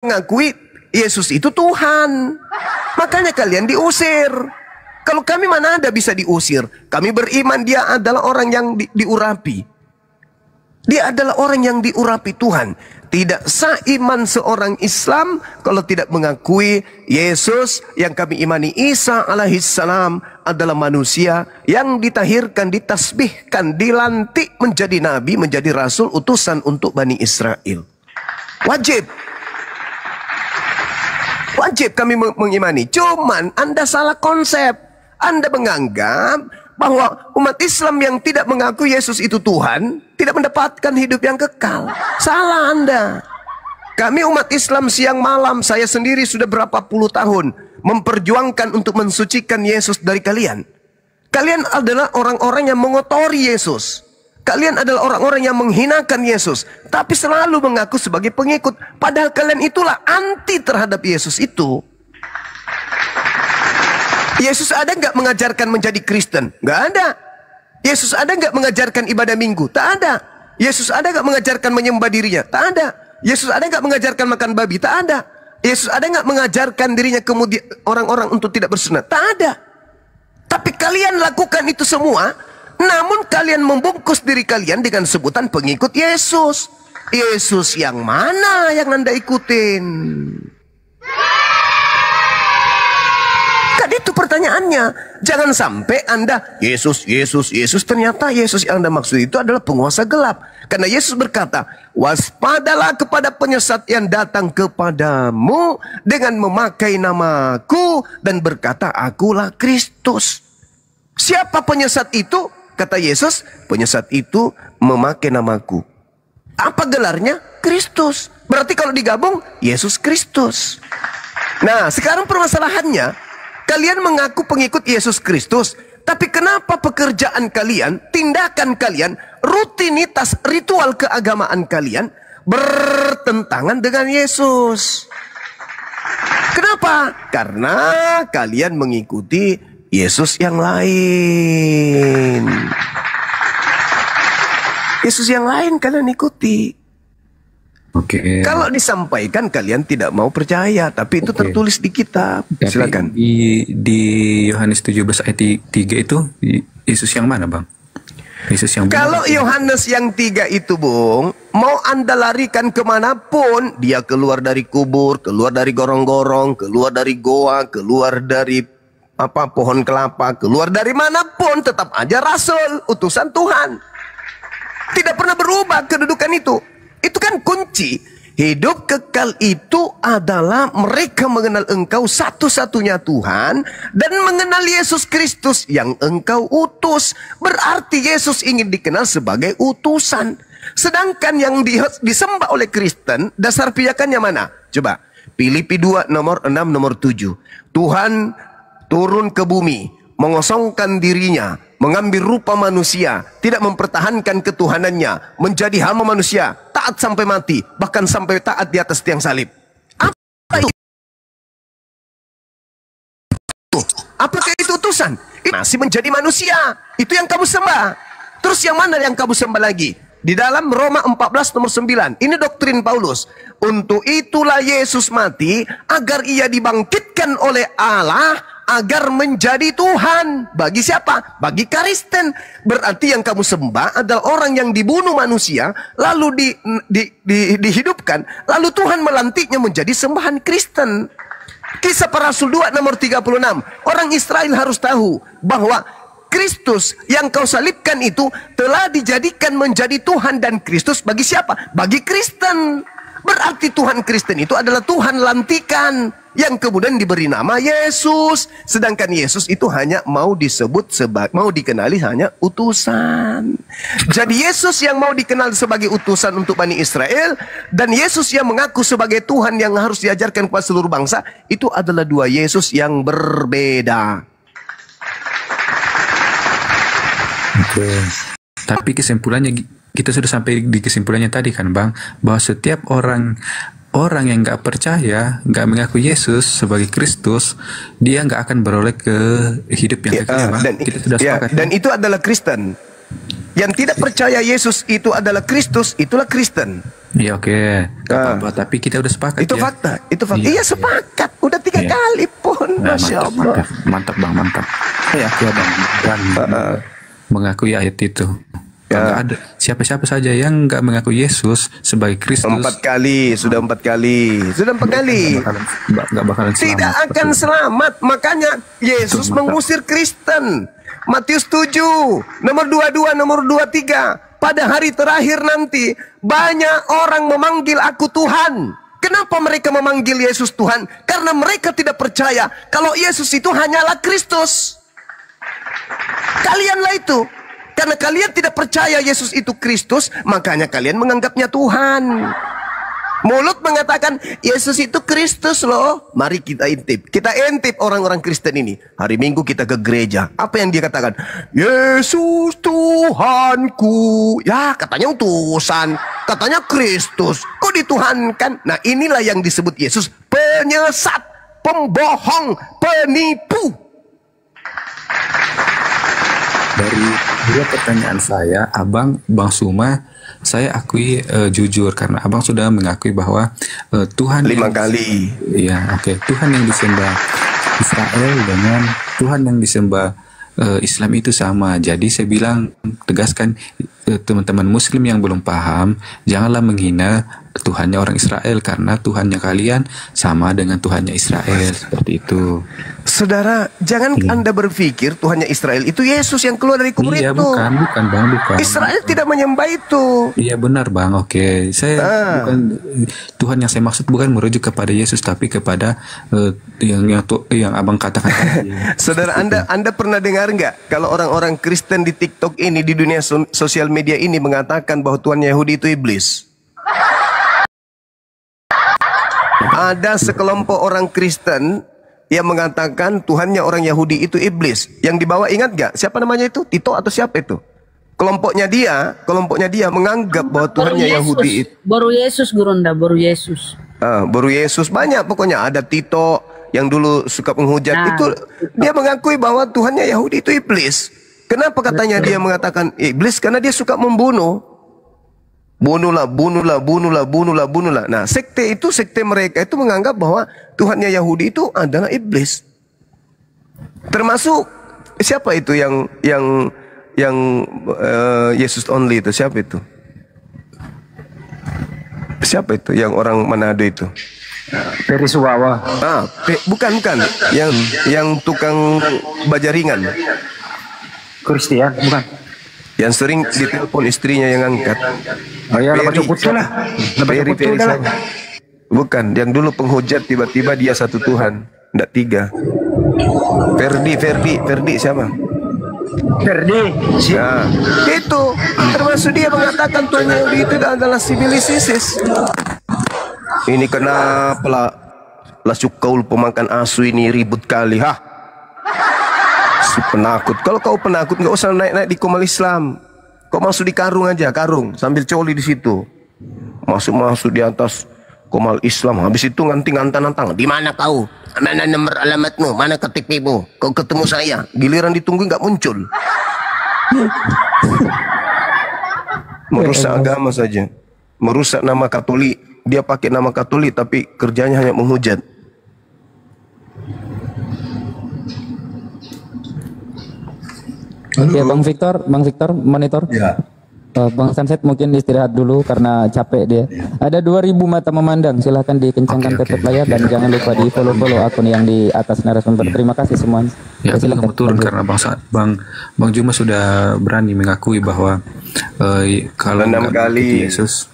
mengakui Yesus itu Tuhan. Makanya kalian diusir. Kalau kami mana ada bisa diusir. Kami beriman dia adalah orang yang diurapi. Dia adalah orang yang diurapi Tuhan. Tidak sah iman seorang Islam kalau tidak mengakui Yesus yang kami imani, Isa alaihissalam, adalah manusia yang ditahirkan, ditasbihkan, dilantik menjadi nabi, menjadi rasul, utusan untuk Bani Israel. Wajib. Wajib kami mengimani. Cuman Anda salah konsep. Anda menganggap bahwa umat Islam yang tidak mengakui Yesus itu Tuhan tidak mendapatkan hidup yang kekal. Salah Anda. Kami umat Islam siang malam, saya sendiri sudah berapa puluh tahun memperjuangkan untuk mensucikan Yesus dari kalian. Kalian adalah orang-orang yang mengotori Yesus. Kalian adalah orang-orang yang menghinakan Yesus, tapi selalu mengaku sebagai pengikut. Padahal kalian itulah anti terhadap Yesus itu. Yesus ada nggak mengajarkan menjadi Kristen? Nggak ada. Yesus ada nggak mengajarkan ibadah minggu? Tak ada. Yesus ada nggak mengajarkan menyembah dirinya? Tak ada. Yesus ada nggak mengajarkan makan babi? Tak ada. Yesus ada nggak mengajarkan dirinya kemudian orang-orang untuk tidak bersunat? Tak ada. Tapi kalian lakukan itu semua, namun kalian membungkus diri kalian dengan sebutan pengikut Yesus. Yesus yang mana yang Anda ikutin? Kan itu pertanyaannya. Jangan sampai Anda Yesus, Yesus, Yesus, ternyata Yesus yang Anda maksud itu adalah penguasa gelap. Karena Yesus berkata, waspadalah kepada penyesat yang datang kepadamu dengan memakai namaku dan berkata, akulah Kristus. Siapa penyesat itu? Kata Yesus, penyesat itu memakai namaku. Apa gelarnya? Kristus. Berarti kalau digabung, Yesus Kristus. Nah, sekarang permasalahannya, kalian mengaku pengikut Yesus Kristus, tapi kenapa pekerjaan kalian, tindakan kalian, rutinitas ritual keagamaan kalian bertentangan dengan Yesus? Kenapa? Karena kalian mengikuti Yesus yang lain. Yesus yang lain kalian ikuti. Oke. Kalau disampaikan kalian tidak mau percaya, tapi itu tertulis di kitab. Tapi silakan. Di Yohanes 17 ayat 3 itu Yesus yang mana, Bang? Yesus yang kalau Yohanes yang 3 itu, Bung, mau Anda larikan kemanapun, dia keluar dari kubur, keluar dari gorong-gorong, keluar dari goa, keluar dari pohon kelapa, keluar dari manapun, tetap aja rasul, utusan Tuhan. Tidak pernah berubah kedudukan itu. Itu kan kunci. Hidup kekal itu adalah mereka mengenal engkau satu-satunya Tuhan dan mengenal Yesus Kristus yang engkau utus. Berarti Yesus ingin dikenal sebagai utusan. Sedangkan yang disembah oleh Kristen, dasar pijakannya mana? Coba, Filipi 2 nomor 6 nomor 7. Tuhan turun ke bumi, mengosongkan dirinya, mengambil rupa manusia, tidak mempertahankan ketuhanannya, menjadi hamba manusia, taat sampai mati, bahkan sampai taat di atas tiang salib. Apa itu? Apakah itu utusan? Masih menjadi manusia. Itu yang kamu sembah. Terus yang mana yang kamu sembah lagi? Di dalam Roma 14 nomor 9. Ini doktrin Paulus. Untuk itulah Yesus mati, agar ia dibangkitkan oleh Allah, agar menjadi Tuhan. Bagi siapa? Bagi Kristen. Berarti yang kamu sembah adalah orang yang dibunuh manusia, lalu dihidupkan, lalu Tuhan melantiknya menjadi sembahan Kristen. Kisah Para Rasul 2 nomor 36. Orang Israel harus tahu bahwa Kristus yang kau salibkan itu telah dijadikan menjadi Tuhan dan Kristus bagi siapa? Bagi Kristen. Berarti Tuhan Kristen itu adalah Tuhan lantikan yang kemudian diberi nama Yesus. Sedangkan Yesus itu hanya mau dikenali hanya utusan. Jadi Yesus yang mau dikenal sebagai utusan untuk Bani Israel dan Yesus yang mengaku sebagai Tuhan yang harus diajarkan kepada seluruh bangsa, itu adalah dua Yesus yang berbeda. Oke. Tapi kesimpulannya kita sudah sampai di kesimpulannya tadi kan, Bang, bahwa setiap orang yang nggak percaya, nggak mengaku Yesus sebagai Kristus, dia nggak akan beroleh ke hidup yang kekal, Bang. Kita sudah sepakat. Dan itu adalah Kristen. Yang tidak percaya Yesus itu adalah Kristus, itulah Kristen. Iya oke. Gak apa-apa. Tapi kita udah sepakat Itu ya. fakta, itu fakta. Iya, Iya sepakat, udah 3 Iya. kali pun, Nah, Masya mantap, Allah. mantap, mantap bang, mantap. Saya aku ya bang, dan mengakui ayat itu. Ya. Nggak ada siapa-siapa saja yang nggak mengakui Yesus sebagai Kristus 4 kali, sudah 4 kali, sudah 4 kali. nggak bakalan selamat. Tidak akan selamat. Makanya Yesus Betul, mantap. mengusir Kristen. Matius 7, nomor 22, nomor 23. Pada hari terakhir nanti, banyak orang memanggil aku Tuhan. Kenapa mereka memanggil Yesus Tuhan? Karena mereka tidak percaya kalau Yesus itu hanyalah Kristus. Kalianlah itu. Karena kalian tidak percaya Yesus itu Kristus, makanya kalian menganggapnya Tuhan. Mulut mengatakan Yesus itu Kristus loh. Mari kita intip. Kita intip orang-orang Kristen ini. Hari Minggu kita ke gereja. Apa yang dia katakan? Yesus Tuhanku. Ya katanya utusan. Katanya Kristus. Kok dituhankan? Nah inilah yang disebut Yesus penyesat, pembohong, penipu. Dari dua pertanyaan saya, Bang Suma, saya akui jujur karena Abang sudah mengakui bahwa Tuhan 5 kali. Iya, oke. Tuhan yang disembah Israel dengan Tuhan yang disembah Islam itu sama. Jadi saya bilang, tegaskan teman-teman Muslim yang belum paham, janganlah menghina Tuhannya orang Israel karena Tuhannya kalian sama dengan Tuhannya Israel, seperti itu. Saudara, jangan Anda berpikir Tuhannya Israel itu Yesus yang keluar dari kubur Iya, itu. bukan Bang, bukan. Israel tidak menyembah itu. Iya benar Bang, oke. Saya bukan Tuhan yang saya maksud bukan merujuk kepada Yesus tapi kepada yang Abang katakan tadi. Saudara, Anda pernah dengar nggak kalau orang-orang Kristen di TikTok ini, di dunia sosial media ini mengatakan bahwa Tuhan Yahudi itu iblis? Ada sekelompok orang Kristen yang mengatakan Tuhannya orang Yahudi itu iblis. Yang dibawa ingat gak? Siapa namanya itu? Tito atau siapa itu? Kelompoknya dia menganggap bahwa Tuhannya Yahudi itu. Baru Yesus Gurunda, baru Yesus. Baru Yesus banyak pokoknya. Ada Tito yang dulu suka menghujat. Nah, Itu dia mengakui bahwa Tuhannya Yahudi itu iblis. Kenapa katanya dia mengatakan iblis? Karena dia suka membunuh. Bunuhlah. Nah, sekte mereka itu menganggap bahwa Tuhannya Yahudi itu adalah iblis. Termasuk siapa itu yang Yesus only itu? Siapa itu? Siapa itu yang orang Manado itu? Peri Suwawa. Bukan. Yang tukang bajaringan. Kristian, bukan. Yang sering ditelepon istrinya yang angkat. Oh ya, lepas cukup lah. Peri lah. Bukan, yang dulu penghujat tiba-tiba dia satu Tuhan, enggak 3. Ferdi siapa? Ferdi. Nah, itu termasuk dia mengatakan Tuhan Yahudi itu adalah sibilisis. Ini kenapa lah Sukaul pemakan asu ini ribut kali, Si penakut. Kalau kau penakut nggak usah naik di Komal Islam. Kau masuk di karung aja, sambil coli di situ. Masuk di atas Komal Islam. Habis itu ngantang. Di mana kau? Mana nomor alamatmu? Mana KTP-mu? Kau ketemu saya. Giliran ditunggu nggak muncul. Merusak agama saja. Merusak nama Katolik. Dia pakai nama Katolik tapi kerjanya hanya menghujat. Ya Bang Victor monitor. Ya. Bang Sunset mungkin istirahat dulu karena capek dia. Ada 2000 mata memandang. Silahkan dikencangkan tetep layar dan jangan lupa di follow akun yang di atas narasumber. Terima kasih semuanya. Ya, aku nggak mau turun karena Bang Juma sudah berani mengakui bahwa kalau 6 kali Yesus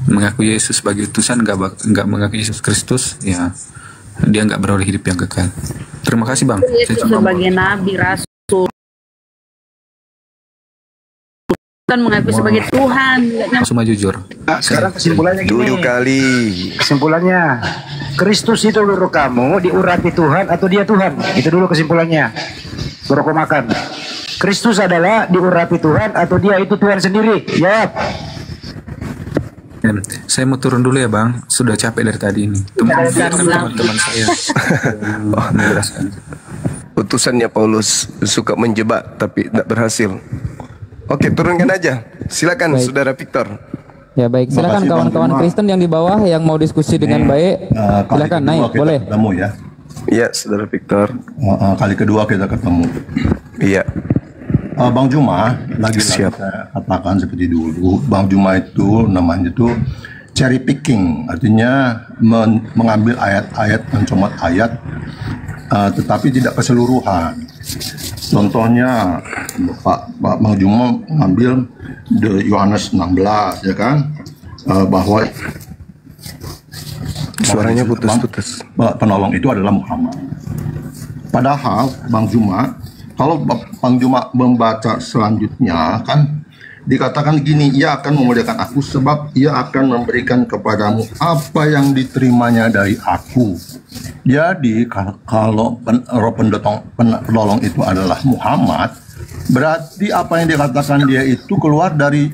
mengakui Yesus sebagai utusan, nggak mengakui Yesus Kristus, ya dia nggak beroleh hidup yang kekal. Terima kasih Bang. Yesus sebagai nabi, rasul, dan mengakui sebagai Tuhan. Semua jujur. Nah, sekarang kesimpulannya gini. 7 kali. Kesimpulannya, Kristus itu menurut kamu diurapi Tuhan atau dia Tuhan? Itu dulu kesimpulannya. Baru kau makan. Kristus adalah diurapi Tuhan atau dia itu Tuhan sendiri? Jawab. Saya mau turun dulu ya Bang. Sudah capek dari tadi ini. Teman-teman saya menjelaskan. Utusannya Paulus suka menjebak tapi tidak berhasil. Oke, turunkan aja. Silakan. Baik. Saudara Victor. Ya baik, Terima silakan kasih, Bang kawan-kawan Juma. Kristen yang di bawah yang mau diskusi dengan baik, Kali silakan kedua naik, kita boleh. ketemu ya. Iya, Saudara Victor. Kali kedua kita ketemu. Iya. Bang Juma, lagi-lagi Siap. saya katakan seperti dulu, Bang Juma itu namanya itu cherry picking, artinya mengambil ayat-ayat, mencomot ayat, tetapi tidak keseluruhan. Contohnya, Bang Juma mengambil Yohanes 16, ya kan, bahwa Suaranya putus-putus. penolong itu adalah Muhammad. Padahal Bang Juma, kalau Bang Juma membaca selanjutnya kan dikatakan gini, ia akan memuliakan aku sebab ia akan memberikan kepadamu apa yang diterimanya dari aku. Jadi kalau roh penolong itu adalah Muhammad, berarti apa yang dikatakan dia itu keluar dari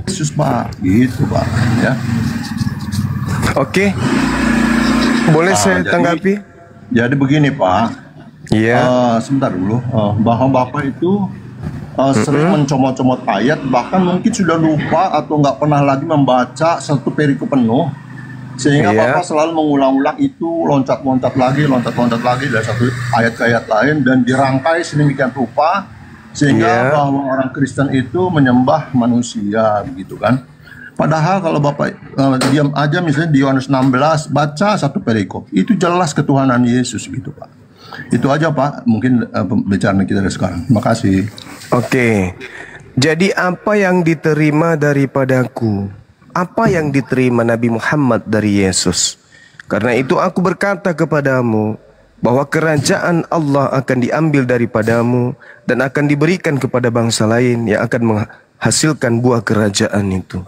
Yesus, Pak. Gitu, Pak. Ya. Oke. Boleh saya tanggapi? Jadi begini, Pak. Iya. Sebentar dulu. Bahwa Bapak itu sering mencomot-comot ayat, bahkan mungkin sudah lupa atau nggak pernah lagi membaca satu perikop penuh, sehingga Iya. Bapak selalu mengulang-ulang itu, loncat-loncat lagi dari satu ayat ke ayat lain, dan dirangkai sedemikian rupa sehingga Iya. bahwa orang Kristen itu menyembah manusia, begitu kan? Padahal kalau Bapak diam aja, misalnya di Yohanes 16 baca satu perikop, itu jelas ketuhanan Yesus, gitu, Pak. Itu aja, Pak, mungkin pembicaraan kita dari sekarang. Terima kasih. Oke. Jadi apa yang diterima daripadaku? Apa yang diterima Nabi Muhammad dari Yesus? Karena itu aku berkata kepadamu bahwa kerajaan Allah akan diambil daripadamu dan akan diberikan kepada bangsa lain yang akan menghasilkan buah kerajaan itu.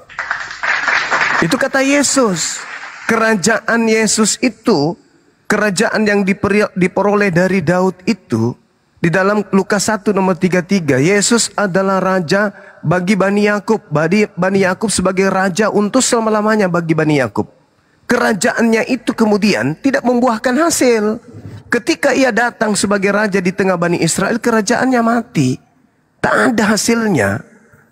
Itu kata Yesus. Kerajaan Yesus itu, kerajaan yang diperoleh dari Daud itu, di dalam Lukas 1 nomor 33, Yesus adalah raja bagi Bani Yakub. Bani Yakub sebagai raja untuk selama-lamanya bagi Bani Yakub. Kerajaannya itu kemudian tidak membuahkan hasil. Ketika ia datang sebagai raja di tengah Bani Israel, kerajaannya mati. Tak ada hasilnya.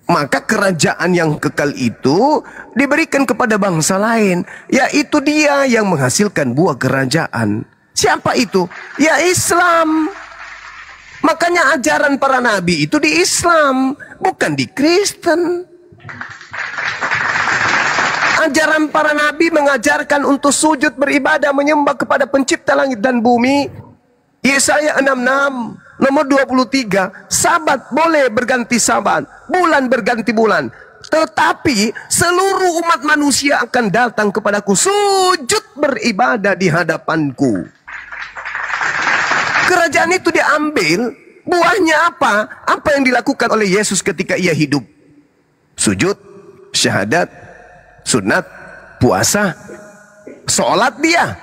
Maka kerajaan yang kekal itu diberikan kepada bangsa lain. Yaitu dia yang menghasilkan buah kerajaan. Siapa itu? Ya Islam. Makanya ajaran para nabi itu di Islam, bukan di Kristen. Ajaran para nabi mengajarkan untuk sujud beribadah menyembah kepada pencipta langit dan bumi. Yesaya 66 nomor 23, sabat boleh berganti sabat, bulan berganti bulan, tetapi seluruh umat manusia akan datang kepadaku sujud beribadah di hadapanku. Kerajaan itu diambil, buahnya apa? Apa yang dilakukan oleh Yesus ketika ia hidup? Sujud, syahadat, sunat, puasa, sholat dia.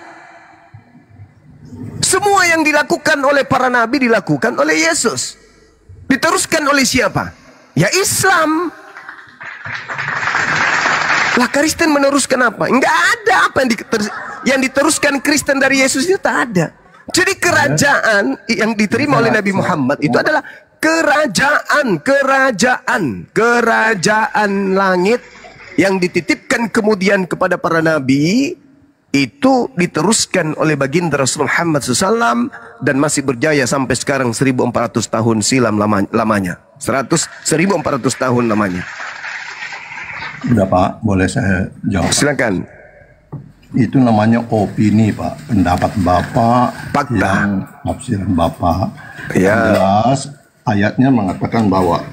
Semua yang dilakukan oleh para nabi dilakukan oleh Yesus. Diteruskan oleh siapa? Ya Islam. Lah Kristen meneruskan apa? Enggak ada apa yang diteruskan Kristen dari Yesus itu tak ada. Jadi kerajaan yang diterima oleh Nabi Muhammad itu adalah kerajaan langit yang dititipkan kemudian kepada para nabi. Itu diteruskan oleh baginda Rasul Muhammad SAW dan masih berjaya sampai sekarang 1400 tahun silam lamanya. 1400 tahun lamanya. Udah, Pak, boleh saya jawab? Silakan. Itu namanya opini, Pak, pendapat Bapak, Fakta. yang tafsiran Bapak. Ya. Yang jelas ayatnya mengatakan bahwa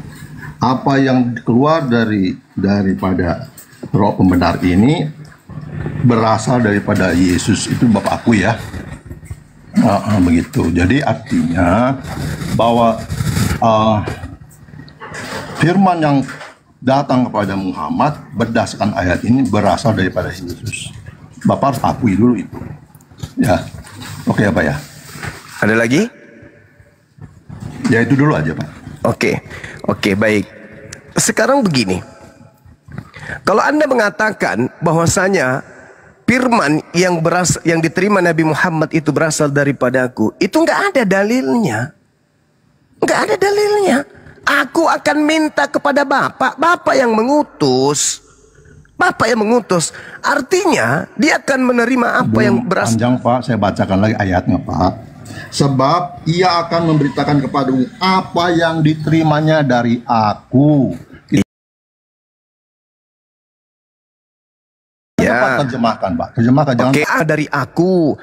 apa yang keluar daripada roh pembenar ini berasal daripada Yesus, itu Bapakku ya. Begitu. Jadi artinya bahwa firman yang datang kepada Muhammad berdasarkan ayat ini berasal daripada Yesus. Bapak harus akui dulu itu. Ya. Oke, Pak ya. Ada lagi? Ya itu dulu aja, Pak. Oke, baik. Sekarang begini. Kalau Anda mengatakan bahwasanya firman yang diterima Nabi Muhammad itu berasal daripadaku, itu nggak ada dalilnya. Nggak ada dalilnya. Aku akan minta kepada Bapa, Bapa yang mengutus. Bapa yang mengutus. Artinya dia akan menerima apa yang berasal. Panjang Pak, saya bacakan lagi ayatnya Pak. Sebab ia akan memberitakan kepadamu apa yang diterimanya dari aku. Ya. Pak, terjemahkan Pak, terjemahkan jangan. Oke, dari aku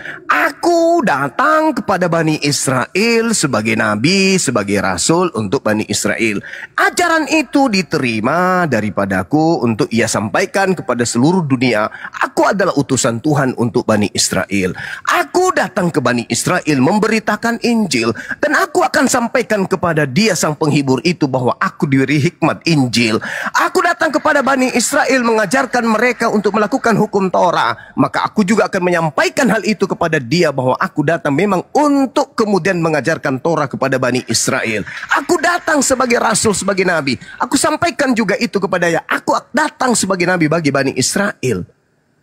datang kepada Bani Israel sebagai nabi, sebagai rasul untuk Bani Israel. Ajaran itu diterima daripadaku untuk ia sampaikan kepada seluruh dunia. Aku adalah utusan Tuhan untuk Bani Israel. Aku datang ke Bani Israel memberitakan Injil, dan aku akan sampaikan kepada dia sang penghibur itu bahwa aku diberi hikmat Injil. Aku datang kepada Bani Israel mengajarkan mereka untuk melakukan hukum Torah, maka aku juga akan menyampaikan hal itu kepada dia bahwa aku datang memang untuk kemudian mengajarkan Torah kepada Bani Israel. Aku datang sebagai rasul, sebagai nabi. Aku sampaikan juga itu kepada dia. Aku datang sebagai nabi bagi Bani Israel.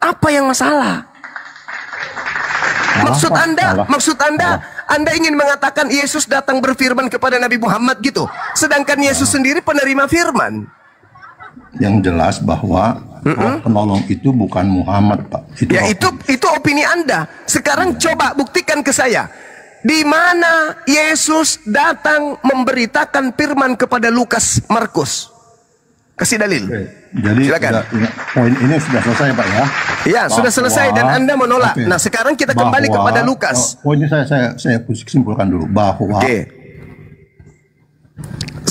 Apa yang masalah? Maksud Anda ingin mengatakan Yesus datang berfirman kepada Nabi Muhammad gitu, sedangkan Yesus sendiri penerima firman. Yang jelas bahwa Roh penolong itu bukan Muhammad Pak. Itu opini Anda. Sekarang coba buktikan ke saya. Di mana Yesus datang memberitakan firman kepada Lukas, Markus? Kasih dalil. Oke. Jadi silakan. Poin ini sudah selesai Pak ya. Ya, sudah selesai dan Anda menolak. Oke. Nah, sekarang kita kembali kepada Lukas. Poin ini saya simpulkan dulu bahwa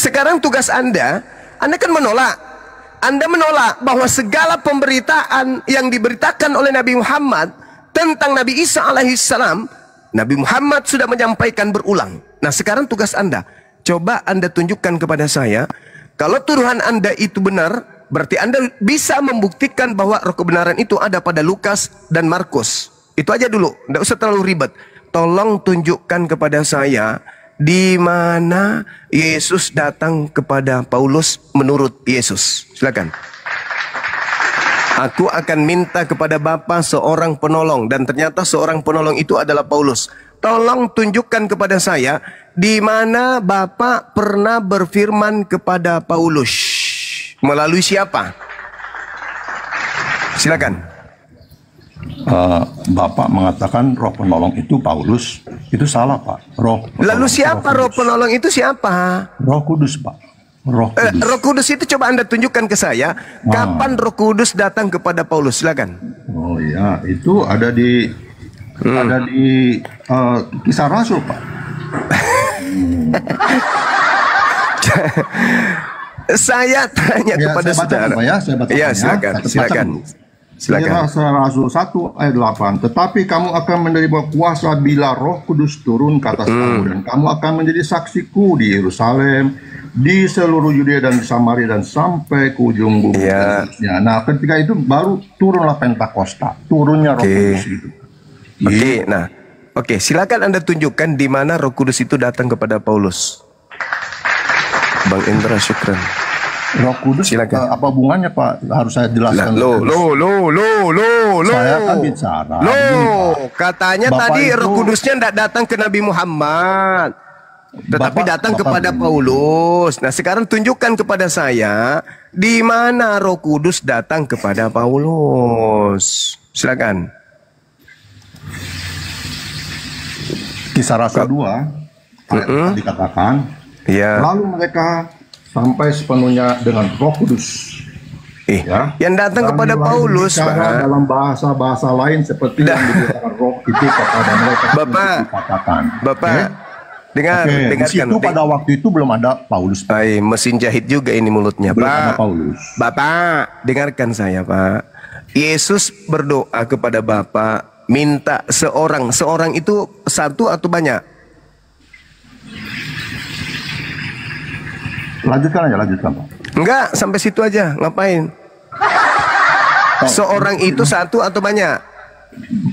sekarang tugas Anda kan menolak. Anda menolak bahwa segala pemberitaan yang diberitakan oleh Nabi Muhammad tentang Nabi Isa alaihissalam, Nabi Muhammad sudah menyampaikan berulang. Nah, sekarang tugas Anda, coba Anda tunjukkan kepada saya, kalau tuduhan Anda itu benar, berarti Anda bisa membuktikan bahwa roh kebenaran itu ada pada Lukas dan Markus. Itu aja dulu, tidak usah terlalu ribet. Tolong tunjukkan kepada saya di mana Yesus datang kepada Paulus menurut Yesus. Silakan. Aku akan minta kepada Bapa seorang penolong, dan ternyata seorang penolong itu adalah Paulus. Tolong tunjukkan kepada saya di mana Bapa pernah berfirman kepada Paulus. Melalui siapa? Silakan. Bapak mengatakan roh penolong itu Paulus, itu salah Pak. Lalu siapa roh penolong itu siapa? Roh Kudus Pak. Roh Kudus. Roh Kudus itu coba Anda tunjukkan ke saya. Kapan Roh Kudus datang kepada Paulus? Silakan. Oh ya, itu ada di Kisah Rasul Pak. Saya tanya kepada saudara. Ya, silakan. Silakan. Rasul 1 ayat 8. Tetapi kamu akan menerima kuasa bila Roh Kudus turun ke atas kamu, dan kamu akan menjadi saksiku di Yerusalem, di seluruh Yudea dan Samaria, dan sampai ke ujung bumi. Ya. Nah, ketika itu baru turunlah Pentakosta, turunnya Roh Kudus itu. Oke, silakan Anda tunjukkan di mana Roh Kudus itu datang kepada Paulus. Bang Indra, syukran. Roh Kudus, silakan. Apa hubungannya Pak? Harus saya jelaskan. Saya kan bicara. Katanya Bapak tadi Roh Kudusnya tidak datang ke Nabi Muhammad, tetapi datang kepada Paulus. Nah, sekarang tunjukkan kepada saya di mana Roh Kudus datang kepada Paulus. Silakan. Kisah Rasul 2 ayat dikatakan, lalu mereka sampai sepenuhnya dengan Roh Kudus. Yang datang kepada Paulus, Pak, dalam bahasa-bahasa lain seperti yang dikatakan Roh itu kepada mereka. Bapak, dengarkan. Di situ pada waktu itu belum ada Paulus. Mesin jahit juga ini mulutnya, belum Pak. ada Paulus. Bapak, dengarkan saya, Pak. Yesus berdoa kepada Bapa, minta seorang itu satu atau banyak? Lanjutkan Pak. Enggak, sampai situ aja. Ngapain? Seorang itu satu atau banyak?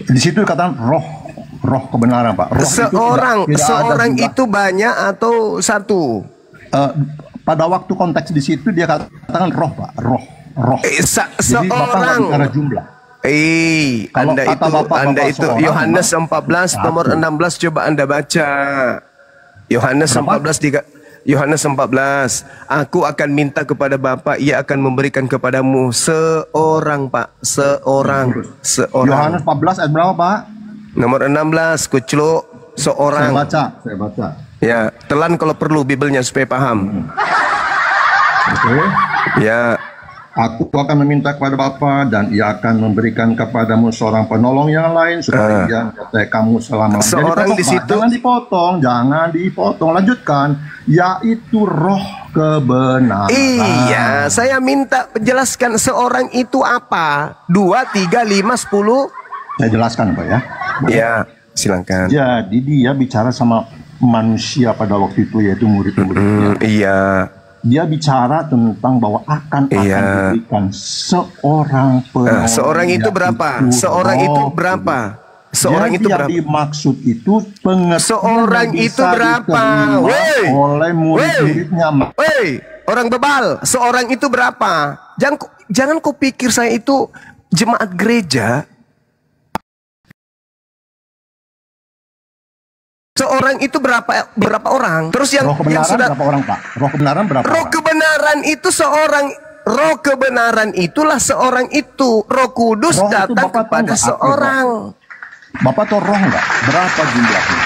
Di situ dikatakan roh kebenaran Pak. Seorang itu banyak atau satu? Pada waktu konteks di situ dia katakan roh Pak. Roh. Jadi Seorang. Karena jumlah. Anda itu Yohanes 14 nomor 16, coba Anda baca. Yohanes 14 Yohanes 14. Aku akan minta kepada Bapa, ia akan memberikan kepadamu seorang, Pak. Seorang. Yohanes 14 ayat berapa, Pak? Nomor 16, kucluk seorang. Saya baca. Ya, telan kalau perlu Bibelnya supaya paham. Oke. Ya, Aku akan meminta kepada Bapa dan ia akan memberikan kepadamu seorang penolong yang lain supaya ia menyertai kamu selama-lamanya. Seorang di situ. Jangan dipotong. Lanjutkan, yaitu Roh kebenaran. iya, saya minta jelaskan seorang itu apa? 2, 3, 5, 10. Saya jelaskan, Pak ya. Ya, silakan. Jadi dia bicara sama manusia pada waktu itu, yaitu murid-muridnya. Iya. Dia bicara tentang bahwa akan diberikan seorang penolong. Seorang itu berapa? Seorang itu berapa? Seorang itu berapa? Yang dimaksud itu pengertian seorang itu berapa? Woi, oleh murid-muridnya. Woi, orang bebal. Seorang itu berapa? Jangan kau pikir saya itu jemaat gereja. Seorang itu berapa orang? Terus yang sudah berapa orang, Pak? Roh kebenaran berapa? Roh kebenaran itu seorang. Roh kebenaran itulah seorang itu. Roh Kudus Roh datang kepada seorang. Bapak tahu roh enggak? Berapa jumlahnya?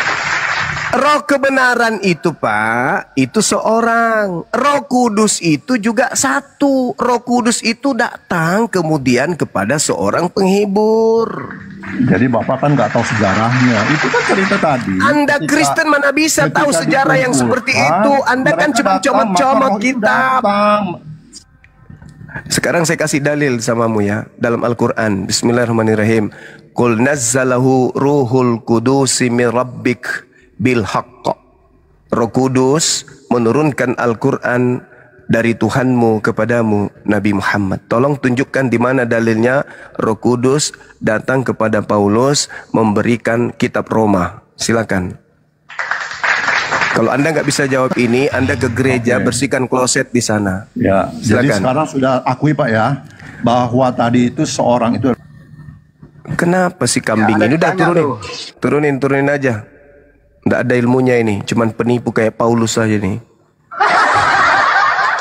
Roh kebenaran itu, Pak, itu seorang. Roh Kudus itu juga satu. Roh Kudus itu datang kemudian kepada seorang penghibur. Jadi Bapak kan nggak tahu sejarahnya. Itu kan cerita tadi. Anda Kristen mana bisa tahu sejarah yang seperti itu? Anda kan cuma comot-comot kitab. Sekarang saya kasih dalil samamu ya. Dalam Al-Quran. Bismillahirrahmanirrahim. Qul nazzalahu ruhul kudusi min rabbik bil haqq. Roh Kudus menurunkan Al-Quran dari Tuhanmu kepadamu, Nabi Muhammad. Tolong tunjukkan di mana dalilnya Roh Kudus datang kepada Paulus memberikan kitab Roma. Silakan. Kalau Anda nggak bisa jawab ini, Anda ke gereja, bersihkan kloset di sana. Ya, silakan. Jadi sekarang sudah akui, Pak ya, bahwa tadi itu seorang itu. Kenapa si kambing ini udah turunin aja. Nggak ada ilmunya ini, cuman penipu kayak Paulus saja nih.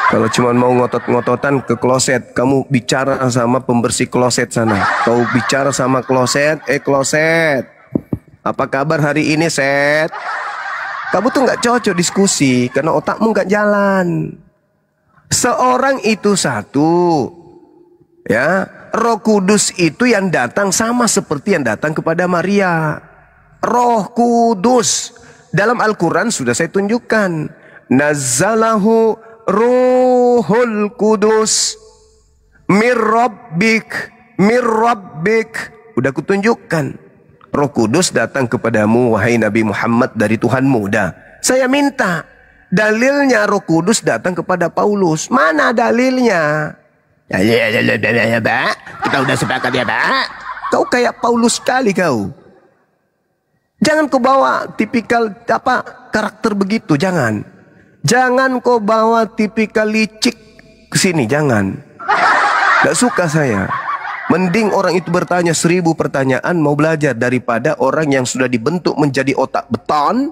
Kalau cuma mau ngotot-ngototan ke kloset, kamu bicara sama pembersih kloset sana. Kau bicara sama kloset, kloset, apa kabar hari ini, Set? Kamu tuh nggak cocok diskusi karena otakmu nggak jalan. Seorang itu satu, ya. Roh Kudus itu yang datang sama seperti yang datang kepada Maria. Roh Kudus dalam Al-Quran sudah saya tunjukkan. Nazzalahu Ruhul Kudus mir rabbik. Udah kutunjukkan. Roh Kudus datang kepadamu wahai Nabi Muhammad dari Tuhanmu. Dah. Saya minta dalilnya Roh Kudus datang kepada Paulus. Mana dalilnya? Ya, Pak. Kita udah sepakat ya, Pak. Kau kayak Paulus sekali kau. Jangan kau bawa tipikal karakter begitu, jangan. Jangan kau bawa tipikal licik ke sini, jangan. Gak suka saya. Mending orang itu bertanya 1000 pertanyaan mau belajar daripada orang yang sudah dibentuk menjadi otak beton,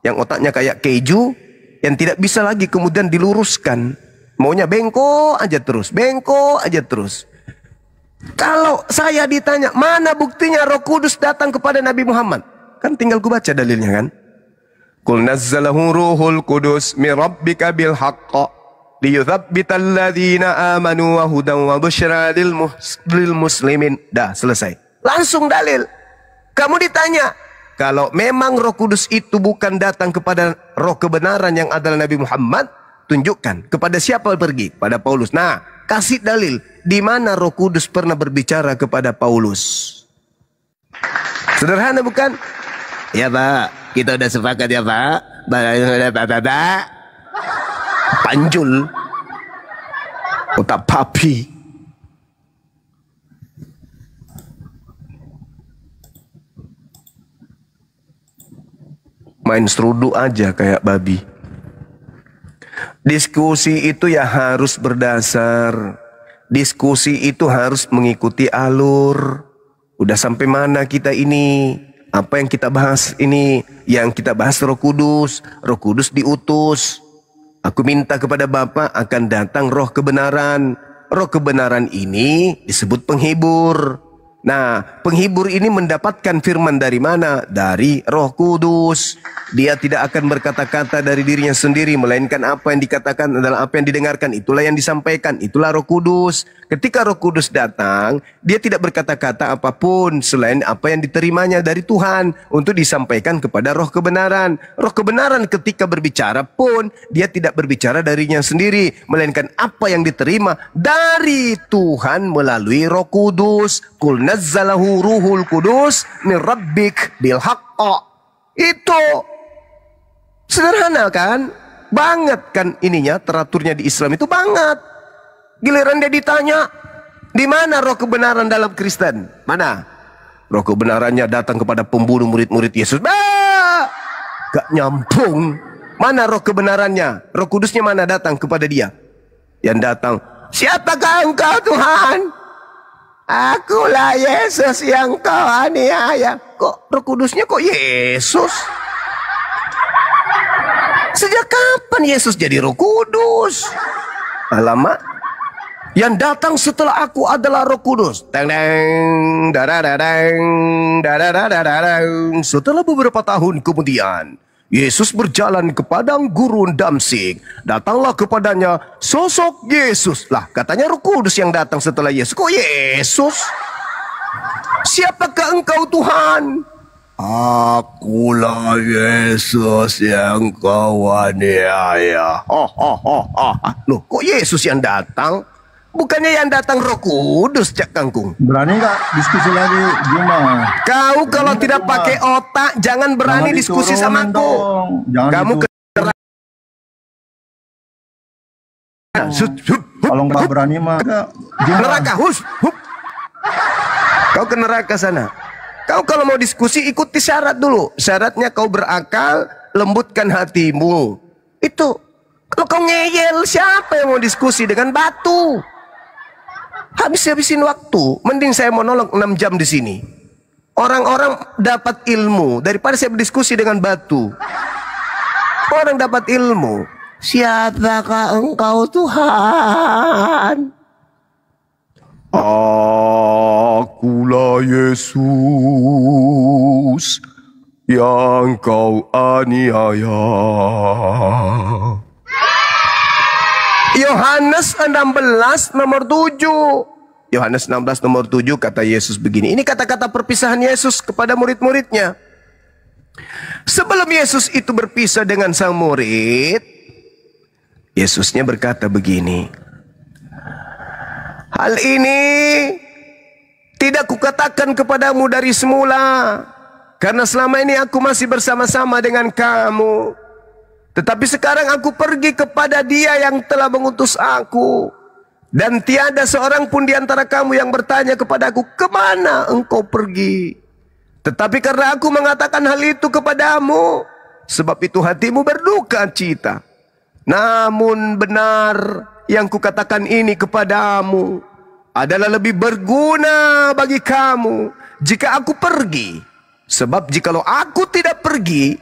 yang otaknya kayak keju, yang tidak bisa lagi kemudian diluruskan. Maunya bengkok aja terus. Kalau saya ditanya, mana buktinya Roh Kudus datang kepada Nabi Muhammad? Kan tinggal ku baca dalilnya kan. Qul nazzalahu ruhul kudus min rabbika bil haqq liyuthabbital ladzina amanu wa hudan wa busyra lil muslimin. Dah, selesai. Langsung dalil. Kamu ditanya, kalau memang Roh Kudus itu bukan datang kepada roh kebenaran yang adalah Nabi Muhammad, tunjukkan kepada siapa pergi? Pada Paulus. Nah, kasih dalil di mana Roh Kudus pernah berbicara kepada Paulus. Sederhana bukan? Ya, Pak, kita udah sepakat ya, Pak. Pak. Panjul. Otak papi. Main seruduk aja kayak babi. Diskusi itu ya harus berdasar. Diskusi itu harus mengikuti alur. Udah sampai mana kita ini? Apa yang kita bahas ini? Yang kita bahas Roh Kudus. Roh Kudus diutus. Aku minta kepada Bapa akan datang roh kebenaran. Roh kebenaran ini disebut penghibur. Nah, penghibur ini mendapatkan firman dari mana? Dari Roh Kudus. Dia tidak akan berkata-kata dari dirinya sendiri, melainkan apa yang dikatakan adalah apa yang didengarkan. Itulah yang disampaikan, itulah Roh Kudus. Ketika Roh Kudus datang, dia tidak berkata-kata apapun selain apa yang diterimanya dari Tuhan untuk disampaikan kepada roh kebenaran. Roh kebenaran ketika berbicara pun, dia tidak berbicara darinya sendiri, melainkan apa yang diterima dari Tuhan melalui Roh Kudus. Qul nazzalahu ruhul kudus min rabbik bil haqqa. Itu sederhana kan? Banget kan ininya, teraturnya di Islam itu banget. Giliran dia ditanya, di mana roh kebenaran dalam Kristen? Mana? Roh kebenarannya datang kepada pembunuh murid-murid Yesus. Gak nyambung. Mana roh kebenarannya? Roh Kudusnya mana datang kepada dia? Yang datang, siapakah engkau Tuhan? Akulah Yesus yang kau aniaya. Kok Roh Kudusnya kok Yesus? Sejak kapan Yesus jadi Roh Kudus? Alamak. Yang datang setelah aku adalah Roh Kudus. Dang, dadadadang, dadadadadang. Setelah beberapa tahun kemudian, Yesus berjalan ke padang gurun Damsik. Datanglah kepadanya sosok Yesus. Lah, katanya Roh Kudus yang datang setelah Yesus. Kok Yesus? Siapakah engkau Tuhan? Akulah Yesus yang kau aniaya. Loh, kok Yesus yang datang? Bukannya yang datang Roh Kudus, Cak Kangkung. Berani nggak diskusi lagi, Juma? Kau kalau tidak pakai otak, jangan berani diskusi sama aku. Kamu ke kalau nggak berani mah neraka, kau ke neraka sana. Kau kalau mau diskusi ikuti syarat dulu. Syaratnya kau berakal, lembutkan hatimu. Itu. Kalau kau ngeyel, siapa yang mau diskusi dengan batu? Habis-habisin waktu. Mending saya monolog 6 jam di sini. Orang-orang dapat ilmu daripada saya berdiskusi dengan batu. Orang dapat ilmu. Siapakah engkau Tuhan? Akulah Yesus yang kau aniaya. Yohanes 16 nomor 7. Yohanes 16 nomor 7 kata Yesus begini. Ini kata-kata perpisahan Yesus kepada murid-muridnya. Sebelum Yesus itu berpisah dengan sang murid, Yesusnya berkata begini. Hal ini tidak kukatakan kepadamu dari semula, karena selama ini aku masih bersama-sama dengan kamu. Tetapi sekarang aku pergi kepada Dia yang telah mengutus aku. Dan tiada seorang pun di antara kamu yang bertanya kepadaku, kemana engkau pergi? Tetapi karena aku mengatakan hal itu kepadamu, sebab itu hatimu berduka cita. Namun benar yang kukatakan ini kepadamu adalah lebih berguna bagi kamu jika aku pergi. Sebab jikalau aku tidak pergi,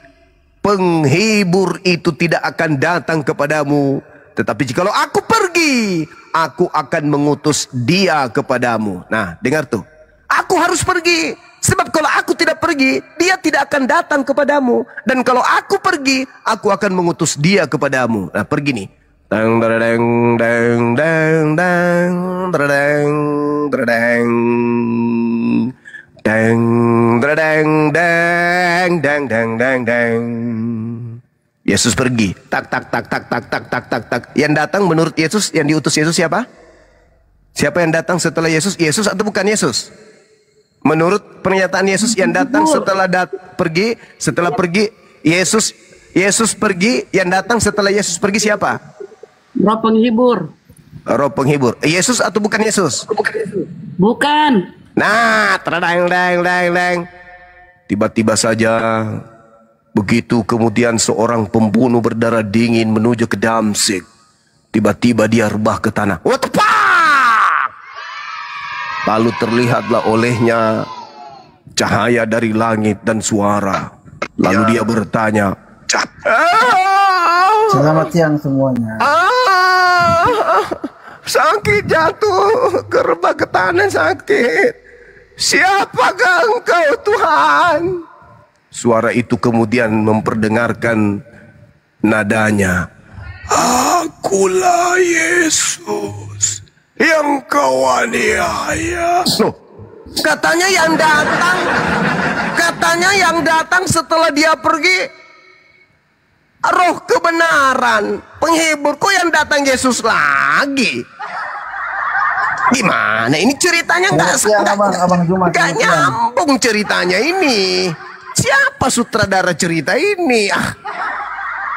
penghibur itu tidak akan datang kepadamu. Tetapi jikalau aku pergi, aku akan mengutus Dia kepadamu. Nah, dengar tuh. Aku harus pergi. Sebab kalau aku tidak pergi, Dia tidak akan datang kepadamu. Dan kalau aku pergi, aku akan mengutus Dia kepadamu. Nah, pergi nih. Dang dang dang dang dang dang dang dang dang dang dang dang dang dang. Yesus pergi. Tak tak tak tak tak tak tak tak tak. Yang datang menurut Yesus, yang diutus Yesus siapa? Siapa yang datang setelah Yesus? Yesus atau bukan Yesus? Menurut pernyataan Yesus yang datang setelah pergi, setelah pergi Yesus pergi, yang datang setelah Yesus pergi siapa? Roh penghibur. Roh penghibur. Yesus atau bukan Yesus? Bukan. Nah, terdang dang dang dang. Tiba-tiba saja begitu kemudian seorang pembunuh berdarah dingin menuju ke Damsik. Tiba-tiba dia rebah ke tanah. Wah, tepak! Lalu terlihatlah olehnya cahaya dari langit dan suara. Lalu dia bertanya, Selamat siang semuanya. Sakit jatuh ke rebah ke tanah sakit. Siapakah engkau Tuhan? Suara itu kemudian memperdengarkan nadanya. Akulah Yesus yang kau aniaya. Loh, katanya yang datang setelah dia pergi roh kebenaran, penghibur. Kok yang datang Yesus lagi? Gimana ini ceritanya? Nggak nyambung ceritanya ini. Siapa sutradara cerita ini?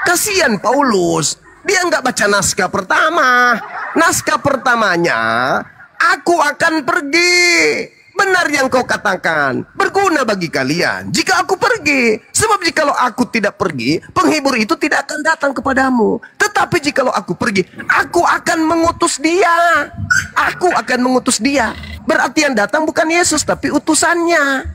Kasihan Paulus. Dia nggak baca naskah pertama. Naskah pertamanya, aku akan pergi. Benar yang kau katakan, berguna bagi kalian jika aku pergi. Sebab jikalau aku tidak pergi, penghibur itu tidak akan datang kepadamu. Tetapi jikalau aku pergi, aku akan mengutus dia. Aku akan mengutus dia. Berarti yang datang bukan Yesus, tapi utusannya.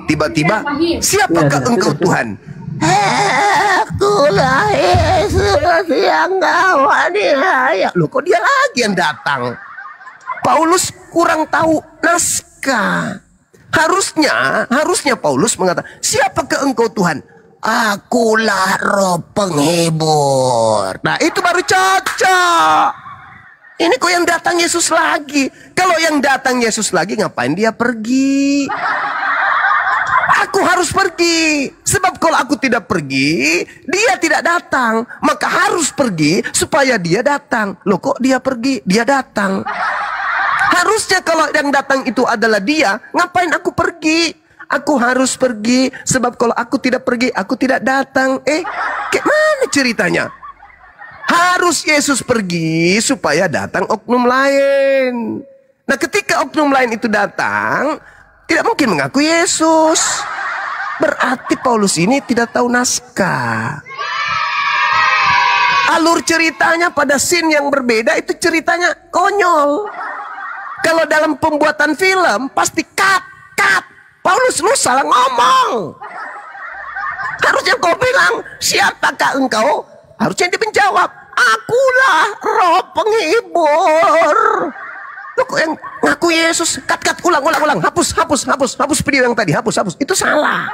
Tiba-tiba, siapakah engkau Tuhan? Akulah Yesus yang kau aniaya. Loh, kok dia lagi yang datang? Paulus kurang tahu naskah. Harusnya Paulus mengatakan, siapakah engkau Tuhan? Akulah roh penghibur. Nah, itu baru cocok. Ini kok yang datang Yesus lagi? Kalau yang datang Yesus lagi, ngapain dia pergi? Aku harus pergi. Sebab kalau aku tidak pergi, dia tidak datang. Maka harus pergi supaya dia datang. Loh, kok dia pergi? Dia datang. Harusnya kalau yang datang itu adalah dia, ngapain aku pergi? Aku harus pergi, sebab kalau aku tidak pergi, aku tidak datang. Kayak mana ceritanya? Harus Yesus pergi supaya datang oknum lain. Nah, ketika oknum lain itu datang, tidak mungkin mengaku Yesus. Berarti Paulus ini tidak tahu naskah. Alur ceritanya pada scene yang berbeda itu ceritanya konyol. Kalau dalam pembuatan film pasti cut. Paulus, lu salah ngomong. Harusnya kau bilang, siapakah engkau? Harusnya dia menjawab, akulah roh penghibur. Lu kok yang ngaku Yesus? Cut, ulang. Hapus video yang tadi, hapus. Itu salah.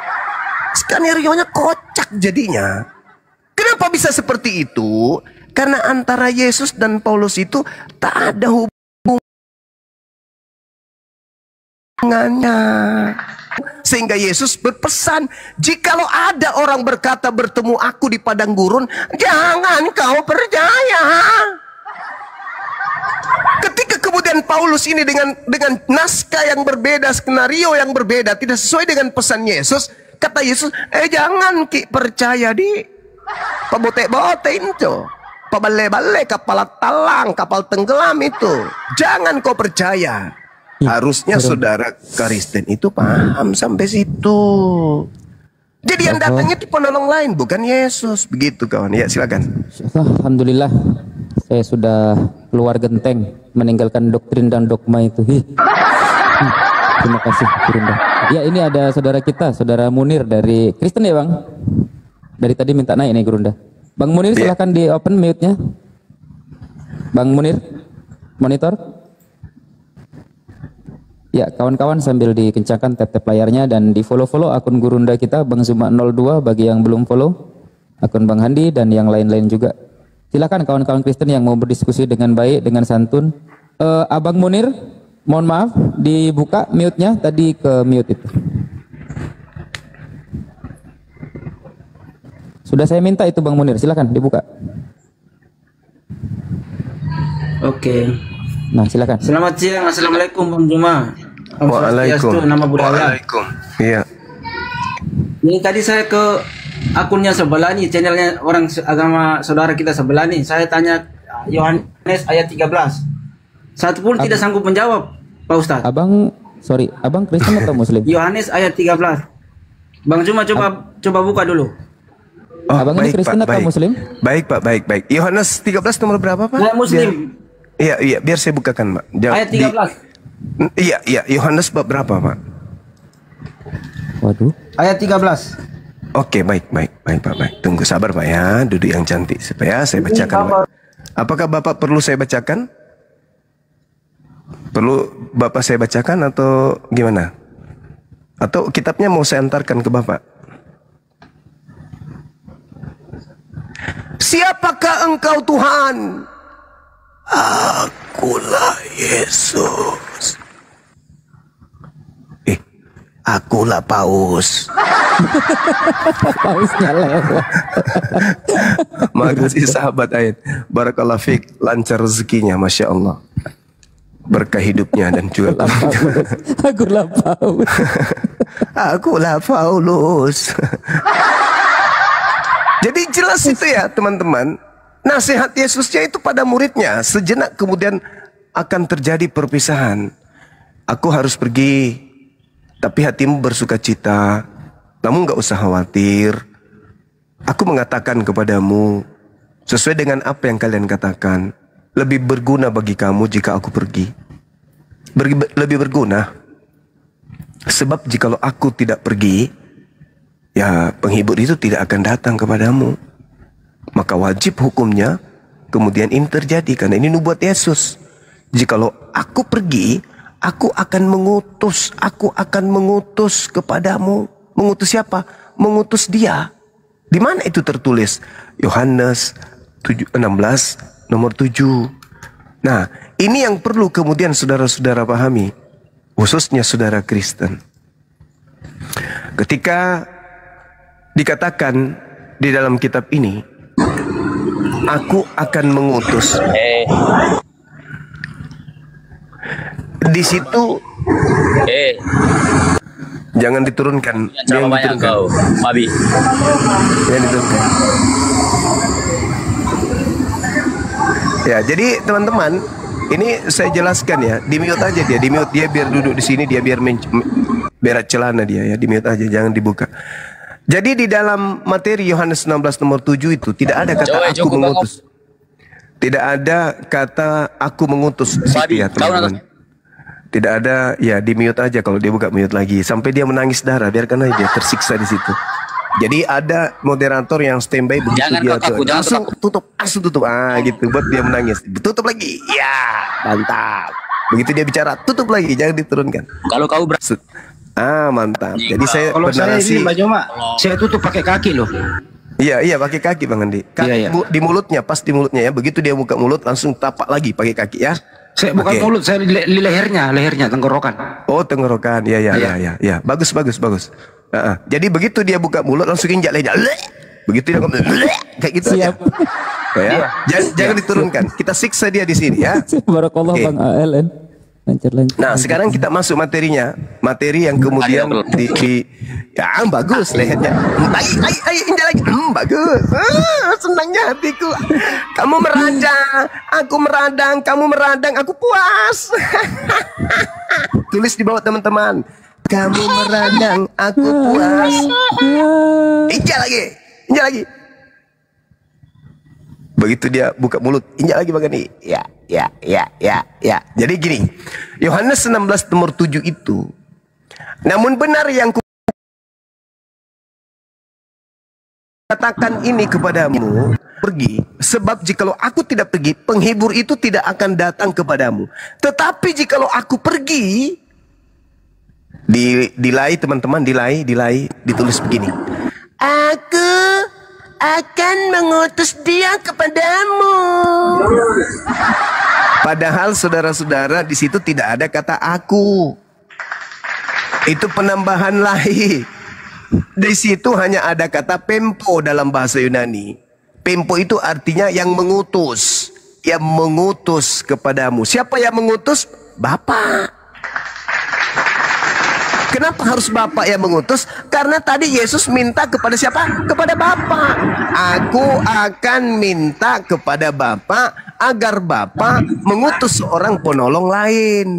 Skenario-nya kocak jadinya. Kenapa bisa seperti itu? Karena antara Yesus dan Paulus itu tak ada hubungannya. Sehingga Yesus berpesan, jikalau ada orang berkata bertemu aku di padang gurun, jangan kau percaya. Ketika kemudian Paulus ini dengan naskah yang berbeda, skenario yang berbeda, tidak sesuai dengan pesan Yesus, kata Yesus, jangan percaya di pebote-bote itu, pabale-bale, kapal talang, kapal tenggelam itu. Jangan kau percaya. Harusnya saudara Kristen itu paham sampai situ. Jadi yang datang itu penolong lain, bukan Yesus. Begitu kawan. Ya, silakan. Alhamdulillah, saya sudah keluar genteng meninggalkan doktrin dan dogma itu. Terima kasih, Gurunda. Ya, ini ada saudara kita, saudara Munir dari Kristen ya, Bang? Dari tadi minta naik nih, Gurunda. Bang Munir, silahkan di open mute-nya. Bang Munir, monitor. Ya, kawan-kawan sambil dikencangkan tap-tap layarnya dan di follow akun Gurunda kita, Bang Zuma 02 bagi yang belum follow, akun Bang Handi dan yang lain-lain juga. Silakan kawan-kawan Kristen yang mau berdiskusi dengan baik, dengan santun. Abang Munir, mohon maaf, dibuka mute-nya, tadi ke mute itu. Sudah saya minta itu Bang Munir, silakan dibuka. Oke. Nah, silakan. Selamat siang, assalamualaikum Bang Juma. Waalaikumsalam. Nama budaya. Waalaikum. Iya. Ini tadi saya ke akunnya sebelah nih, channelnya orang agama saudara kita sebelah nih. Saya tanya Yohanes ayat 13. Satu pun tidak sanggup menjawab, Pak Ustadz. Abang Kristen atau Muslim? Yohanes ayat 13. Bang Juma coba buka dulu. Abang ini Kristen atau Muslim? Baik Pak, baik. Yohanes 13 nomor berapa Pak? Saya Muslim. Iya, biar saya bukakan, Pak. Ayat 13. Iya, Yohanes bab berapa, Pak? Waduh. Ayat 13. Oke, baik Pak, baik. Tunggu sabar Pak ya, duduk yang cantik supaya saya bacakan Pak. Apakah Bapak perlu saya bacakan? Perlu Bapak saya bacakan atau gimana? Atau kitabnya mau saya antarkan ke Bapak? Siapakah engkau Tuhan? Akulah Yesus. Akulah Paus. Pausnya lewat. Makasih sahabat Ayat. Barakallah fiik, lancar rezekinya, Masya Allah. Berkah hidupnya dan juga Akulah Paus. Akulah Paulus. Jadi jelas itu ya teman-teman. Nasihat Yesusnya itu pada muridnya. Sejenak kemudian akan terjadi perpisahan. Aku harus pergi, tapi hatimu bersuka cita. Kamu gak usah khawatir. Aku mengatakan kepadamu sesuai dengan apa yang kalian katakan. Lebih berguna bagi kamu jika aku pergi. Lebih berguna. Sebab jikalau aku tidak pergi, ya penghibur itu tidak akan datang kepadamu. Maka wajib hukumnya kemudian ini terjadi, karena ini nubuat Yesus. Jikalau aku pergi, aku akan mengutus kepadamu. Mengutus siapa? Mengutus dia. Di mana itu tertulis? Yohanes 16 nomor 7. Nah, ini yang perlu kemudian saudara-saudara pahami, khususnya saudara Kristen. Ketika dikatakan di dalam kitab ini, aku akan mengutus. Di situ jangan diturunkan. Jangan diturunkan. Mabi. Jangan diturunkan. Ya, jadi teman-teman, ini saya jelaskan ya, di mute aja dia, biar duduk di sini, dia biar berat celana dia ya, di mute aja, jangan dibuka. Jadi di dalam materi Yohanes 16 nomor 7 itu tidak ada kata aku mengutus. Tidak ada kata aku mengutus di situ ya teman-teman. Tidak ada, ya di mute aja, kalau dia buka mute lagi sampai dia menangis darah, biarkan aja dia tersiksa di situ. Jadi ada moderator yang standby begitu dia langsung tutup, gitu buat dia menangis. Tutup lagi, ya mantap. Begitu dia bicara, tutup lagi, jangan diturunkan. Kalau kau mantap. Jadi saya kalau saya bernarasi, ini Mbak Joma, saya tutup pakai kaki loh. Iya pakai kaki Bang Andi. Iya. Di mulutnya, pas di mulutnya ya. Begitu dia buka mulut langsung tapak lagi pakai kaki ya. Saya bukan mulut, saya di lehernya, tenggorokan. Oh, tenggorokan. Ya. Bagus. Jadi begitu dia buka mulut langsung injak leher. Begitu dia ngomong kayak gitu aja. Ya. Jangan diturunkan. Kita siksa dia di sini ya. Barakallah Bang ALN. Lancar. Nah, sekarang kita masuk materinya. Materi yang kemudian ya bagus lehernya. Ayo injak lagi. Bagus. Senangnya hatiku. Kamu meradang, aku meradang, kamu meradang, aku puas. Tulis di bawah teman-teman. Kamu meradang, aku puas. Injak lagi. Begitu dia buka mulut, injak lagi Bang Andi. Ya. Jadi gini, Yohanes 16 nomor 7 itu, namun benar yang katakan ini kepadamu, pergi. Sebab jikalau aku tidak pergi, penghibur itu tidak akan datang kepadamu. Tetapi jikalau aku pergi, dilai teman-teman, dilai, ditulis begini. Aku akan mengutus dia kepadamu. Padahal saudara-saudara di situ tidak ada kata aku. Itu penambahan lain. Di situ hanya ada kata pempo dalam bahasa Yunani. Pempo itu artinya yang mengutus. Yang mengutus kepadamu. Siapa yang mengutus? Bapa. Kenapa harus Bapa yang mengutus? Karena tadi Yesus minta kepada siapa? Kepada Bapa. Aku akan minta kepada Bapa agar Bapa mengutus seorang penolong lain.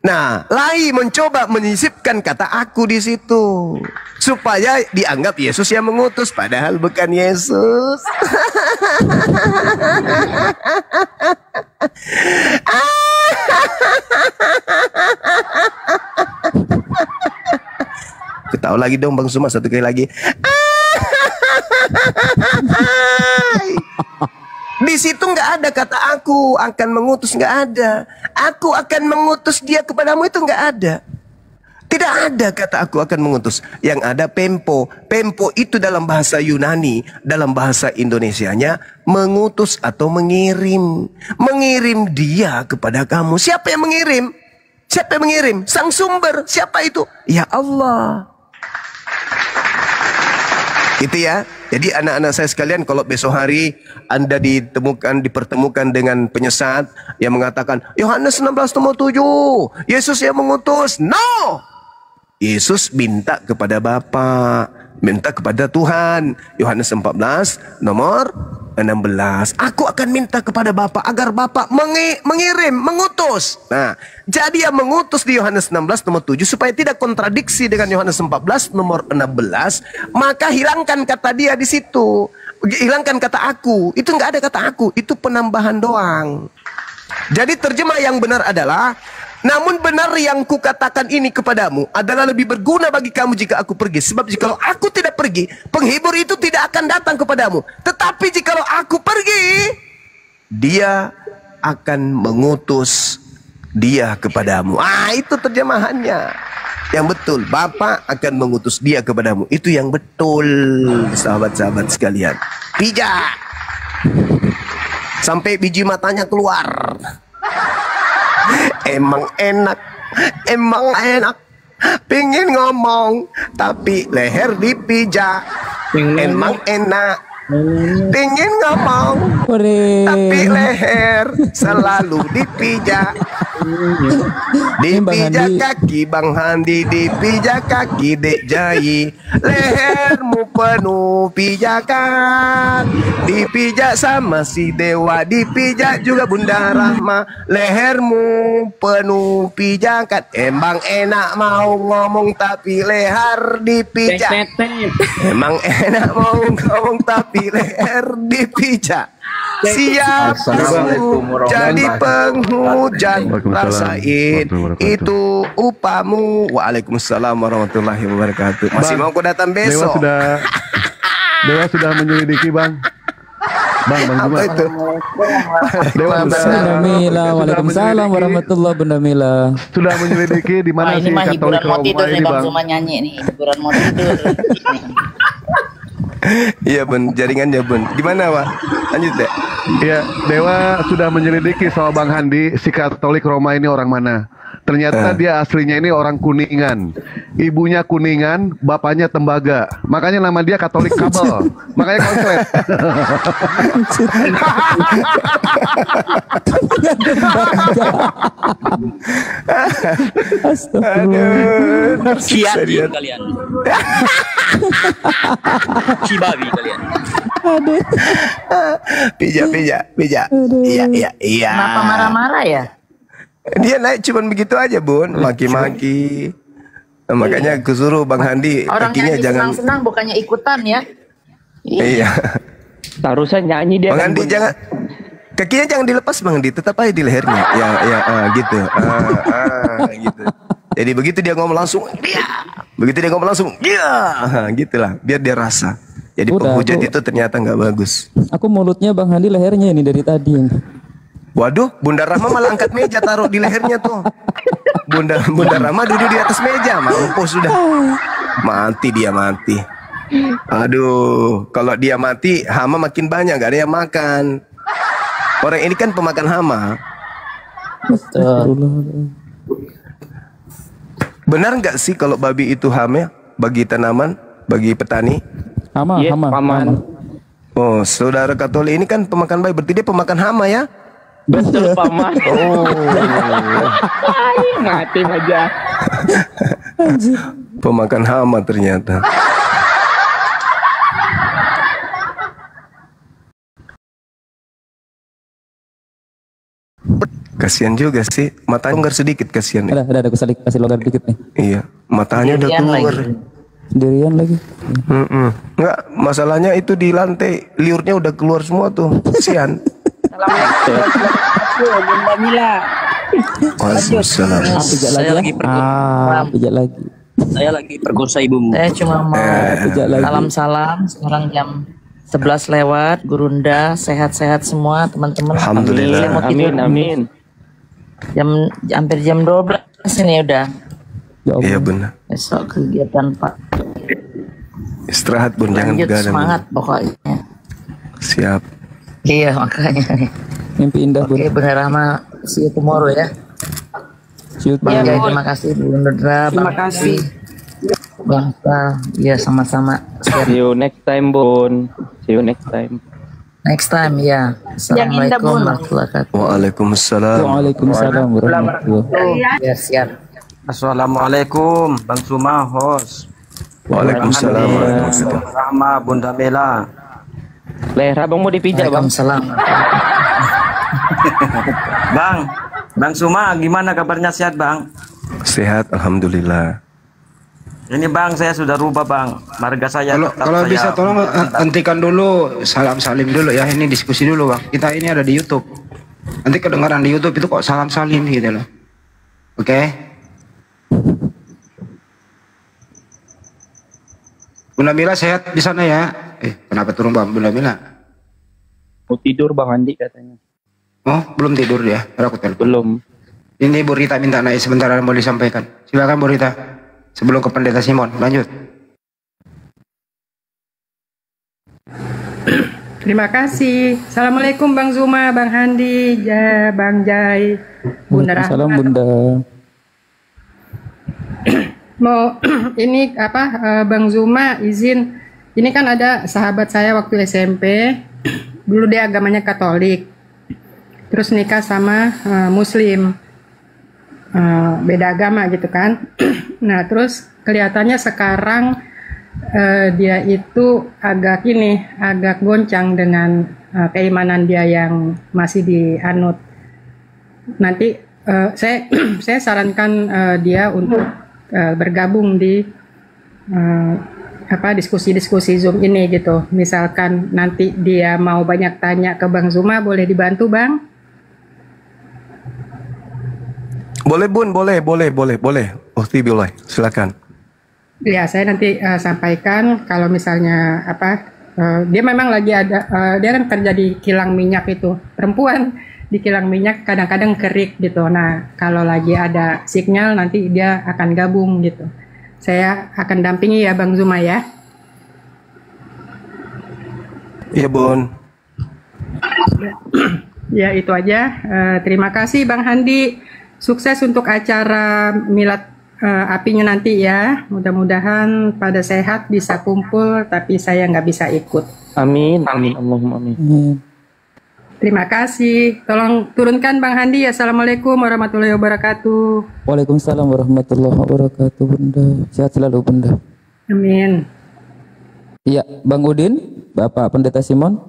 Nah, Lai mencoba menyisipkan kata aku di situ supaya dianggap Yesus yang mengutus, padahal bukan Yesus. Ketawa lagi dong Bang Suma, satu kali lagi. Di situ nggak ada kata aku akan mengutus, nggak ada. Aku akan mengutus dia kepadamu, itu nggak ada. Tidak ada kata aku akan mengutus. Yang ada pempo. Pempo itu dalam bahasa Yunani, dalam bahasa Indonesianya mengutus atau mengirim. Mengirim dia kepada kamu. Siapa yang mengirim? Siapa yang mengirim? Sang sumber. Siapa itu? Ya Allah. Itu ya. Jadi anak-anak saya sekalian, kalau besok hari Anda dipertemukan dengan penyesat yang mengatakan Yohanes 16 nomor 7, Yesus yang mengutus. No! Yesus minta kepada Bapa, minta kepada Tuhan. Yohanes 14 nomor 16. Aku akan minta kepada Bapa agar Bapa mengirim, mengutus. Nah, jadi yang mengutus di Yohanes 16 nomor 7 supaya tidak kontradiksi dengan Yohanes 14 nomor 16, maka hilangkan kata dia di situ. Hilangkan kata aku. Itu nggak ada kata aku, itu penambahan doang. Jadi terjemah yang benar adalah, namun benar yang kukatakan ini kepadamu adalah lebih berguna bagi kamu jika aku pergi. Sebab jikalau aku tidak pergi, penghibur itu tidak akan datang kepadamu. Tetapi jikalau aku pergi, dia akan mengutus dia kepadamu. Itu terjemahannya yang betul. Bapa akan mengutus dia kepadamu. Itu yang betul, sahabat-sahabat sekalian. Pijak sampai biji matanya keluar. Emang enak, emang enak. Pingin ngomong, tapi leher dipijak. Emang enak. Pingin ngomong, tapi leher selalu dipijak. Dipijak kaki Bang Handi, dipijak kaki Dek Jai. Lehermu penuh pijakan, dipijak sama si Dewa, dipijak juga Bunda Rahma. Lehermu penuh pijakan. Emang enak mau ngomong tapi leher dipijak. Emang enak mau ngomong tapi leher dipijak. Siap jadi penghujan, rasain itu upamu. Waalaikumsalam warahmatullahi wabarakatuh. Masih mau aku datang besok? Dewa sudah menyelidiki Bang. Bang Apa itu? Dewa Waalaikumsalam warahmatullahi wabarakatuh. Sudah menyelidiki di mana sih Katolik Roma ini Bang? Cuma nyanyi nih, hiburan mau tidur. Iya Bun, jaringannya Bun. Di mana Pak? Lanjut deh. Iya, Dewa sudah menyelidiki soal Bang Handi, si Katolik Roma ini orang mana. Ternyata dia aslinya ini orang Kuningan. Ibunya Kuningan, bapaknya Tembaga. Makanya nama dia Katolik Kabel. Makanya konslet. Aduh, Ciatin kalian. Cibabi kalian. Pijak. Iya. Kenapa marah-marah ya? Dia naik cuman begitu aja Bun, maki-maki. Makanya aku suruh Bang Handi Orangnya kakinya jangan senang-senang bukannya ikutan ya. Iya. Harusnya nyanyi dia. Bang Handi jangan, kakinya jangan dilepas Bang Handi, tetap aja di lehernya. Gitu. Gitu. Jadi begitu dia ngomong langsung dia. Begitu dia ngomong langsung dia. Gitulah, biar dia rasa. Jadi penghujat itu ternyata nggak bagus. Aku mulutnya Bang Handi, lehernya ini dari tadi. Waduh, Bunda Rahma malah angkat meja taruh di lehernya tuh. Bunda Rahma duduk di atas meja, mampus sudah. Mati dia mati. Aduh, kalau dia mati, hama makin banyak, gak ada yang makan. Orang ini kan pemakan hama. Benar nggak sih kalau babi itu hama bagi tanaman, bagi petani? Hama. Oh, saudara Katolik ini kan pemakan babi, berarti dia pemakan hama ya? Betul Paman. Mati aja. Pemakan hama ternyata. Kasihan juga sih, matanya longgar sedikit, kasihan. Ada aku kasih longgar dikit nih. Iya, matanya udah keluar. Sendirian lagi. Enggak, masalahnya itu di lantai liurnya udah keluar semua tuh, kasihan. Bunda Mila. Waalaikumsalam. Pijat lagi. Pijat lagi. Saya lagi perkosa ibumu. Saya cuma mau salam-salam. Sekarang jam 11 lewat. Gurunda, sehat-sehat semua teman-teman. Alhamdulillah. Saya mau tidur. Amin. Hampir jam 12 ini udah. Iya benar. Besok kegiatan Pak. Istirahat Bun, jangan Lanjut begadang. semangat pokoknya. Siap. Iya makanya. Mimpi indah, Bun. Oke, Bunda Rahma, see you tomorrow ya. See you Bang Jai, tomorrow. terima kasih Bu Nudra. Terima kasih. Bang Sa, ya sama-sama. See you next time, Bun. See you next time. Next time ya. indah, Assalamualaikum Bun. warahmatullahi wabarakatuh. Waalaikumsalam. Waalaikumsalam warahmatullahi. Ya siap. Assalamualaikum Bang Suma host. Waalaikumsalam warahmatullahi wabarakatuh. Rahma Bunda Bella. Leher abang mau dipijak, Bang. Waalaikumsalam. Bang Suma gimana kabarnya, sehat Bang? Sehat, alhamdulillah. Ini Bang, saya sudah rubah Bang. Marga saya tetap Kalau saya bisa tolong hentikan dulu salim dulu ya, ini diskusi dulu Bang. Kita ini ada di YouTube. Nanti kedengaran di YouTube itu kok salim gitu loh. Oke. Bunda Mila sehat di sana ya? Kenapa turun Bang Bunda Mila? Mau tidur Bang Andi katanya. Oh, belum tidur ya? Aku telepon. Belum. Ini Bu Rita minta naik sebentar, mau disampaikan. Silakan Bu Rita. Sebelum ke Pendeta Simon, lanjut. Terima kasih. Assalamualaikum Bang Zuma, Bang Handi, Bang Jai, Bunda Salam Rahma. Bunda. Mau ini Bang Zuma izin. Ini kan ada sahabat saya waktu SMP. Dulu dia agamanya Katolik. Terus nikah sama Muslim. Beda agama gitu kan. Nah, terus kelihatannya sekarang dia itu agak goncang dengan keimanan dia yang masih dianut. Nanti saya sarankan dia untuk bergabung di diskusi-diskusi Zoom ini gitu. Misalkan nanti dia mau banyak tanya ke Bang Zuma, boleh dibantu Bang? Boleh Bun, boleh. Ukti boleh, silakan. Ya, saya nanti sampaikan kalau misalnya dia memang lagi ada, dia kan kerja di kilang minyak itu, perempuan di kilang minyak kadang-kadang kerik gitu. Nah, kalau lagi ada sinyal nanti dia akan gabung gitu. Saya akan dampingi ya Bang Zuma ya. Iya Bun. Ya itu aja. Terima kasih Bang Handi. Sukses untuk acara milad apinya nanti ya. Mudah-mudahan pada sehat bisa kumpul, tapi saya nggak bisa ikut. Amin. Allahumma amin. Terima kasih. Tolong turunkan Bang Handi. Assalamualaikum warahmatullahi wabarakatuh. Waalaikumsalam warahmatullahi wabarakatuh Bunda. Sehat selalu Bunda. Amin. Iya, Bang Udin, Bapak Pendeta Simon.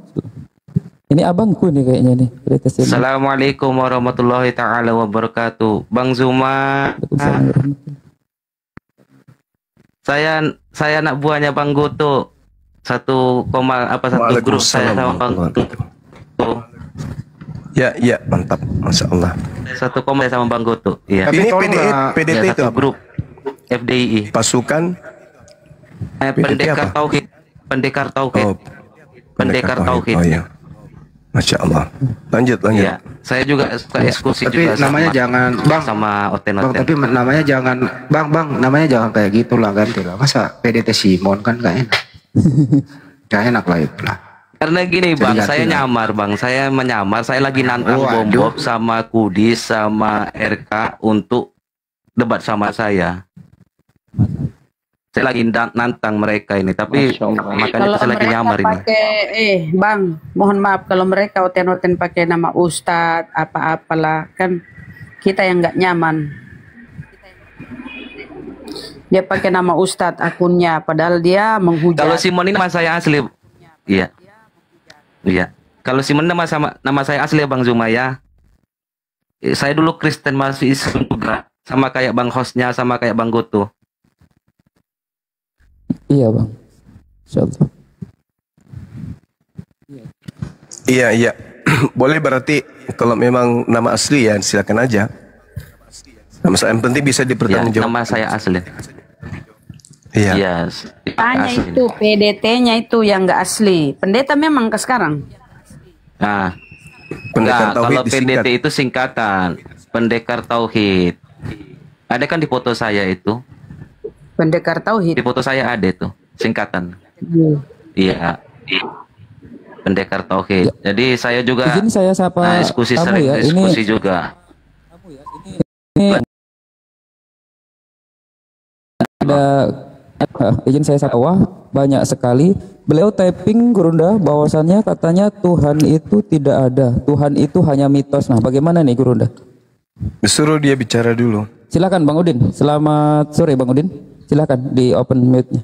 Ini abangku nih kayaknya nih, Pendeta Simon. Assalamualaikum warahmatullahi taala wabarakatuh. Bang Zuma. Saya anak buahnya Bang Goto. Satu grup saya sama Bang Goto. Ya, mantap, masya Allah. Satu sama Bang Goto. Iya. Ini PDT itu satu grup FDI. Pasukan Pendekar Tauhid. Pendekar Tauhid. Pendekar Tauhid. Oh iya. Masya Allah. Lanjut. Ya, saya juga suka diskusi tapi juga namanya jangan Bang sama Bang, tapi namanya jangan Bang, namanya jangan kayak gitulah, ganti lah. Masa PDT Simon kan gak enak. Gak enak lah itu lah. Karena gini Bang, saya nyamar Bang, saya menyamar, saya lagi nantang Bom Bob sama Kudis sama RK untuk debat sama saya. Saya lagi nantang mereka ini, tapi makanya saya lagi nyamar ini. Bang, mohon maaf kalau mereka oten-oten pakai nama Ustadz apa-apalah, kan kita yang nggak nyaman. Dia pakai nama Ustadz akunnya, padahal dia menghujat. Kalau Simon ini nama saya asli, iya. Kalau Simon nama saya asli Bang Zuma ya. Saya dulu Kristen masih Islam juga, sama kayak Bang hostnya, sama kayak Bang Goto. Iya Bang, insyaallah. Iya. Boleh berarti kalau memang nama asli ya silakan aja. Nama saya yang penting bisa dipertanggungjawabkan. Nama saya asli. Iya. Yes. Tanya itu PDT-nya itu yang nggak asli. Pendeta memang ke sekarang. Nah, Pendekar enggak, Tauhid kalau disingkat. PDT itu singkatan, Pendekar Tauhid. Ada kan di foto saya itu? Pendekar Tauhid. Di foto saya ada itu, singkatan. Iya. Pendekar Tauhid. Jadi saya juga Izin saya sapa diskusi kamu sering ya. diskusi juga. Ini ada izin saya sapa. Wah, banyak sekali. Beliau typing Gurunda bahwasannya katanya Tuhan itu tidak ada. Tuhan itu hanya mitos. Nah, bagaimana nih Gurunda? Suruh dia bicara dulu. Silakan Bang Udin. Selamat sore Bang Udin. Silakan di open mute-nya.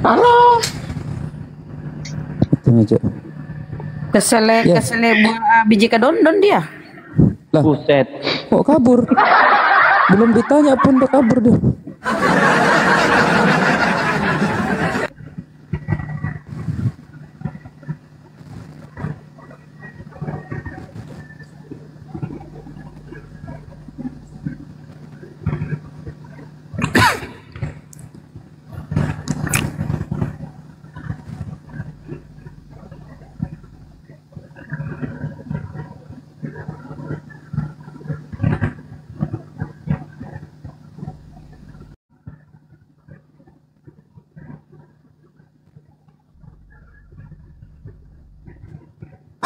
Halo. Itu Kesele buah biji kedondon dia. Lah, Buset. kok kabur? Belum ditanya pun udah kabur dia.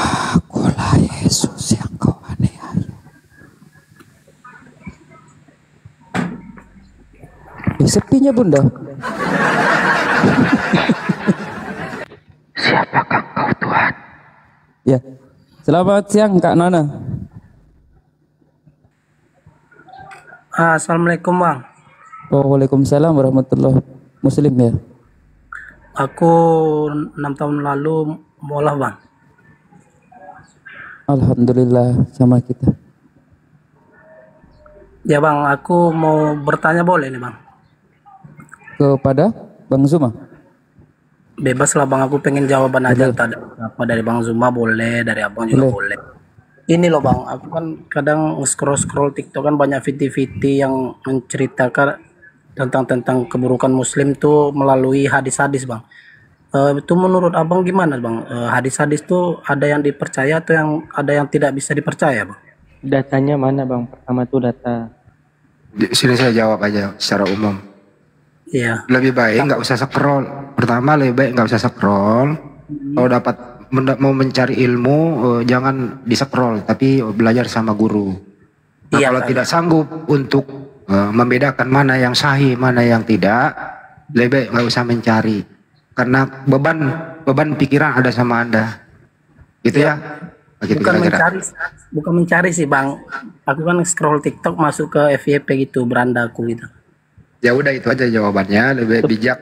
Akulah Yesus yang kau aniaya. Sepinya Bunda. Siapakah kau Tuhan? Ya. Selamat siang Kak Nana. Assalamualaikum Bang. Waalaikumsalam warahmatullahi Muslim ya. Aku 6 tahun lalu mualaf Bang. Alhamdulillah sama kita. Ya Bang, aku mau bertanya boleh nih Bang? Kepada Bang Zuma? Bebas lah Bang, aku pengen jawaban aja. Apa dari Bang Zuma boleh, dari Abang juga boleh. Ini loh Bang, aku kan kadang scroll TikTok kan banyak video-video yang menceritakan tentang keburukan Muslim tuh melalui hadis-hadis Bang. Itu menurut Abang gimana Bang? Hadis-hadis tuh ada yang dipercaya atau ada yang tidak bisa dipercaya Bang? Datanya mana Bang? Pertama tuh data. Sini saya jawab aja secara umum. Iya. Lebih baik nggak usah scroll. Pertama lebih baik nggak usah scroll. Kalau dapat mau mencari ilmu jangan di scroll, tapi belajar sama guru. Nah, kalau tidak sanggup untuk membedakan mana yang sahih, mana yang tidak, lebih baik nggak usah mencari. Karena beban pikiran ada sama Anda. Gitu ya. Begitu Bukan mencari sih Bang. Aku kan scroll TikTok masuk ke FYP gitu, beranda aku gitu. Ya udah itu aja jawabannya, lebih bijak.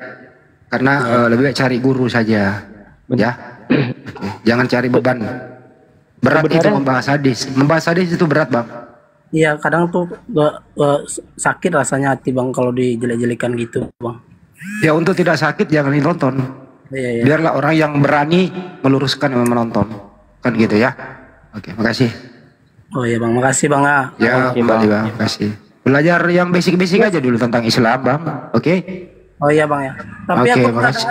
Karena lebih baik cari guru saja. Ya. Jangan cari beban. Berat itu membahas hadis. Membahas hadis itu berat Bang. Iya, kadang tuh sakit rasanya hati Bang kalau dijelek-jelekan gitu Bang. Ya untuk tidak sakit jangan ditonton. Iya. Biarlah orang yang berani meluruskan yang menonton. Kan gitu ya. Oke, makasih. Oh iya Bang, makasih Bang. Ya, kembali Bang, makasih. Belajar yang basic-basic aja dulu tentang Islam Bang. Oke. Oh iya Bang ya. Tapi Oke, aku makasih.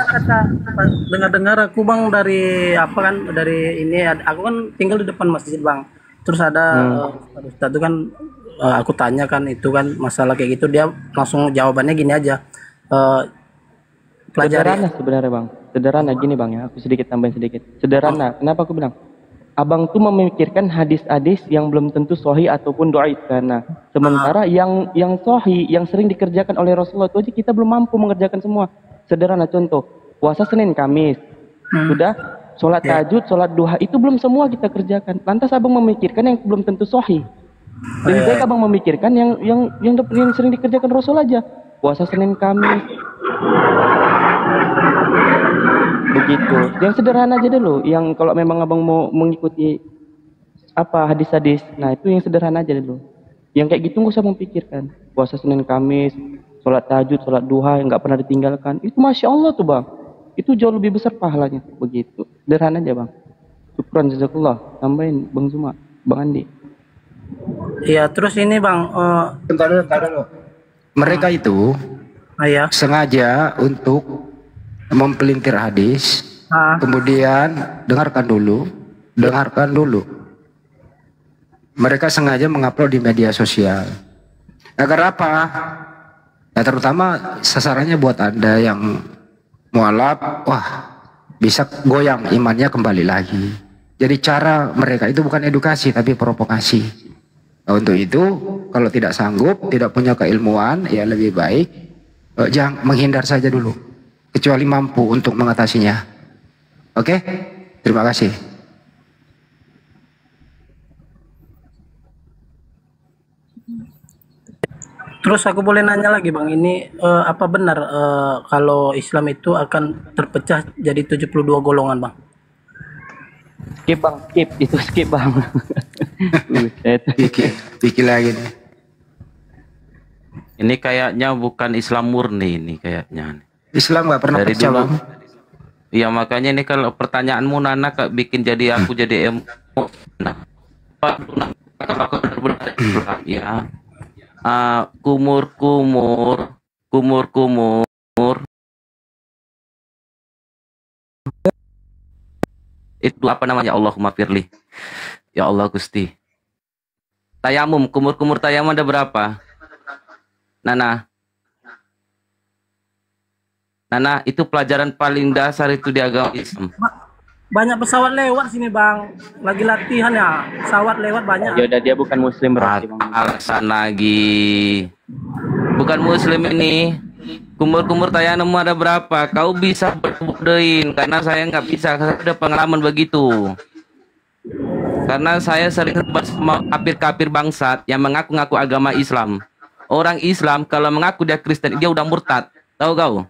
dengar aku Bang dari ini aku kan tinggal di depan masjid Bang. Terus ada Ustaz itu kan aku tanya kan itu kan masalah kayak gitu, dia langsung jawabannya gini aja. Sederhana sebenarnya Bang. Sederhana gini Bang ya, aku sedikit tambahin sedikit. Sederhana. Kenapa aku bilang? Abang tuh memikirkan hadis-hadis yang belum tentu sahih ataupun dhaif karena sementara yang sahih yang sering dikerjakan oleh Rasulullah itu aja kita belum mampu mengerjakan semua. Sederhana contoh, puasa Senin Kamis. Sudah sholat tahajud, sholat duha itu belum semua kita kerjakan. Lantas Abang memikirkan yang belum tentu sahih. Lebih baik Abang memikirkan yang sering dikerjakan Rasul aja. Puasa Senin Kamis. Begitu. Yang sederhana aja dulu. Yang kalau memang Abang mau mengikuti hadis-hadis, nah itu yang sederhana aja dulu. Yang kayak gitu nggak usah memikirkan. Puasa Senin Kamis, sholat tahajud, sholat duha yang nggak pernah ditinggalkan. Itu masya Allah tuh Bang. Itu jauh lebih besar pahalanya. Begitu. Sederhana aja Bang. Syukran jazakallah. Tambahin Bang Zuma, Bang Andi. Iya, terus ini Bang. Bentar dulu. Mereka itu sengaja untuk mempelintir hadis, kemudian dengarkan dulu. Mereka sengaja mengupload di media sosial. Agar apa? Nah, terutama sasarannya buat Anda yang mualaf, bisa goyang imannya kembali lagi. Jadi cara mereka itu bukan edukasi tapi provokasi. Nah, untuk itu kalau tidak sanggup, tidak punya keilmuan, ya lebih baik jangan menghindar saja dulu. Kecuali mampu untuk mengatasinya. Oke? Terima kasih. Terus aku boleh nanya lagi Bang, ini apa benar kalau Islam itu akan terpecah jadi 72 golongan Bang? Skip Bang, skip. Itu skip Bang. Pikir lagi nih. Ini kayaknya bukan Islam murni ini kayaknya. Islam nggak pernah dari pecah dulu. Bang. Iya makanya ini kalau pertanyaanmu Nana bikin jadi aku jadi ya. Kumur itu apa namanya, Allahumma firli ya Allah Gusti. Tayamum, kumur tayamum ada berapa Nana? Itu pelajaran paling dasar itu di agama Islam. Banyak pesawat lewat sini Bang, lagi latihan ya, pesawat lewat banyak. Ya udah, dia bukan muslim berarti Bang. Alasan lagi bukan muslim ini. Kumur tayamum ada berapa? Kau bisa berbodohin, karena saya nggak bisa, saya ada pengalaman begitu. Karena saya sering debat sama kafir-kafir bangsat yang mengaku-ngaku agama Islam. Orang Islam kalau mengaku dia Kristen, dia udah murtad. Tahu kau?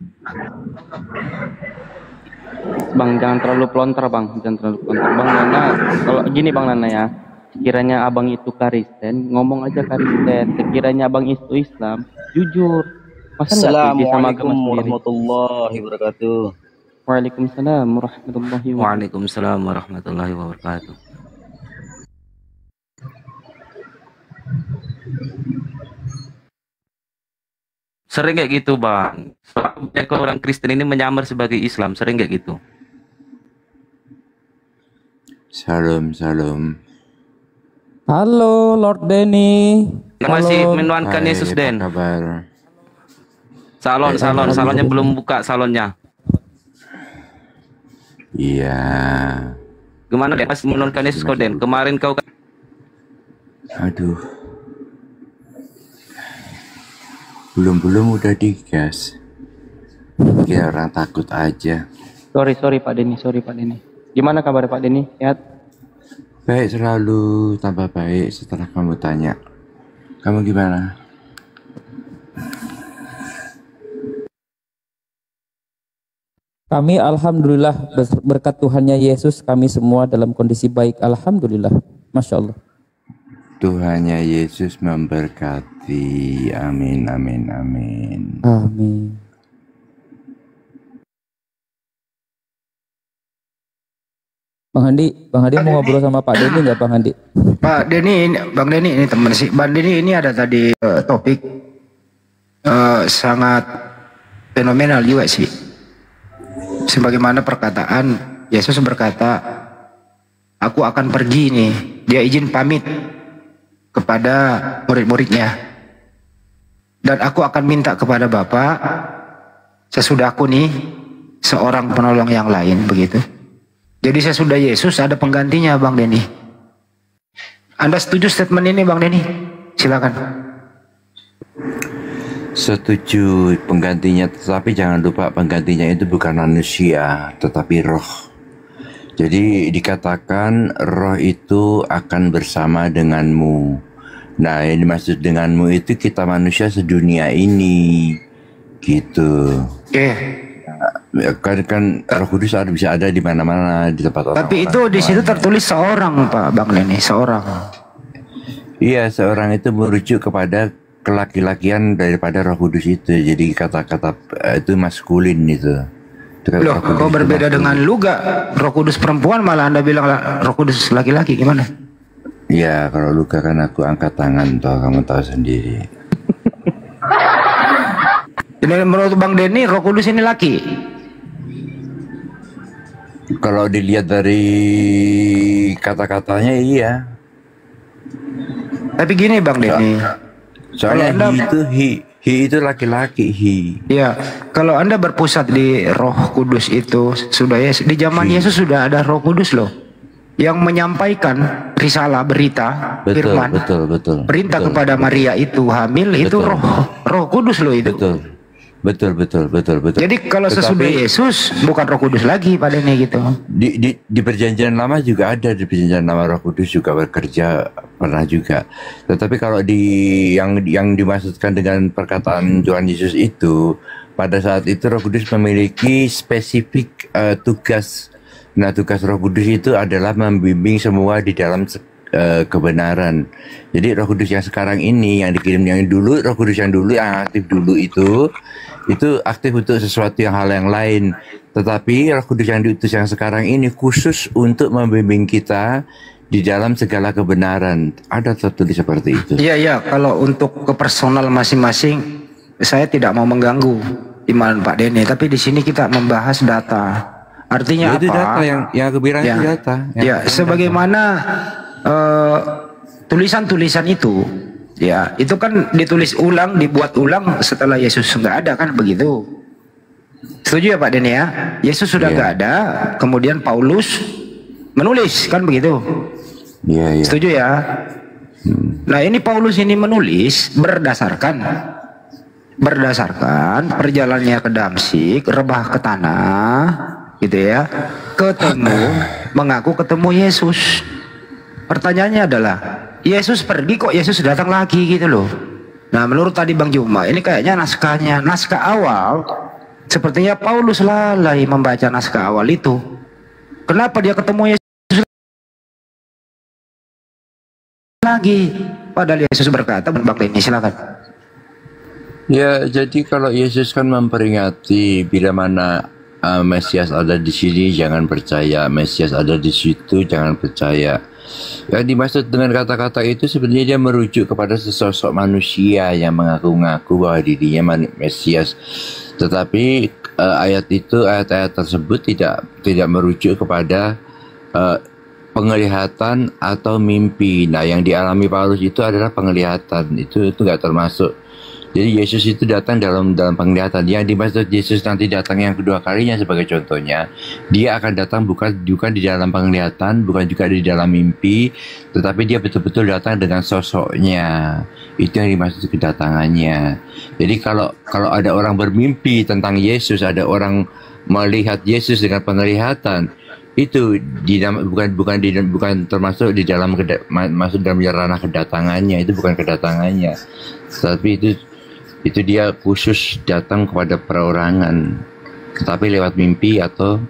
Bang, jangan terlalu pelontar Bang, Bang Nana, kalau gini Bang Nana ya, sekiranya abang itu Kristen, ngomong aja Kristen. Sekiranya abang itu Islam, jujur. Masa nggak setuju sama agama sendiri? Warahmatullahi wabarakatuh. Waalaikumsalam warahmatullahi wabarakatuh. Waalaikumsalam warahmatullahi wabarakatuh. Sering kayak gitu Bang. Kalau orang Kristen ini menyamar sebagai Islam, sering kayak gitu. Salam. Halo Lord Denny. Masih menuankan Yesus Den. Kabar? Salonnya belum buka salonnya. Iya. Gimana deh pas menuankan Yesus kau Den? Kemarin kau Aduh. Belum udah digas. Kira orang takut aja. Sorry Pak Denny. Gimana kabar Pak Denny? Sehat? Baik, selalu tambah baik setelah kamu tanya. Kamu gimana? Kami alhamdulillah berkat Tuhannya Yesus, kami semua dalam kondisi baik, alhamdulillah. Masya Allah. Tuhannya Yesus memberkati. Amin. Amin. Bang Handi mau ngobrol sama Pak Denny nggak Bang Handi? Bang Denny ini teman sih. Bang Denny ini ada tadi topik sangat fenomenal juga sih. Sebagaimana perkataan Yesus berkata, aku akan pergi nih. Dia izin pamit kepada murid-muridnya. Dan aku akan minta kepada Bapa sesudahku nih seorang penolong yang lain, begitu. Jadi sesudah Yesus ada penggantinya Bang Denny. Anda setuju statement ini Bang Denny? Silakan. Setuju penggantinya, tetapi jangan lupa penggantinya itu bukan manusia, tetapi roh. Jadi dikatakan roh itu akan bersama denganmu. Nah, yang dimaksud denganmu itu kita manusia sedunia ini, gitu. Kan Roh Kudus bisa ada di mana-mana, di tempat orang. Tapi itu di situ tertulis seorang Pak Bang Denny, seorang. Iya, seorang itu merujuk kepada kelaki-lakian daripada Roh Kudus itu. Jadi kata-kata itu maskulin itu. Loh, kok berbeda dengan lu gak? Roh Kudus perempuan malah Anda bilang Roh Kudus laki-laki, gimana? Ya, kalau Luka kan aku angkat tangan toh, kamu tahu sendiri. Jadi menurut Bang Denny, Roh Kudus ini laki. Kalau dilihat dari kata-katanya iya. Tapi gini Bang Denny. Soalnya he itu laki-laki Iya, kalau Anda berpusat di Roh Kudus itu sudah ya di zaman Yesus sudah ada Roh Kudus loh yang menyampaikan risalah berita firman. Betul. Perintah kepada Maria itu hamil itu Roh Kudus loh itu. Betul. Jadi kalau sesudah Yesus bukan Roh Kudus lagi pada ini gitu. Di perjanjian lama juga ada, di perjanjian lama Roh Kudus juga bekerja pernah juga. Tetapi kalau yang dimaksudkan dengan perkataan Tuhan Yesus itu, pada saat itu Roh Kudus memiliki spesifik tugas. Nah, tugas Roh Kudus itu adalah membimbing semua di dalam kebenaran. Jadi Roh Kudus yang sekarang ini yang dikirim yang dulu, Roh Kudus yang dulu yang aktif dulu itu aktif untuk sesuatu hal yang lain. Tetapi Roh Kudus yang diutus yang sekarang ini khusus untuk membimbing kita di dalam segala kebenaran. Ada tertulis seperti itu. Iya, kalau untuk ke personal masing-masing saya tidak mau mengganggu iman Pak Denny, tapi di sini kita membahas data. Artinya itu apa? Data yang aku bilang itu data. Ya, sebagaimana tulisan-tulisan itu, ya itu kan ditulis ulang, dibuat ulang setelah Yesus nggak ada kan begitu. Setuju ya Pak Denny ya? Yesus sudah nggak ada, kemudian Paulus menulis kan begitu. Iya. Setuju ya? Nah ini Paulus ini menulis berdasarkan perjalanannya ke Damsik, rebah ke tanah, gitu ya, mengaku ketemu Yesus. Pertanyaannya adalah Yesus pergi kok Yesus datang lagi gitu loh. Nah menurut tadi Bang Juma ini kayaknya naskah awal sepertinya Paulus lalai membaca naskah awal itu. Kenapa dia ketemu Yesus lagi padahal Yesus berkata, Bang Denny silakan. Ya, jadi kalau Yesus kan memperingati bila mana Mesias ada di sini jangan percaya, Mesias ada di situ jangan percaya. Yang dimaksud dengan kata-kata itu sebenarnya dia merujuk kepada sesosok manusia yang mengaku-ngaku bahwa dirinya Mesias. Tetapi ayat-ayat tersebut tidak merujuk kepada penglihatan atau mimpi. Nah, yang dialami Paulus itu adalah penglihatan. Itu nggak termasuk. Jadi Yesus itu datang dalam penglihatan. Yang dimaksud Yesus nanti datang yang kedua kalinya sebagai contohnya, dia akan datang bukan di dalam penglihatan, bukan juga di dalam mimpi, tetapi dia betul-betul datang dengan sosoknya. Itu yang dimaksud kedatangannya. Jadi kalau ada orang bermimpi tentang Yesus, ada orang melihat Yesus dengan penglihatan, itu bukan termasuk di dalam masuk dalam ranah kedatangannya. Itu bukan kedatangannya, tapi itu dia khusus datang kepada perorangan, tetapi lewat mimpi atau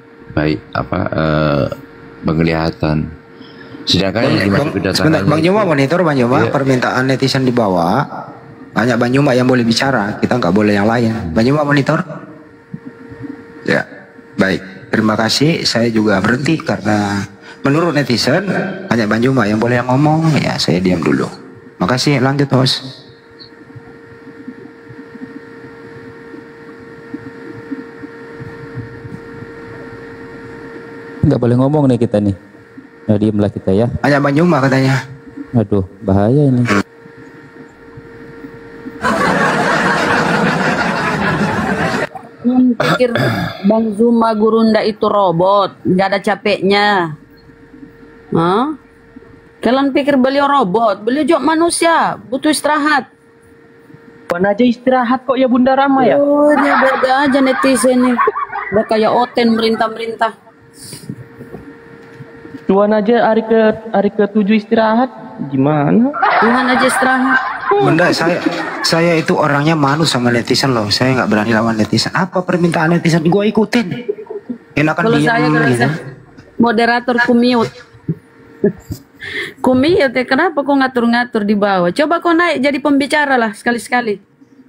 penglihatan. Sedangkan yang dimaksud kedatangan Bang Juma monitor, Bang Juma, permintaan netizen di bawah hanya Bang Juma yang boleh bicara, kita nggak boleh yang lain. Bang Juma monitor. Ya, baik. Terima kasih. Saya juga berhenti karena menurut netizen hanya Bang Juma yang boleh ngomong. Ya, saya diam dulu. Makasih. Lanjut, host. Nggak boleh ngomong nih kita nih. Nah, diamlah kita ya. Hanya Bang Juma katanya. Aduh, bahaya ini. Pikir Bang Zuma Gurunda itu robot, nggak ada capeknya. Hah? Kalian pikir beliau robot? Beliau juga manusia, butuh istirahat. Bukan aja istirahat kok ya Bunda Rama ya? Oh, ini beda aja netizen nih. Udah kayak Oten merintah-merintah. Tuhan aja hari ke-7 istirahat, gimana? Tuhan aja istirahat. Bunda, saya itu orangnya manut sama netizen loh. Saya nggak berani lawan netizen. Apa permintaan netizen gue ikutin. Enakan Kalau saya gitu. Moderator kumute. Kumute ya, kenapa kok ngatur-ngatur di bawah? Coba kau naik jadi pembicara lah sekali-sekali.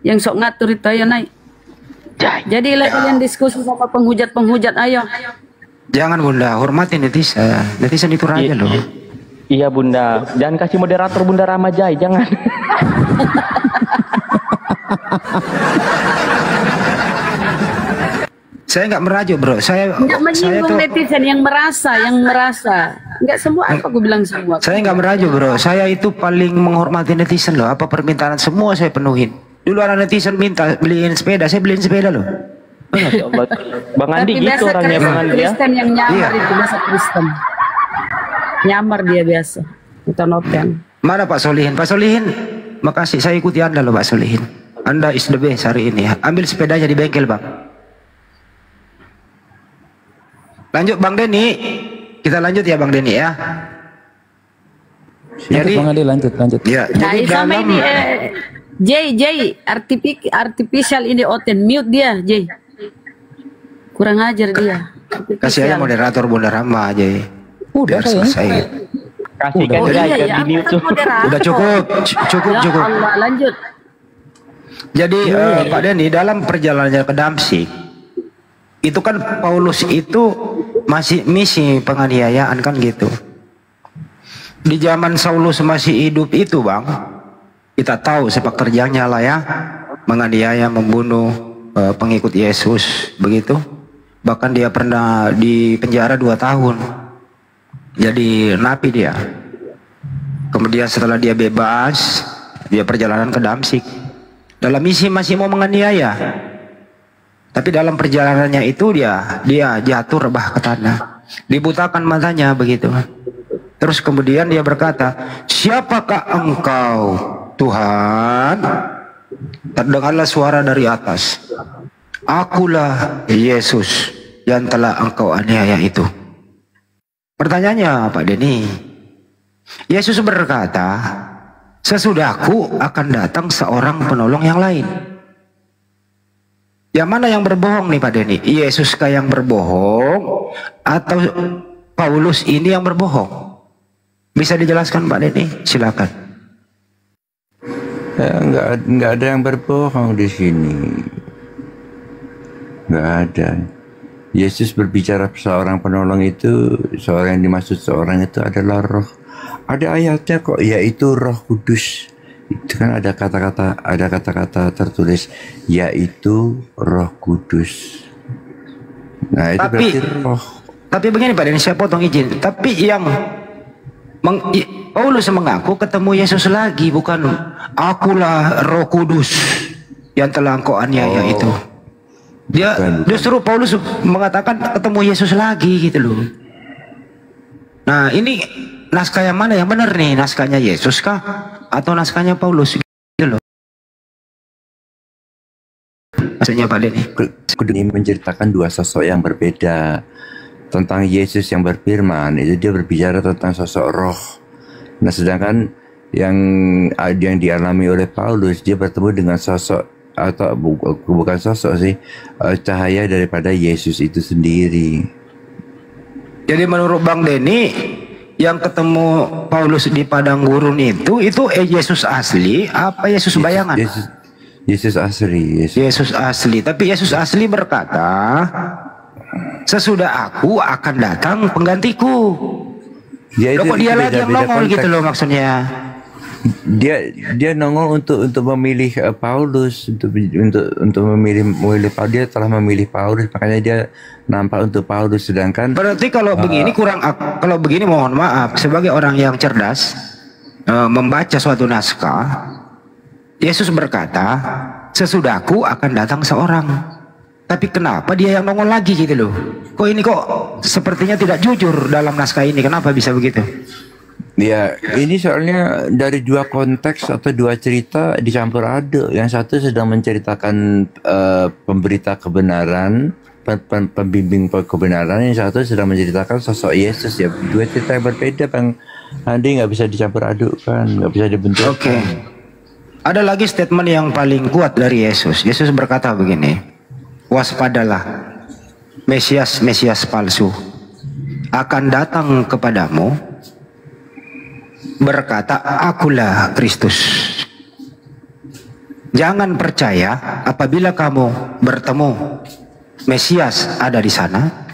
Yang sok ngatur itu ayo naik. Jadilah kalian diskusi sama penghujat-penghujat, ayo. Jangan Bunda, hormati netizen. Netizen itu raja loh. Iya Bunda, jangan kasih moderator Bunda Rama Jai, jangan. Saya nggak merajuk bro, saya menyinggung netizen yang merasa. Nggak semua apa aku bilang semua. Saya nggak merajuk bro, saya itu paling menghormati netizen loh. Apa permintaan semua saya penuhin. Dulu orang netizen minta beliin sepeda, saya beliin sepeda loh. Bang Andi tapi gitu orangnya Bang Andi ya. Kristen yang nyamar itu biasa Kristen. Nyamar dia biasa. Kita noten. Mana Pak Solihin? Pak Solihin, makasih saya ikuti Anda loh Pak Solihin. Anda is the best hari ini ya. Ambil sepedanya di bengkel Bang. Lanjut Bang Denny, kita lanjut ya Bang Denny ya. Jadi Bang Andi lanjut. Ya, Nah, jadi sama dalam ini artificial ini oten mute dia J. Kurang ajar dia. kasih aja moderator Bunda Rama aja. Udah selesai. Kasihkan Oh, dia iya, di ya, mute. Udah cukup. Ya Allah, lanjut. Jadi Pak Denny dalam perjalanannya ke Damsyik itu kan Paulus itu masih misi penganiayaan kan gitu. Di zaman Saulus masih hidup itu Bang, kita tahu sepak terjangnya lah ya, menganiaya, membunuh pengikut Yesus begitu. Bahkan dia pernah di penjara 2 tahun. Jadi napi dia. Kemudian setelah dia bebas, dia perjalanan ke Damsyik. Dalam misi masih mau menganiaya. Tapi dalam perjalanannya itu dia jatuh rebah ke tanah. Dibutakan matanya begitu. Terus kemudian dia berkata, "Siapakah engkau, Tuhan?" Terdengarlah suara dari atas, "Akulah Yesus yang telah engkau aniaya itu." Pertanyaannya Pak Denny, Yesus berkata, "Sesudahku akan datang seorang penolong yang lain." Yang mana yang berbohong nih Pak Denny? Yesus kah yang berbohong atau Paulus ini yang berbohong? Bisa dijelaskan Pak Denny? Silakan. Ya, nggak ada yang berbohong di sini. Nggak ada. Yesus berbicara seorang penolong itu, seorang yang dimaksud seorang itu adalah Roh. Ada ayatnya kok, yaitu Roh Kudus. Itu kan ada kata-kata tertulis, yaitu Roh Kudus. Nah itu berarti Roh. Tapi begini Pak Denny, saya potong izin. Tapi yang Paulus mengaku ketemu Yesus lagi, bukan "Akulah Roh Kudus yang telah engkau aniaya itu." Dia justru Paulus mengatakan ketemu Yesus lagi gitu loh. Nah ini naskah yang mana yang benar nih? Naskahnya Yesus kah atau naskahnya Paulus gitu loh? Maksudnya Pak Denny, ini menceritakan 2 sosok yang berbeda. Tentang Yesus yang berfirman itu dia berbicara tentang sosok Roh. Nah sedangkan yang dialami oleh Paulus, dia bertemu dengan sosok, atau bukan sosok sih, cahaya daripada Yesus itu sendiri. Jadi menurut Bang Denny, yang ketemu Paulus di padang gurun itu Yesus asli apa Yesus bayangan? Yesus asli. Yesus asli. Tapi Yesus asli berkata, "Sesudah aku akan datang penggantiku." Loh, kok dia lagi yang nongol gitu loh maksudnya? Dia nongol untuk memilih Paulus, untuk memilih Paulus. Dia telah memilih Paulus, makanya dia nampak untuk Paulus. Sedangkan berarti kalau begini kalau begini mohon maaf, sebagai orang yang cerdas membaca suatu naskah, Yesus berkata, "Sesudahku akan datang seorang." Tapi kenapa dia yang nongol lagi gitu loh? Kok ini kok sepertinya tidak jujur dalam naskah ini? Kenapa bisa begitu? Ya, ini soalnya dari 2 konteks atau 2 cerita dicampur aduk. Yang satu sedang menceritakan pemberita kebenaran, pembimbing kebenaran. Yang satu sedang menceritakan sosok Yesus. Ya, 2 cerita yang berbeda, Bang Andi, nggak bisa dicampur adukkan, nggak bisa dibenturkan. Oke. Ada lagi statement yang paling kuat dari Yesus. Yesus berkata begini, "Waspadalah, Mesias palsu akan datang kepadamu, berkata, akulah Kristus. Jangan percaya apabila kamu bertemu Mesias ada di sana,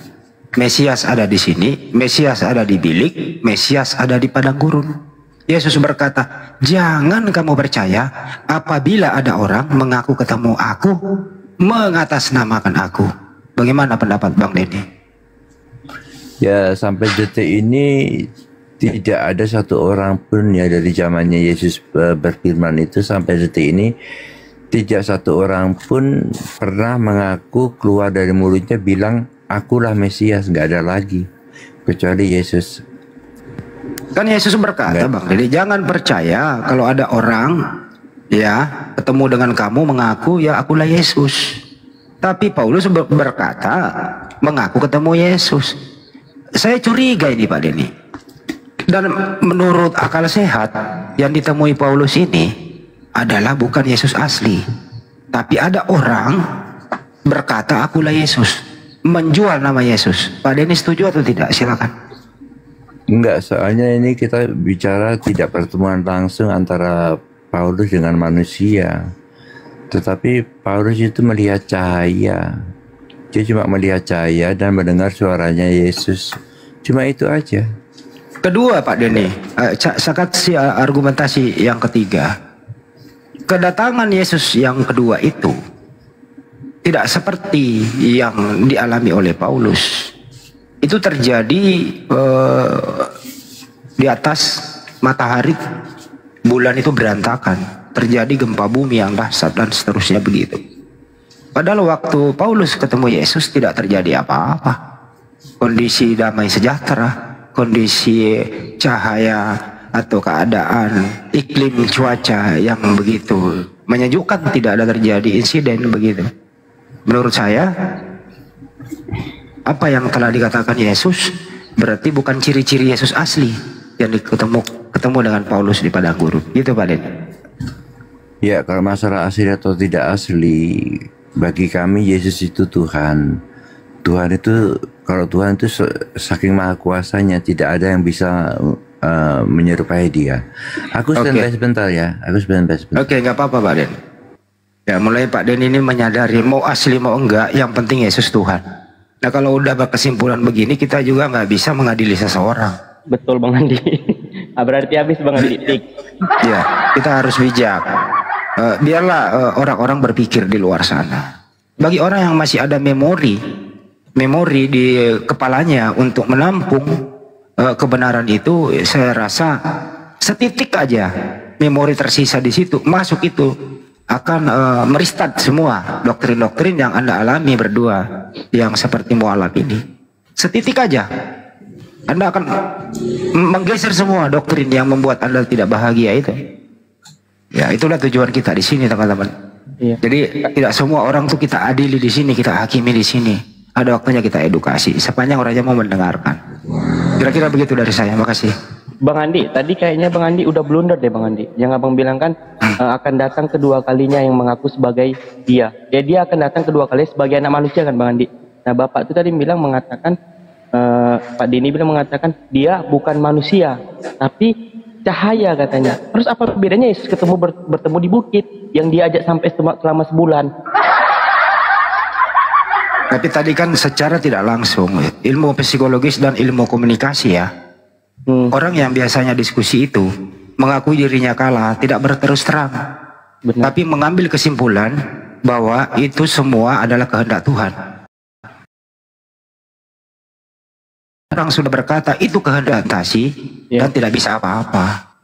Mesias ada di sini, Mesias ada di bilik, Mesias ada di padang gurun." Yesus berkata, jangan kamu percaya apabila ada orang mengaku ketemu aku, mengatasnamakan aku. Bagaimana pendapat Bang Denny? Ya, sampai detik ini tidak ada satu orang pun ya dari zamannya Yesus berfirman itu sampai detik ini tidak satu orang pun pernah mengaku keluar dari mulutnya bilang akulah Mesias, nggak ada lagi kecuali Yesus. Kan Yesus berkata, Bang Denny, jangan percaya kalau ada orang ya ketemu dengan kamu mengaku ya akulah Yesus. Tapi Paulus berkata mengaku ketemu Yesus. Saya curiga ini Pak Denny. Dan menurut akal sehat yang ditemui Paulus ini adalah bukan Yesus asli. Tapi ada orang berkata akulah Yesus, menjual nama Yesus. Pak Denny setuju atau tidak? Silakan. Enggak, soalnya ini kita bicara tidak pertemuan langsung antara Paulus dengan manusia. Tetapi Paulus itu melihat cahaya. Dia cuma melihat cahaya dan mendengar suaranya Yesus. Cuma itu aja. Kedua Pak Denny, saya kasih argumentasi yang ketiga. Kedatangan Yesus yang kedua itu tidak seperti yang dialami oleh Paulus. Itu terjadi di atas matahari, bulan itu berantakan. Terjadi gempa bumi yang dahsyat dan seterusnya begitu. Padahal waktu Paulus ketemu Yesus tidak terjadi apa-apa. Kondisi damai sejahtera, kondisi cahaya atau keadaan iklim cuaca yang begitu menyejukkan, tidak ada terjadi insiden begitu. Menurut saya apa yang telah dikatakan Yesus berarti bukan ciri-ciri Yesus asli yang ketemu dengan Paulus di padang gurun. Gitu Pak Den. Ya, kalau masalah asli atau tidak asli, bagi kami Yesus itu Tuhan. Tuhan itu, kalau Tuhan itu saking maha kuasanya, tidak ada yang bisa menyerupai dia. Aku standby sebentar ya. Aku standby sebentar. Oke, nggak apa-apa Pak Den. Ya, mulai Pak Den ini menyadari mau asli mau enggak, yang penting Yesus Tuhan. Nah, kalau udah berkesimpulan begini, kita juga nggak bisa mengadili seseorang. Betul Bang Andi. Berarti habis Bang Andi. Ya, kita harus bijak. Biarlah orang-orang berpikir di luar sana. Bagi orang yang masih ada memori di kepalanya untuk menampung kebenaran itu, saya rasa setitik aja memori tersisa di situ, masuk itu akan merestart semua doktrin-doktrin yang Anda alami berdua yang seperti mualaf ini. Setitik aja Anda akan menggeser semua doktrin yang membuat Anda tidak bahagia itu. Ya, itulah tujuan kita di sini, teman-teman. Iya. Jadi tidak semua orang tuh kita adili di sini, kita hakimi di sini. Ada waktunya kita edukasi, sepanjang orangnya mau mendengarkan. Kira-kira begitu dari saya. Makasih. Bang Andi, tadi kayaknya Bang Andi udah blunder deh Bang Andi. Yang Abang bilang kan akan datang kedua kalinya yang mengaku sebagai dia. Ya, dia akan datang kedua kali sebagai anak manusia kan Bang Andi. Nah, Bapak itu tadi bilang mengatakan, Pak Dini bilang mengatakan dia bukan manusia, tapi cahaya katanya. Terus apa bedanya Yesus bertemu di bukit yang diajak sampai selama sebulan? Tapi tadi kan secara tidak langsung, ilmu psikologis dan ilmu komunikasi ya. Orang yang biasanya diskusi itu mengakui dirinya kalah, tidak berterus terang. Benar. Tapi mengambil kesimpulan bahwa itu semua adalah kehendak Tuhan. Orang sudah berkata itu kehendak dan tidak bisa apa-apa.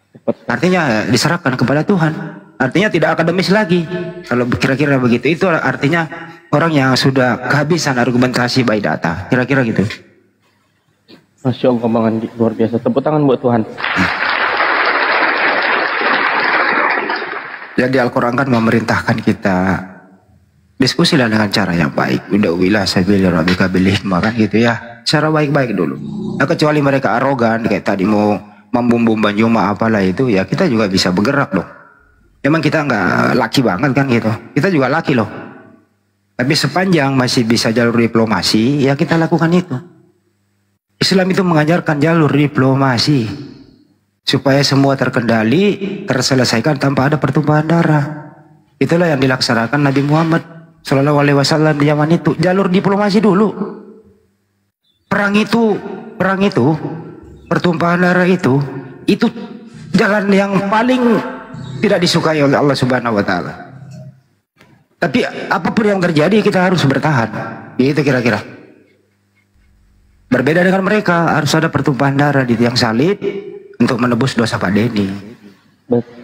Artinya diserahkan kepada Tuhan. Artinya tidak akademis lagi. Kalau kira-kira begitu, itu artinya orang yang sudah kehabisan argumentasi by data. Kira-kira gitu. Masya Allah Bang Andi, luar biasa. Tepuk tangan buat Tuhan. Jadi Al-Quran kan memerintahkan kita diskusilah dengan cara yang baik. Udah sabila rabbika bil hikmah kan gitu ya. Cara baik-baik dulu. Nah, kecuali mereka arogan kayak tadi mau membumbung Banjuma apalah itu, ya kita juga bisa bergerak dong. Emang kita nggak laki banget kan gitu. Kita juga laki loh. Tapi sepanjang masih bisa jalur diplomasi, ya kita lakukan itu. Islam itu mengajarkan jalur diplomasi supaya semua terkendali, terselesaikan tanpa ada pertumpahan darah. Itulah yang dilaksanakan Nabi Muhammad Shallallahu Alaihi Wasallam di zaman itu. Jalur diplomasi dulu. Perang itu, pertumpahan darah itu jalan yang paling tidak disukai oleh Allah Subhanahu Wa Taala. Tapi apapun yang terjadi kita harus bertahan. Gitu kira-kira. Berbeda dengan mereka, harus ada pertumpahan darah di tiang salib untuk menebus dosa Pak Denny.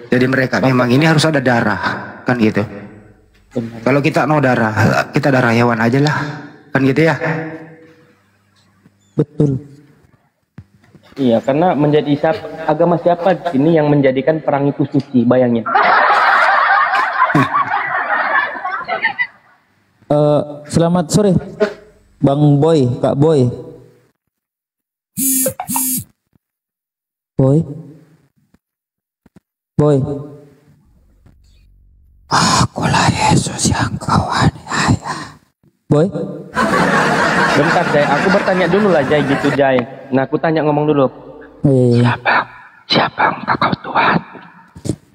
Jadi mereka memang ini harus ada darah, kan gitu. Kalau kita no darah, kita darah hewan aja lah, kan gitu ya. Betul. Iya, karena menjadi agama siapa di sini yang menjadikan perang itu suci, bayangin. Selamat sore, Bang Boy, Kak Boy. Boy. Akulah Yesus yang kau aniaya. Boy. Bentar Jai, aku bertanya dulu lah Jai gitu Jai. Nah aku tanya ngomong dulu. Siapa engkau Tuhan?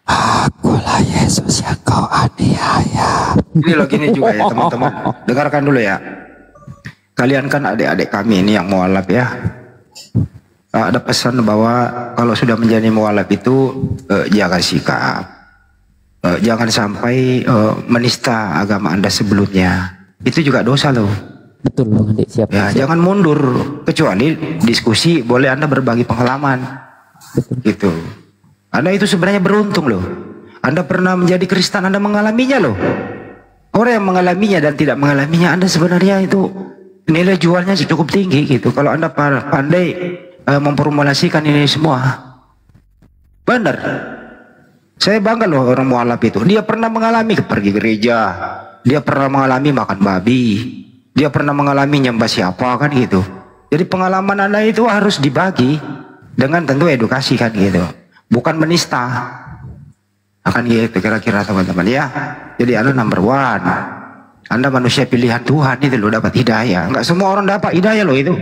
Akulah Yesus yang kau aniaya. Ini loh gini juga ya teman-teman. Dengarkan dulu ya. Kalian kan adik-adik kami ini yang mualaf ya. Ada pesan bahwa kalau sudah menjadi mualaf itu jaga sikap. Jangan sampai menista agama Anda sebelumnya. Itu juga dosa loh. Betul Bang Andi, siap. Ya, jangan mundur, kecuali diskusi boleh Anda berbagi pengalaman. Betul. Gitu. Anda itu sebenarnya beruntung loh. Anda pernah menjadi Kristen, Anda mengalaminya loh. Orang yang mengalaminya dan tidak mengalaminya, Anda sebenarnya itu nilai jualnya cukup tinggi gitu. Kalau Anda pandai memformulasikan ini semua. Benar. Saya bangga loh orang mualaf itu. Dia pernah mengalami pergi gereja. Dia pernah mengalami makan babi. Dia pernah mengalami nyembah siapa kan gitu. Jadi pengalaman Anda itu harus dibagi dengan tentu edukasi kan gitu. Bukan menista. Akan gitu kira-kira teman-teman ya. Jadi Anda number one. Anda manusia pilihan Tuhan itu loh, dapat hidayah. Enggak semua orang dapat hidayah loh itu.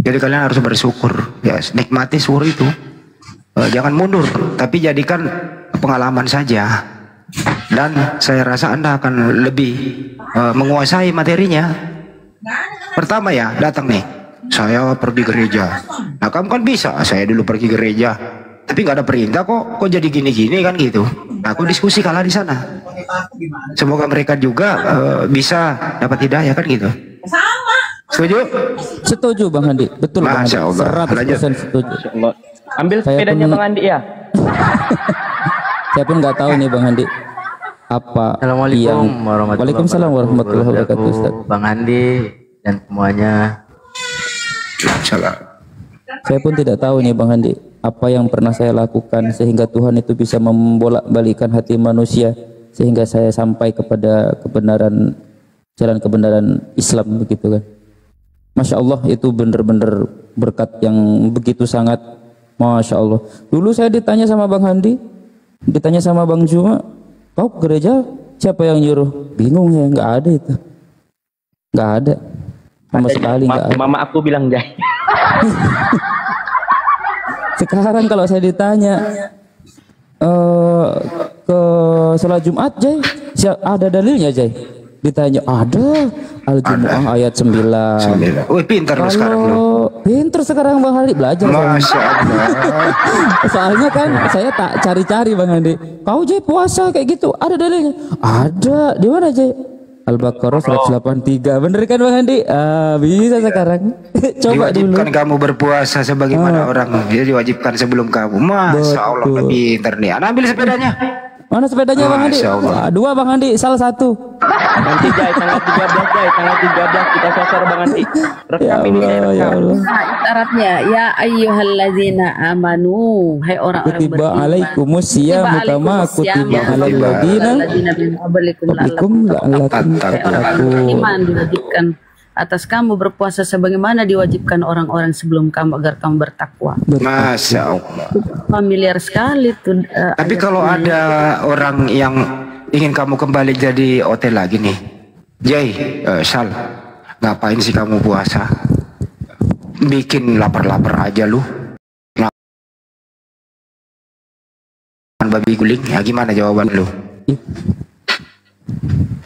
Jadi kalian harus bersyukur. Ya, nikmati syukur itu. Jangan mundur, tapi jadikan pengalaman saja. Dan saya rasa Anda akan lebih menguasai materinya. Pertama ya, datang nih. Saya pergi gereja. Nah kamu kan bisa, saya dulu pergi gereja. Tapi nggak ada perintah kok jadi gini-gini kan gitu. Nah, aku diskusi kalah di sana. Semoga mereka juga bisa dapat hidayah kan gitu. Setuju? Setuju Bang Andi, betul Bang Andi. 100% setuju. Ambil sepedanya Bang Andi ya. Saya pun nggak tahu nih Bang Andi apa Assalamualaikum Waalaikumsalam warahmatullahi wabarakatuh Ustaz. Bang Andi dan semuanya. Saya pun tidak tahu nih Bang Andi apa yang pernah saya lakukan sehingga Tuhan itu bisa membolak-balikan hati manusia sehingga saya sampai kepada kebenaran, jalan kebenaran Islam begitu kan. Masya Allah, itu benar-benar berkat yang begitu sangat. Masya Allah. Dulu saya ditanya sama Bang Handi, ditanya sama Bang Juma, kau ke gereja siapa yang nyuruh? Bingung ya, nggak ada itu, nggak ada sama sekali, nggak ada. Mama aku bilang Jai. Sekarang kalau saya ditanya ke sholat Jumat Jai, ada dalilnya Jai? Ditanya ada, Al-Jumu'ah ayat 9. Wih pintar lu sekarang lu. Pintar sekarang Bang Handi, belajar. Masya Allah. Soalnya kan saya tak cari-cari Bang Handi. Kau Jai puasa kayak gitu, ada dalilnya? Ada, di mana Jai? Al-Baqarah 183, bener kan Bang Handi? Bisa sekarang. Coba diwajibkan dulu. kamu berpuasa sebagaimana orang, dia diwajibkan sebelum kamu. Masya Allah, pintar nih. Anak ambil sepedanya. Mana sepedanya Bang Handi? Dua Bang Handi, salah satu. Nanti Jai tanggal 13 Jai, tanggal 13 kita sasar Bang Handi. Ya Allah, ya Allah. Syaratnya ya ayyuhallazina amanu, hai orang-orang Kutiba alaikumus siyamu kama kutiba alal ladina min qablikum la'allakum tattaqun. Iman diwajibkan atas kamu berpuasa sebagaimana diwajibkan orang-orang sebelum kamu agar kamu bertakwa. Masya Allah. Familiar sekali tuh. Tapi kalau ada orang yang ingin kamu kembali jadi hotel lagi nih, Jai, Sal, ngapain sih kamu puasa? Bikin lapar-lapar aja lu. Babi guling, ya gimana jawaban lu?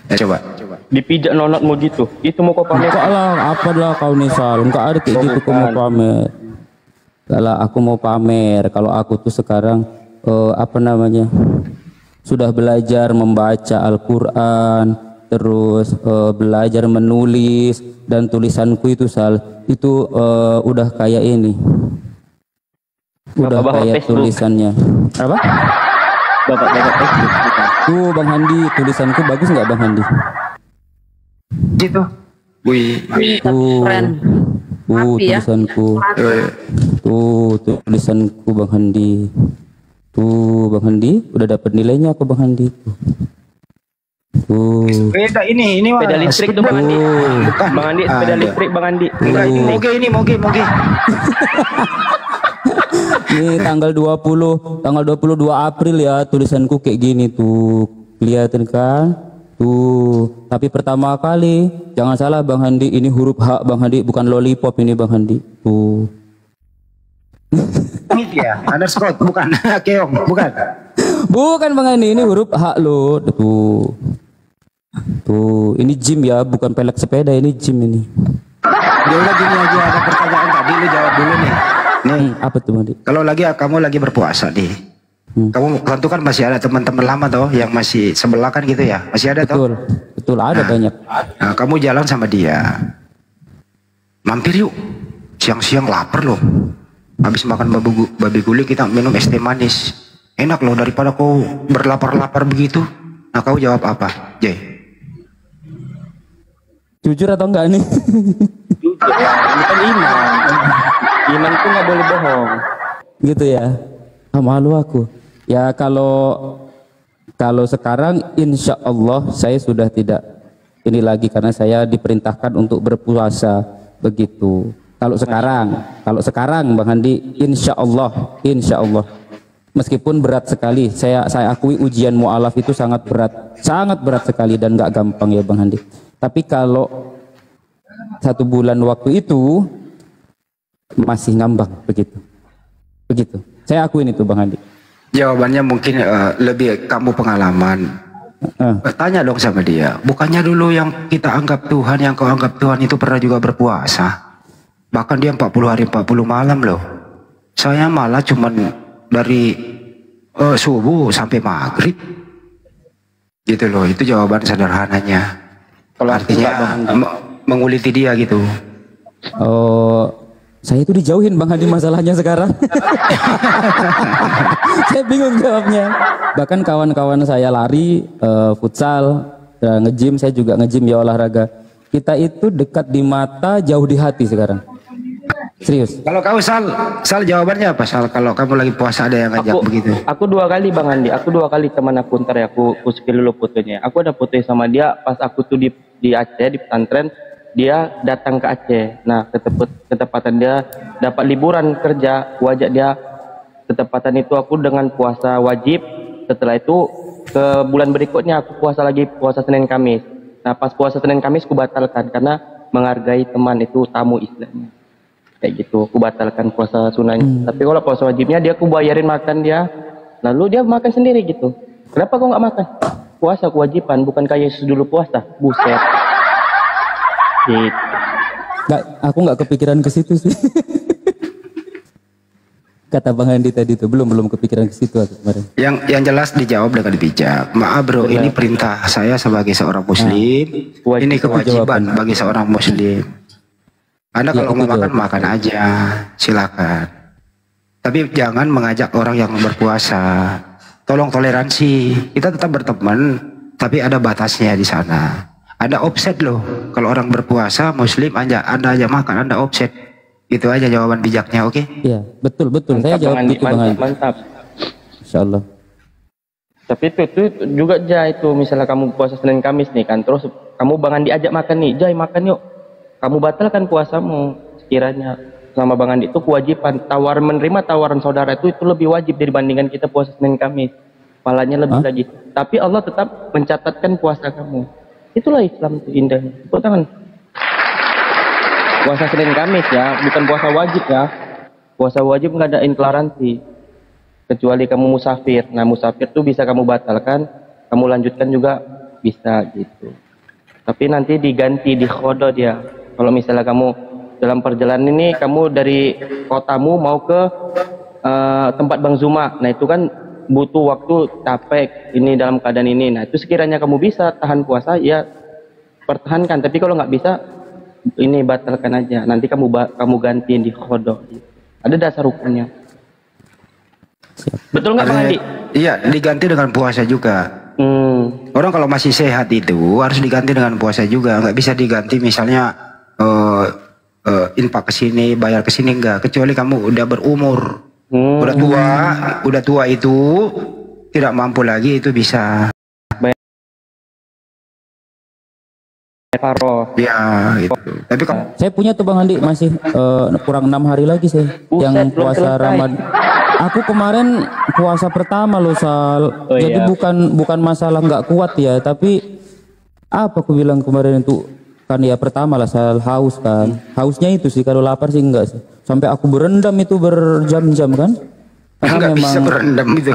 Ya, coba. Dipijak nonotmu gitu, itu mau kau pamer? Enggak lah, apalah kau nih Sal, enggak ada kayak gitu kau mau pamer. Enggak lah, aku mau pamer. Kalau aku tuh sekarang sudah belajar membaca Al-Quran, terus belajar menulis, dan tulisanku itu itu udah kayak ini, udah Bapak kayak Facebook. tulisannya apa? Bapak Facebook. Tuh Bang Handi, tulisanku bagus nggak Bang Handi? Gitu. Wih. Keren. Rapi ya. Tulisanku. Tuh tulisanku Bang Handi. Tuh Bang Handi, udah dapat nilainya apa Bang Handi? Tuh. Beda ini mah. Sepeda listrik tuh Bang Andi. Bukan. Bang Andi, sepeda listrik Bang Andi. Enggak, ini moge. Ini tanggal 22 April ya, tulisanku kayak gini tuh. Kelihatan kan? Tuh. Tapi pertama kali, jangan salah Bang Handi, ini huruf H Bang Handi, bukan lollipop ini Bang Handi. Tuh. Ini ya, underscore bukan. Keong, bukan. Bukan Bang Handi, ini huruf H loh. Tuh. Tuh, ini gym ya, bukan pelek sepeda, ini gym ini. Ya udah gini aja, ada pertanyaan tadi lu jawab dulu nih. Nih, apa tuh Mandi? Kalau kamu lagi berpuasa nih. Kamu tentu kan masih ada teman-teman lama toh yang masih sebelah kan gitu ya? Masih ada toh? Betul, ada banyak. Nah, kamu jalan sama dia. Mampir yuk. Siang-siang lapar loh. Habis makan babi guling kita minum es teh manis. Enak loh daripada kau berlapar-lapar begitu. Nah, kau jawab apa, Jay? Jujur atau enggak nih? Jujur ya, ini kan iman. Iman itu nggak boleh bohong. Gitu ya. Malu aku. Ya kalau sekarang insya Allah saya sudah tidak ini lagi karena saya diperintahkan untuk berpuasa begitu. Kalau sekarang Bang Handi insya Allah meskipun berat sekali, saya akui ujian mu'alaf itu sangat berat sekali dan nggak gampang ya Bang Handi. Tapi kalau 1 bulan waktu itu masih ngambang begitu. Saya akuin itu Bang Handi. Jawabannya mungkin lebih kamu pengalaman. Tanya dong sama dia. Bukannya dulu yang kita anggap Tuhan, yang kau anggap Tuhan itu pernah juga berpuasa. Bahkan dia 40 hari 40 malam loh. Saya malah cuman dari subuh sampai maghrib. Gitu loh, itu jawaban sederhananya. Kalau artinya menguliti dia gitu. Saya itu dijauhin Bang Hadi masalahnya sekarang. Saya bingung jawabnya. Bahkan kawan-kawan saya lari, futsal, nge-gym, saya juga nge-gym ya olahraga. Kita itu dekat di mata, jauh di hati sekarang. Serius. Kalau kau Sal jawabannya apa Sal? Kalau kamu lagi puasa ada yang ngajak begitu? Aku 2 kali Bang Andi, aku 2 kali teman aku ntar ya, aku spill dulu fotonya. Aku ada foto sama dia pas aku tuh di Aceh, di pesantren. Dia datang ke Aceh. Nah, ketepatan dia dapat liburan kerja, wajah dia ketepatan itu aku dengan puasa wajib. Setelah itu ke bulan berikutnya aku puasa Senin Kamis. Nah, pas puasa Senin Kamis aku batalkan karena menghargai teman itu tamu istilahnya. Kayak gitu, aku batalkan puasa sunahnya. Tapi kalau puasa wajibnya dia aku bayarin makan dia. Lalu dia makan sendiri gitu. Kenapa kau nggak makan? Puasa kewajiban, bukan kayak Yesus dulu puasa. Buset. Aku nggak kepikiran ke situ sih. Kata Bang Handi tadi tuh belum kepikiran ke situ aku kemarin. Yang jelas dijawab dengan bijak. Maaf bro, ini perintah saya sebagai seorang muslim. Ini kewajiban bagi seorang muslim. Anda kalau mau makan aja, silakan. Tapi jangan mengajak orang yang berpuasa. Tolong toleransi. Kita tetap berteman, tapi ada batasnya di sana. Ada offset loh. Kalau orang berpuasa Muslim Anda aja makan, Anda offset. Itu aja jawaban bijaknya, oke? Iya, betul. Saya jawab gitu Bang Handi. Mantap. Insyaallah. Tapi itu juga Jai, itu misalnya kamu puasa Senin Kamis nih kan, terus kamu Bang Andi ajak makan nih, Jai makan yuk. Kamu batalkan puasamu sekiranya. Sama Bang Andi itu kewajiban. Menerima tawaran saudara itu lebih wajib dibandingkan kita puasa Senin Kamis. Pahalanya lebih lagi. Tapi Allah tetap mencatatkan puasa kamu. Itulah Islam itu indahnya. Tepuk tangan. Puasa Senin Kamis ya, bukan puasa wajib ya. Puasa wajib nggak ada intoleransi. Kecuali kamu musafir. Nah musafir tuh bisa kamu batalkan, kamu lanjutkan juga bisa gitu. Tapi nanti diganti di khodo dia. Kalau misalnya kamu dalam perjalanan ini, kamu dari kotamu mau ke tempat Bang Zuma. Nah itu kan butuh waktu, capek, ini dalam keadaan ini. Nah itu sekiranya kamu bisa tahan puasa, ya pertahankan. Tapi kalau nggak bisa, ini batalkan aja. Nanti kamu gantiin di qada. Ada dasar hukumnya. Betul nggak Bang Andi? Iya, diganti dengan puasa juga. Orang kalau masih sehat itu harus diganti dengan puasa juga. Nggak bisa diganti misalnya infak ke sini, bayar ke sini, enggak. Kecuali kamu udah berumur, udah tua itu tidak mampu lagi, itu bisa. Ya, gitu. Tapi saya punya tuh Bang Andi masih kurang 6 hari lagi sih yang puasa Ramadan. Aku kemarin puasa pertama loh Sal. Jadi bukan masalah nggak kuat ya, tapi apa aku bilang kemarin itu kan ya pertama lah Sal, haus kan. Hausnya itu sih, kalau lapar sih enggak sih. Sampai aku berendam itu berjam-jam kan. Enggak bisa berendam itu.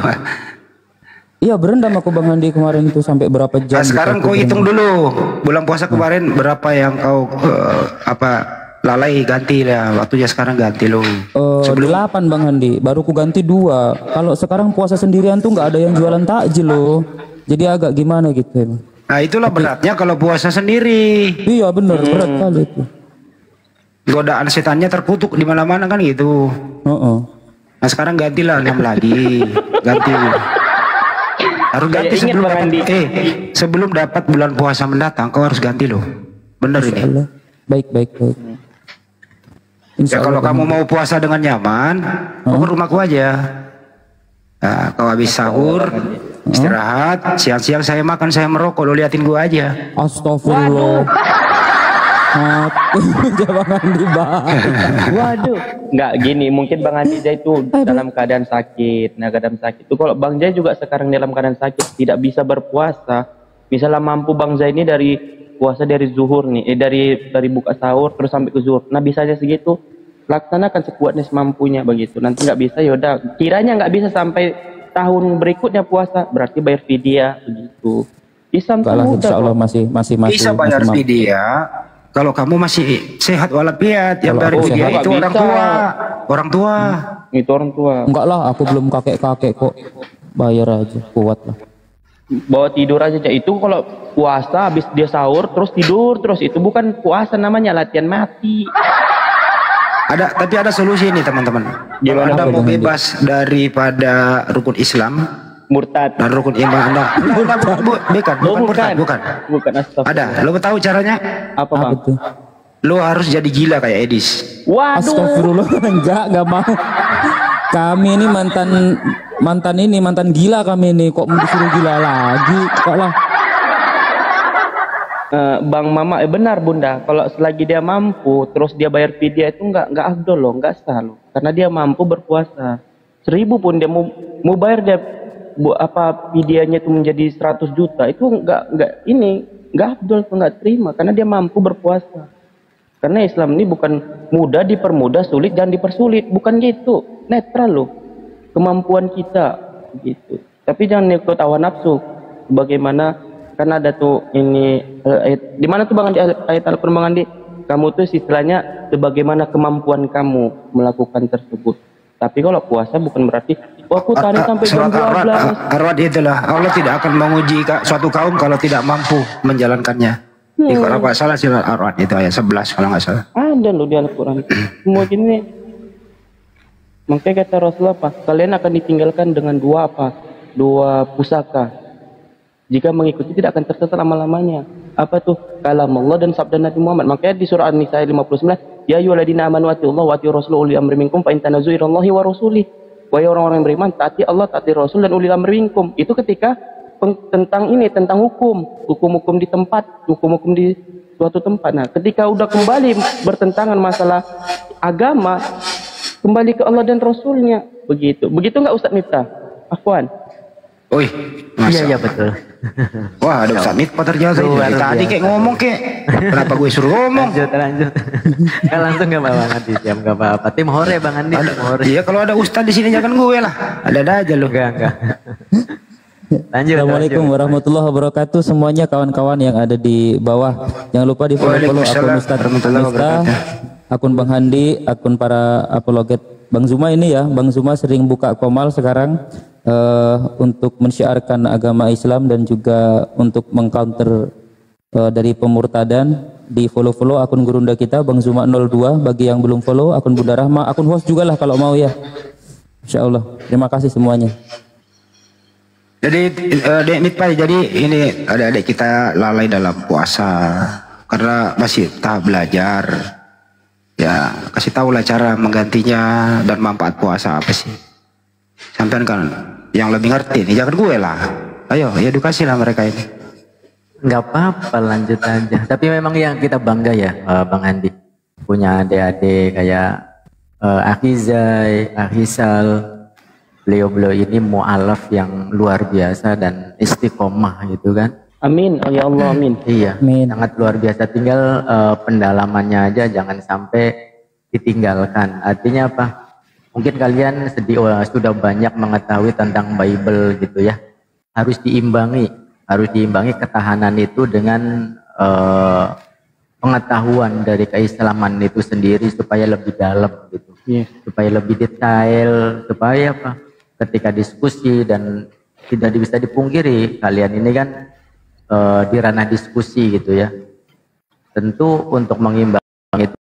Iya berendam aku Bang Andi kemarin itu sampai berapa jam. Nah, sekarang kau hitung dulu bulan puasa kemarin berapa yang kau lalai, ganti lah waktunya, sekarang ganti lo. 8 Bang Andi, baru ku ganti 2. Kalau sekarang puasa sendirian tuh nggak ada yang jualan takjil loh. Jadi agak gimana gitu. Nah itulah beratnya kalau puasa sendiri. Iya benar, berat kali itu. Godaan setannya terkutuk di mana-mana kan gitu. Nah sekarang gantilah 6 lagi, ganti. Harus ganti sebelum dapat, sebelum dapat bulan puasa mendatang kau harus ganti loh. Bener ini. Baik. Ya kalau kamu mau puasa dengan nyaman, kau ke rumahku aja. Nah, kau habis sahur, istirahat, siang-siang saya makan, saya merokok, lo liatin gua aja. Astagfirullah. Bang Andi Waduh, nggak gini, mungkin Bang Andi itu dalam keadaan sakit. Nah keadaan sakit itu kalau Bang Jai juga sekarang dalam keadaan sakit tidak bisa berpuasa. Misalnya mampu Bang Jai ini dari puasa dari zuhur nih, dari buka sahur terus sampai ke zuhur. Nah bisa aja segitu, laksanakan sekuatnya semampunya begitu. Nanti nggak bisa yaudah, kiranya nggak bisa sampai tahun berikutnya puasa, berarti bayar fidyah begitu. Bisa insya Allah masih bisa bayar fidyah. Kalau kamu masih sehat walafiat, yang dari fidyah itu orang tua. Itu orang tua. Enggak lah, aku belum kakek kok. Bayar aja, kuat lah. Bawa tidur aja itu kalau puasa habis dia sahur terus tidur terus, itu bukan puasa, namanya latihan mati. Tapi ada solusi ini teman-teman. Kalau Anda mau bebas daripada rukun Islam, murtad dan rukun iman Anda, bukan. Ada, lo tahu caranya? Apa Bang? Lo harus jadi gila kayak Edis. Waduh. Astagfirullah, enggak mau. Kami ini mantan gila kami ini, kok disuruh gila lagi, kok lah. Bang Mama, benar Bunda, kalau selagi dia mampu terus dia bayar fidyah itu enggak afdol loh, enggak sah loh, karena dia mampu berpuasa. 1000 pun dia mau bayar dia fidyahnya itu menjadi 100 juta, itu enggak afdol, enggak terima, karena dia mampu berpuasa. Karena Islam ini bukan mudah dipermudah, sulit dan dipersulit, bukan gitu, netral loh kemampuan kita gitu. Tapi jangan ikut hawa nafsu. Bagaimana, karena ada tuh ini di mana tuh Bang Andi, ayat Al-Qur'an Bang Andi, kamu tuh istilahnya sebagaimana kemampuan kamu melakukan tersebut. Tapi kalau puasa bukan berarti aku tarik sampai jam 12. Arwad itulah, Allah tidak akan menguji suatu kaum kalau tidak mampu menjalankannya. Kalau nggak salah surat Arwad itu ayat 11 kalau nggak salah. Ada loh di Al-Quran. Semua gini. Makanya kata Rasulullah apa? Kalian akan ditinggalkan dengan dua pusaka. Jika mengikuti tidak akan tersesat lama-lamanya. Apa tuh? Kalam Allah dan sabda Nabi Muhammad. Makanya di surah An-Nisa 59, ya ayyuhalladzina amanu atiullaha wa atiur rasul uli amri minkum fa in tanazu ilallahi wa rasulih. Wahai orang-orang yang beriman, taati Allah, taati Rasul dan ulil amri minkum. Itu ketika tentang hukum-hukum di tempat, hukum-hukum di suatu tempat. Nah, ketika udah kembali bertentangan masalah agama, kembali ke Allah dan Rasulnya. Begitu nggak Ustadz Miftah? Afwan. Iya betul. Wah, ada Ustadz Miftah terjaga itu. Tadi kayak ngomong kenapa gue suruh ngomong? Lanjut. Langsung nggak Bang Andi, siap nggak apa-apa. Tim hore Bang Andi. Iya, kalau ada Ustadz di sini jangan gue lah. Ada aja lu. Enggak. Assalamualaikum warahmatullahi wabarakatuh semuanya, kawan-kawan yang ada di bawah. Jangan lupa di follow akun Ustadz Miftah, akun Bang Handi, akun para apologet Bang Zuma ini ya. Bang Zuma sering buka komal sekarang. untuk mensyiarkan agama Islam dan juga untuk mengcounter dari pemurtadan. Di follow akun Gurunda kita Bang Zuma 02. Bagi yang belum follow akun Bunda Rahma, akun host juga lah kalau mau ya. Insya Allah. Terima kasih semuanya. Jadi Dek Mitpai, jadi ini adik-adik kita lalai dalam puasa karena masih tahap belajar. Ya, kasih tahulah cara menggantinya dan manfaat puasa apa sih. Sampean kan yang lebih ngerti nih, jangan gue lah. Ayo, edukasi lah mereka ini. Nggak apa-apa, lanjut aja. Tapi memang yang kita bangga ya, Bang Andi. Punya adik-adik kayak Akizai, Akhisal. Beliau-beliau ini mu'alaf yang luar biasa dan istiqomah gitu kan. Amin, ya Allah, amin. Iya, sangat luar biasa. Tinggal pendalamannya aja jangan sampai ditinggalkan. Artinya apa? Mungkin kalian sudah banyak mengetahui tentang Bible gitu ya. Harus diimbangi ketahanan itu dengan pengetahuan dari keislaman itu sendiri supaya lebih dalam gitu. Supaya lebih detail, supaya apa? Ketika diskusi dan tidak bisa dipungkiri kalian ini kan di ranah diskusi gitu ya. Tentu untuk mengimbangi itu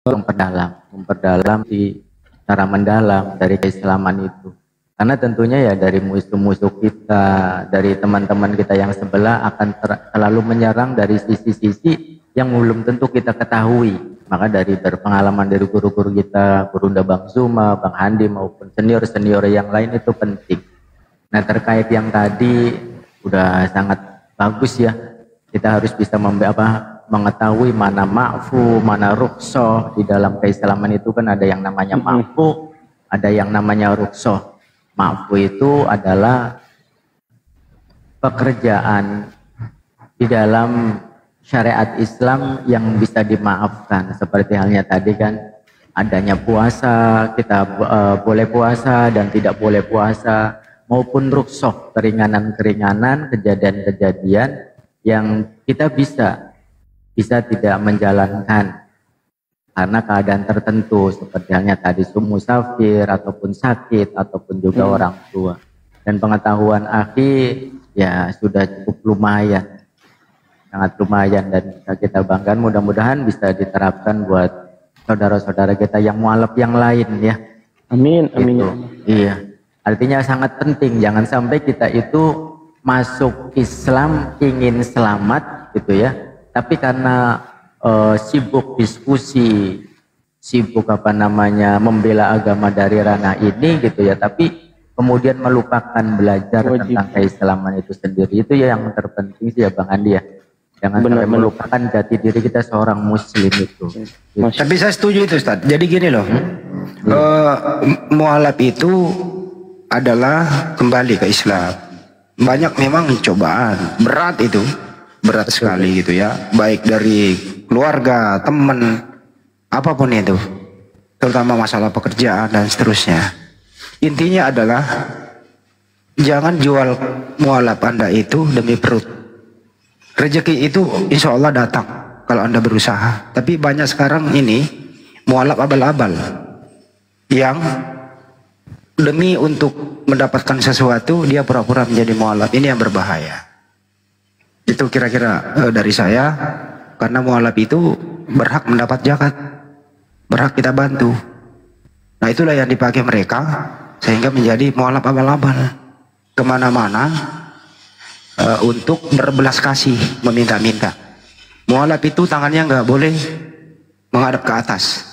memperdalam di cara mendalam dari keislaman itu. Karena tentunya ya dari musuh-musuh kita, dari teman-teman kita yang sebelah akan selalu menyerang dari sisi-sisi yang belum tentu kita ketahui. Maka dari berpengalaman dari guru-guru kita, Gurunda Bang Zuma, Bang Handi maupun senior-senior yang lain itu penting. Nah terkait yang tadi udah sangat bagus ya. Kita harus bisa mengetahui mana ma'fu, mana ruksoh. Di dalam keislaman itu kan ada yang namanya ma'fu, ada yang namanya ruksoh. Ma'fu itu adalah pekerjaan di dalam syariat Islam yang bisa dimaafkan. Seperti halnya tadi kan adanya puasa, kita boleh puasa dan tidak boleh puasa, maupun ruksoh, keringanan-keringanan, kejadian-kejadian yang kita bisa tidak menjalankan karena keadaan tertentu, seperti halnya tadi musafir ataupun sakit ataupun juga orang tua. Dan pengetahuan akhi ya sudah cukup lumayan, sangat lumayan, dan bisa kita banggakan. Mudah-mudahan bisa diterapkan buat saudara-saudara kita yang mualaf yang lain ya. Amin, amin. Gitu. Iya, artinya sangat penting jangan sampai kita itu masuk Islam ingin selamat gitu ya, tapi karena sibuk diskusi, sibuk membela agama dari ranah ini gitu ya, tapi kemudian melupakan belajar tentang keislaman itu sendiri. Itu ya yang terpenting sih ya Bang Andi ya. Jangan sampai melupakan jati diri kita seorang muslim itu. Gitu. Tapi saya setuju itu Ustaz. Jadi gini loh, mualaf itu adalah kembali ke Islam. Banyak memang cobaan, berat itu, berat sekali gitu ya. Baik dari keluarga, teman, apapun itu, terutama masalah pekerjaan dan seterusnya. Intinya adalah jangan jual mualaf Anda itu demi perut. Rezeki itu insya Allah datang kalau Anda berusaha. Tapi banyak sekarang ini mualaf abal-abal yang demi untuk mendapatkan sesuatu dia pura-pura menjadi mualaf. Ini yang berbahaya. Itu kira-kira dari saya. Karena mualaf itu berhak mendapat zakat, berhak kita bantu. Nah itulah yang dipakai mereka sehingga menjadi mualaf abal-abal kemana-mana untuk berbelas kasih, meminta-minta. Mualaf itu tangannya nggak boleh menghadap ke atas,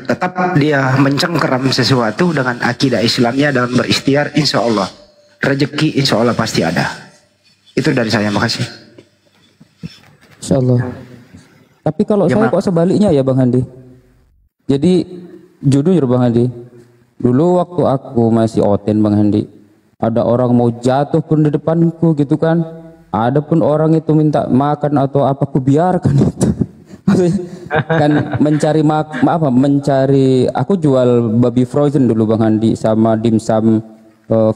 tetap dia mencengkeram sesuatu dengan akidah Islamnya dan berikhtiar. Insya Allah rezeki insya Allah pasti ada. Itu dari saya, makasih. Insyaallah. Tapi kalau saya kok sebaliknya ya Bang Handi. Jadi jujur Bang Handi, dulu waktu aku masih oten Bang Handi, ada orang mau jatuh pun di depanku gitu kan, ada pun orang itu minta makan atau apa, aku biarkan itu. Kan mencari mencari, aku jual babi frozen dulu Bang Handi sama dimsum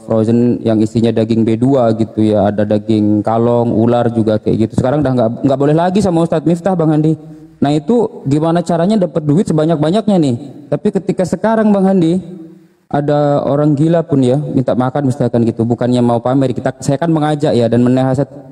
frozen yang isinya daging B2 gitu ya, ada daging kalong, ular juga kayak gitu. Sekarang udah nggak boleh lagi sama Ustadz Miftah Bang Handi. Nah itu gimana caranya dapat duit sebanyak-banyaknya nih. Tapi ketika sekarang Bang Handi ada orang gila pun ya minta makan misalkan gitu, bukannya mau pamer, saya kan mengajak ya dan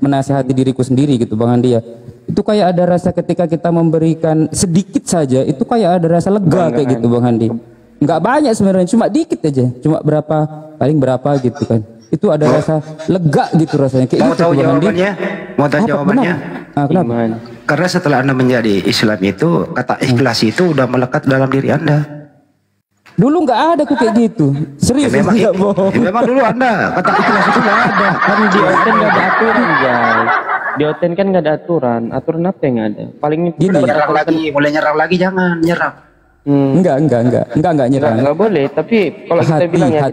menasehati diriku sendiri gitu Bang Andi ya. Itu kayak ada rasa ketika kita memberikan sedikit saja itu kayak ada rasa lega kayak gitu Bang Andi. Nggak banyak sebenarnya, cuma dikit aja, cuma berapa, paling berapa gitu kan. Itu ada rasa lega gitu rasanya. Kayak mau gitu, tahu Bang Andi. jawabannya? Mau tahu jawabannya? Kenapa? Karena setelah Anda menjadi Islam itu, kata ikhlas itu udah melekat dalam diri Anda. Dulu nggak ada kok kayak gitu. Serius memang, nggak bohong. memang dulu Anda kata ikhlas itu nggak ada. Kan di Oten nggak ada aturan, guys. Di Oten kan nggak ada aturan. Aturan apa yang ada? Paling itu mulai nyerang lagi, jangan nyerang. Enggak nyerang. Nggak boleh. Tapi kalau kita bilang ya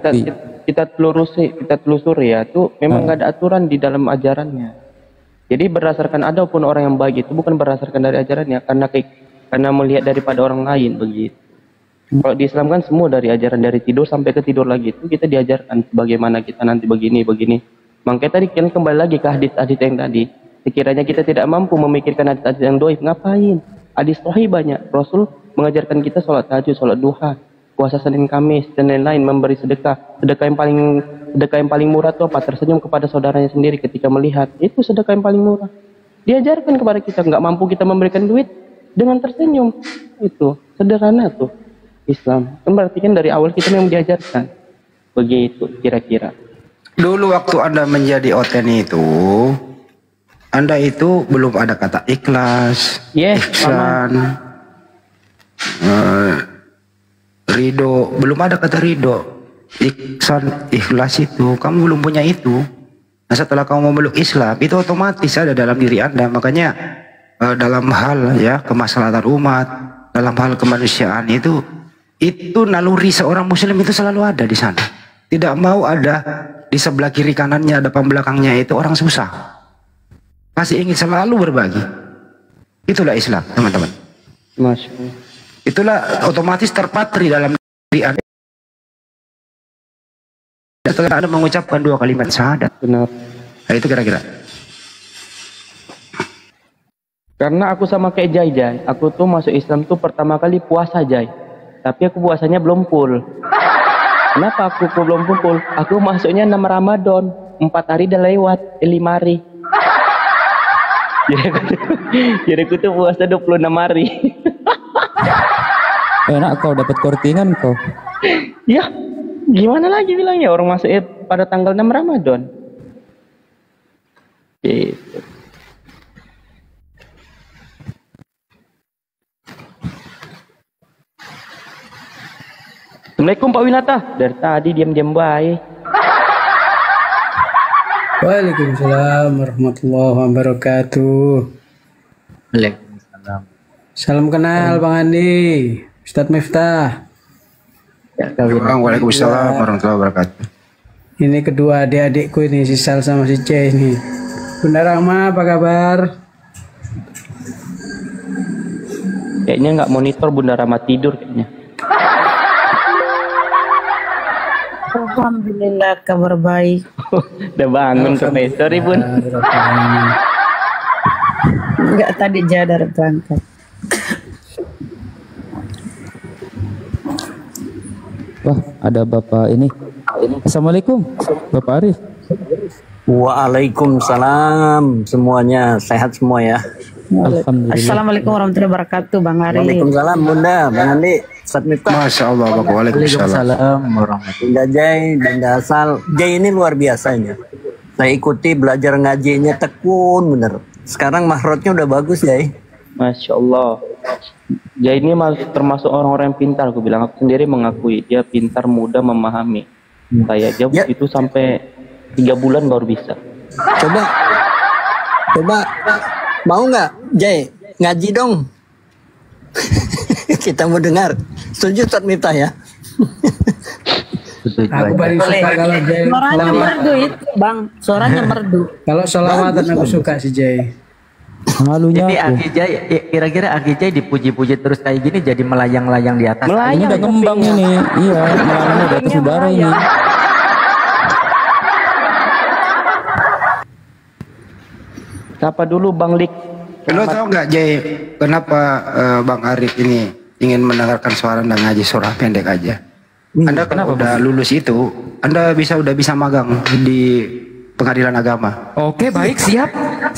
kita telusuri ya, tuh memang nggak ada aturan di dalam ajarannya. Jadi berdasarkan ada pun orang yang baik itu bukan berdasarkan dari ajarannya, karena melihat daripada orang lain begitu. Kalau di Islam kan semua dari ajaran, dari tidur sampai ke tidur lagi itu kita diajarkan bagaimana kita nanti begini. Makanya tadi kan kembali lagi ke hadis-hadis yang tadi. Sekiranya kita tidak mampu memikirkan hadis-hadis yang doif, ngapain? Hadis sahih banyak. Rasul mengajarkan kita sholat tahajud, sholat duha, puasa Senin Kamis dan lain-lain, memberi sedekah. Sedekah yang paling murah itu apa? Tersenyum kepada saudaranya sendiri ketika melihat. Itu sedekah yang paling murah. Diajarkan kepada kita, nggak mampu kita memberikan duit dengan tersenyum. Itu sederhana tuh Islam. Kan berarti kan dari awal kita memang diajarkan begitu kira-kira. Dulu waktu Anda menjadi Oten itu, Anda itu belum ada kata ikhlas, ihsan, ridho, belum ada kata ridho, ihsan, ikhlas itu kamu belum punya itu. Nah, setelah kamu memeluk Islam itu otomatis ada dalam diri Anda. Makanya dalam hal ya kemaslahatan umat, dalam hal kemanusiaan itu naluri seorang muslim itu selalu ada di sana. Tidak mau ada di sebelah kiri kanannya, depan belakangnya itu orang susah. Pasti ingin selalu berbagi. Itulah Islam, teman-teman. Masya Allah. Itulah otomatis terpatri dalam diri Anda. Setelah Anda mengucapkan 2 kalimat syahadat. Benar. Nah, itu kira-kira. Karena aku sama kayak Jai. Aku tuh masuk Islam tuh pertama kali puasa, Jai. Tapi aku puasanya belum full. Kenapa aku belum full? Aku masuknya 6 Ramadan, 4 hari udah lewat, 5 hari. Jadi aku tuh puasa 26 hari. Enak kau dapat kortingan kau. Ya, gimana lagi bilangnya, orang masuknya pada tanggal 6 Ramadan. Gitu. Assalamualaikum Pak Winata. Dari tadi diam-diam baik. Waalaikumsalam warahmatullahi wabarakatuh. Waalaikumsalam. Salam kenal Bang Andi, Ustadz Miftah. Waalaikumsalam warahmatullahi wabarakatuh. Ini kedua adik-adikku ini, si Sal sama si C ini. Bunda Rahma, apa kabar? Kayaknya nggak monitor Bunda Rahma tidur kayaknya. Alhamdulillah kabar baik. Udah bangun ke sorry Bun. Enggak, tadi jadar berangkat. Wah, ada Bapak ini. Assalamualaikum, Bapak Arif. Waalaikumsalam semuanya, sehat semua ya. Alhamdulillah. Assalamualaikum warahmatullahi wabarakatuh, Bang Ari. Waalaikumsalam Bunda, Bang Andi, Ustadz Miftah. Masya Allah, Bapak. Waalaikumsalam Bunda Jai, Bunda Asal. Jai ini luar biasanya. Saya ikuti belajar ngajinya tekun bener. Sekarang mahrotnya udah bagus Jai. Masya Allah. Jai ini termasuk orang-orang yang pintar. Aku bilang, aku sendiri mengakui dia pintar, mudah memahami. Saya aja itu sampai 3 bulan baru bisa. Coba mau nggak Jai ngaji dong? Kita mau dengar. Setuju Ustadz Miftah ya? Aku paling suka kalau Jai. Suaranya merdu itu, Bang. Suaranya merdu. Kalau sholawatan aku suka si Jai. Malunya Jadi Aki Jai, kira-kira Aki Jai dipuji-puji terus kayak gini jadi melayang-layang di atas. Ini udah ngembang ini. Iya, melayang di atas udara ini. Siapa dulu Bang Lik? Lo tau nggak Jai, kenapa Bang Arif ini ingin mendengarkan suara dan ngaji surah pendek aja? Anda kalau udah lulus itu, Anda udah bisa magang di pengadilan agama. Oke, baik, siap. Nah,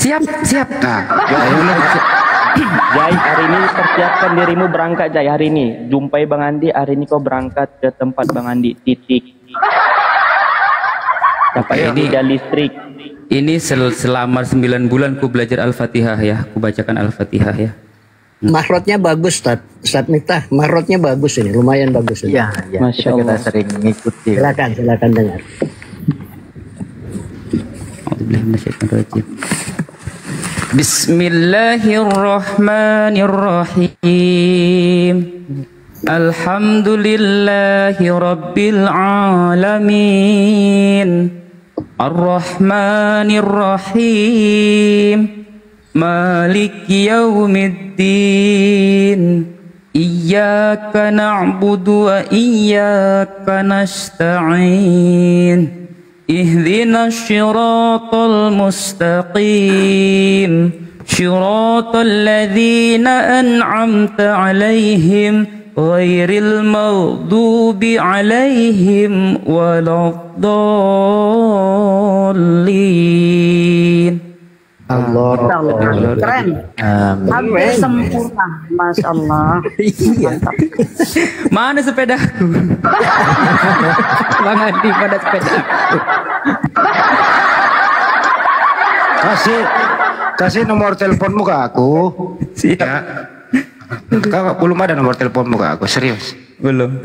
Jai, hari ini persiapkan dirimu berangkat, Jai, hari ini. Jumpai Bang Andi, hari ini kau berangkat ke tempat Bang Andi, titik. Dapat ini dan listrik. Ini selama 9 bulan ku belajar Al-Fatihah ya, ku bacakan Al-Fatihah ya. Mahrotnya bagus, Ustaz Miftah. Mahrotnya bagus ini, lumayan bagus ini. Iya, Masya kita Allah. sering mengikuti. Silakan dengar. Bismillahirrahmanirrahim. Alhamdulillahi rabbil alamin. Ar-Rahmanir-Rahim. Maliki yaumiddin. Iyyaka na'budu wa iyyaka nasta'in. Ihdinas syiratal mustaqim. Syiratal ladzina an'amta 'alaihim ghairil maghdubi 'alaihim waladdallin. Allah. Keren. Hampir sempurna, Masya Allah. Mantap. Mana sepedaku? Bang Andi pada sepedaku. Kasih nomor teleponmu ke aku. Siap. Ya. Kau belum ada nomor teleponmu ke aku, serius. Belum.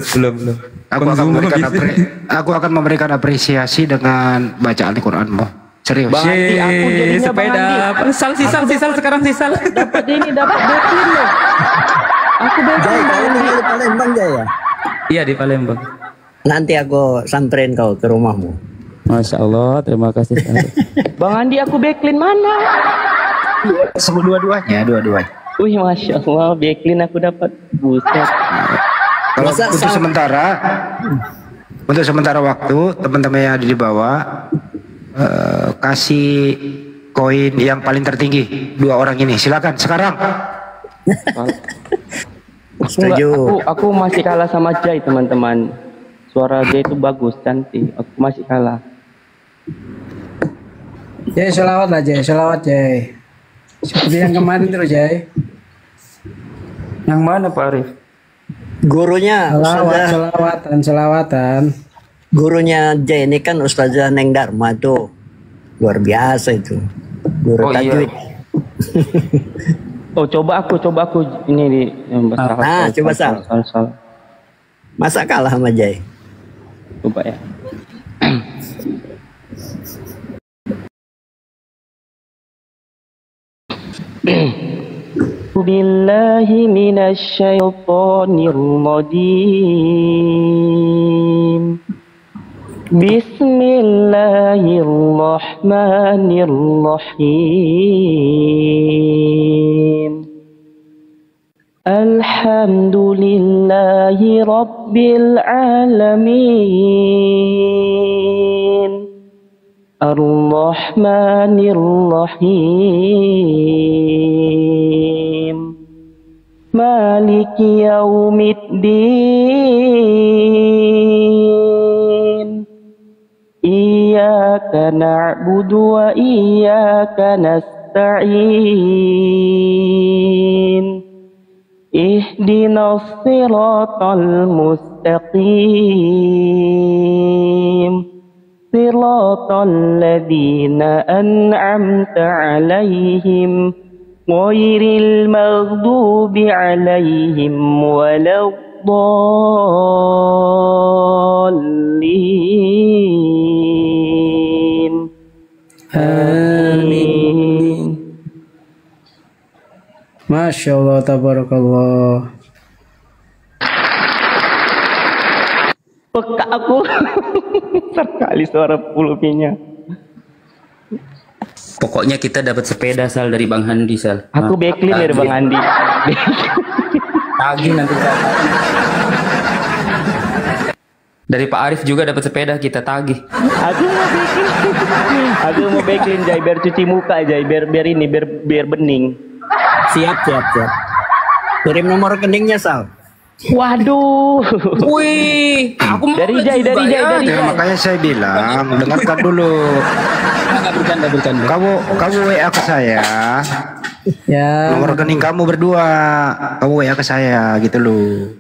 Aku akan memberikan apresiasi dengan bacaan Al-Qur'anmu. Serius. Bang Andi, aku jadinya sepeda. Sal sekarang sisal. Dapat backlin loh. Aku Jai, kau ini di Palembang, Jai ya? Iya, di Palembang. Nanti aku samperin kau ke rumahmu. Masya Allah, terima kasih. Bang Andi, aku backlin mana? Dua-duanya. Wih, Masya Allah, backlin aku dapat. Buset. Kalau untuk sementara waktu, teman-teman yang ada di bawah kasih koin yang paling tertinggi 2 orang ini. Silakan sekarang. Aku masih kalah sama Jai, teman-teman. Suara Jai itu bagus, cantik. Aku masih kalah. Jai, selawat lah Jai, seperti yang kemarin terus Jai. Yang mana Pak Arif? Gurunya selawatan. Gurunya Jai ini kan Ustazah Neng Dharma tuh. Luar biasa itu. Guru tajwid. Iya. Coba aku ini di coba Sal. Masa kalah sama Jai? Coba ya. Billahi minasyaitonir rajim. Bismillahirrahmanirrahim. Alhamdulillahi rabbil alamin. Ar-Rahmanir-Rahim. Maliki yaumiddin. Iyyaka na'budu wa iyyaka nasta'in. Ihdinas siratal mustaqim. Siratal ladzina an'amta 'alaihim ghairil maghdubi 'alaihim waladdallin. Amin. Masya Allah, tabarakallah. Peka aku. Sekali suara pulupinya. Pokoknya kita dapat sepeda Sal dari Bang Handi Sal. Aku backlin dari Bang Handi. Tagih nanti Sal. Dari Pak Arif juga dapat sepeda, kita tagih. Aku mau backlin Jai, biar cuci muka Jai, biar Siap. Kirim nomor rekeningnya Sal. Waduh. Wih, aku mau dari Jai. Ya, makanya saya bilang, dengarkan dulu. Bercanda. Kamu WA ke saya. Ya. Nomor rekening kamu berdua. Kamu WA ke saya gitu loh.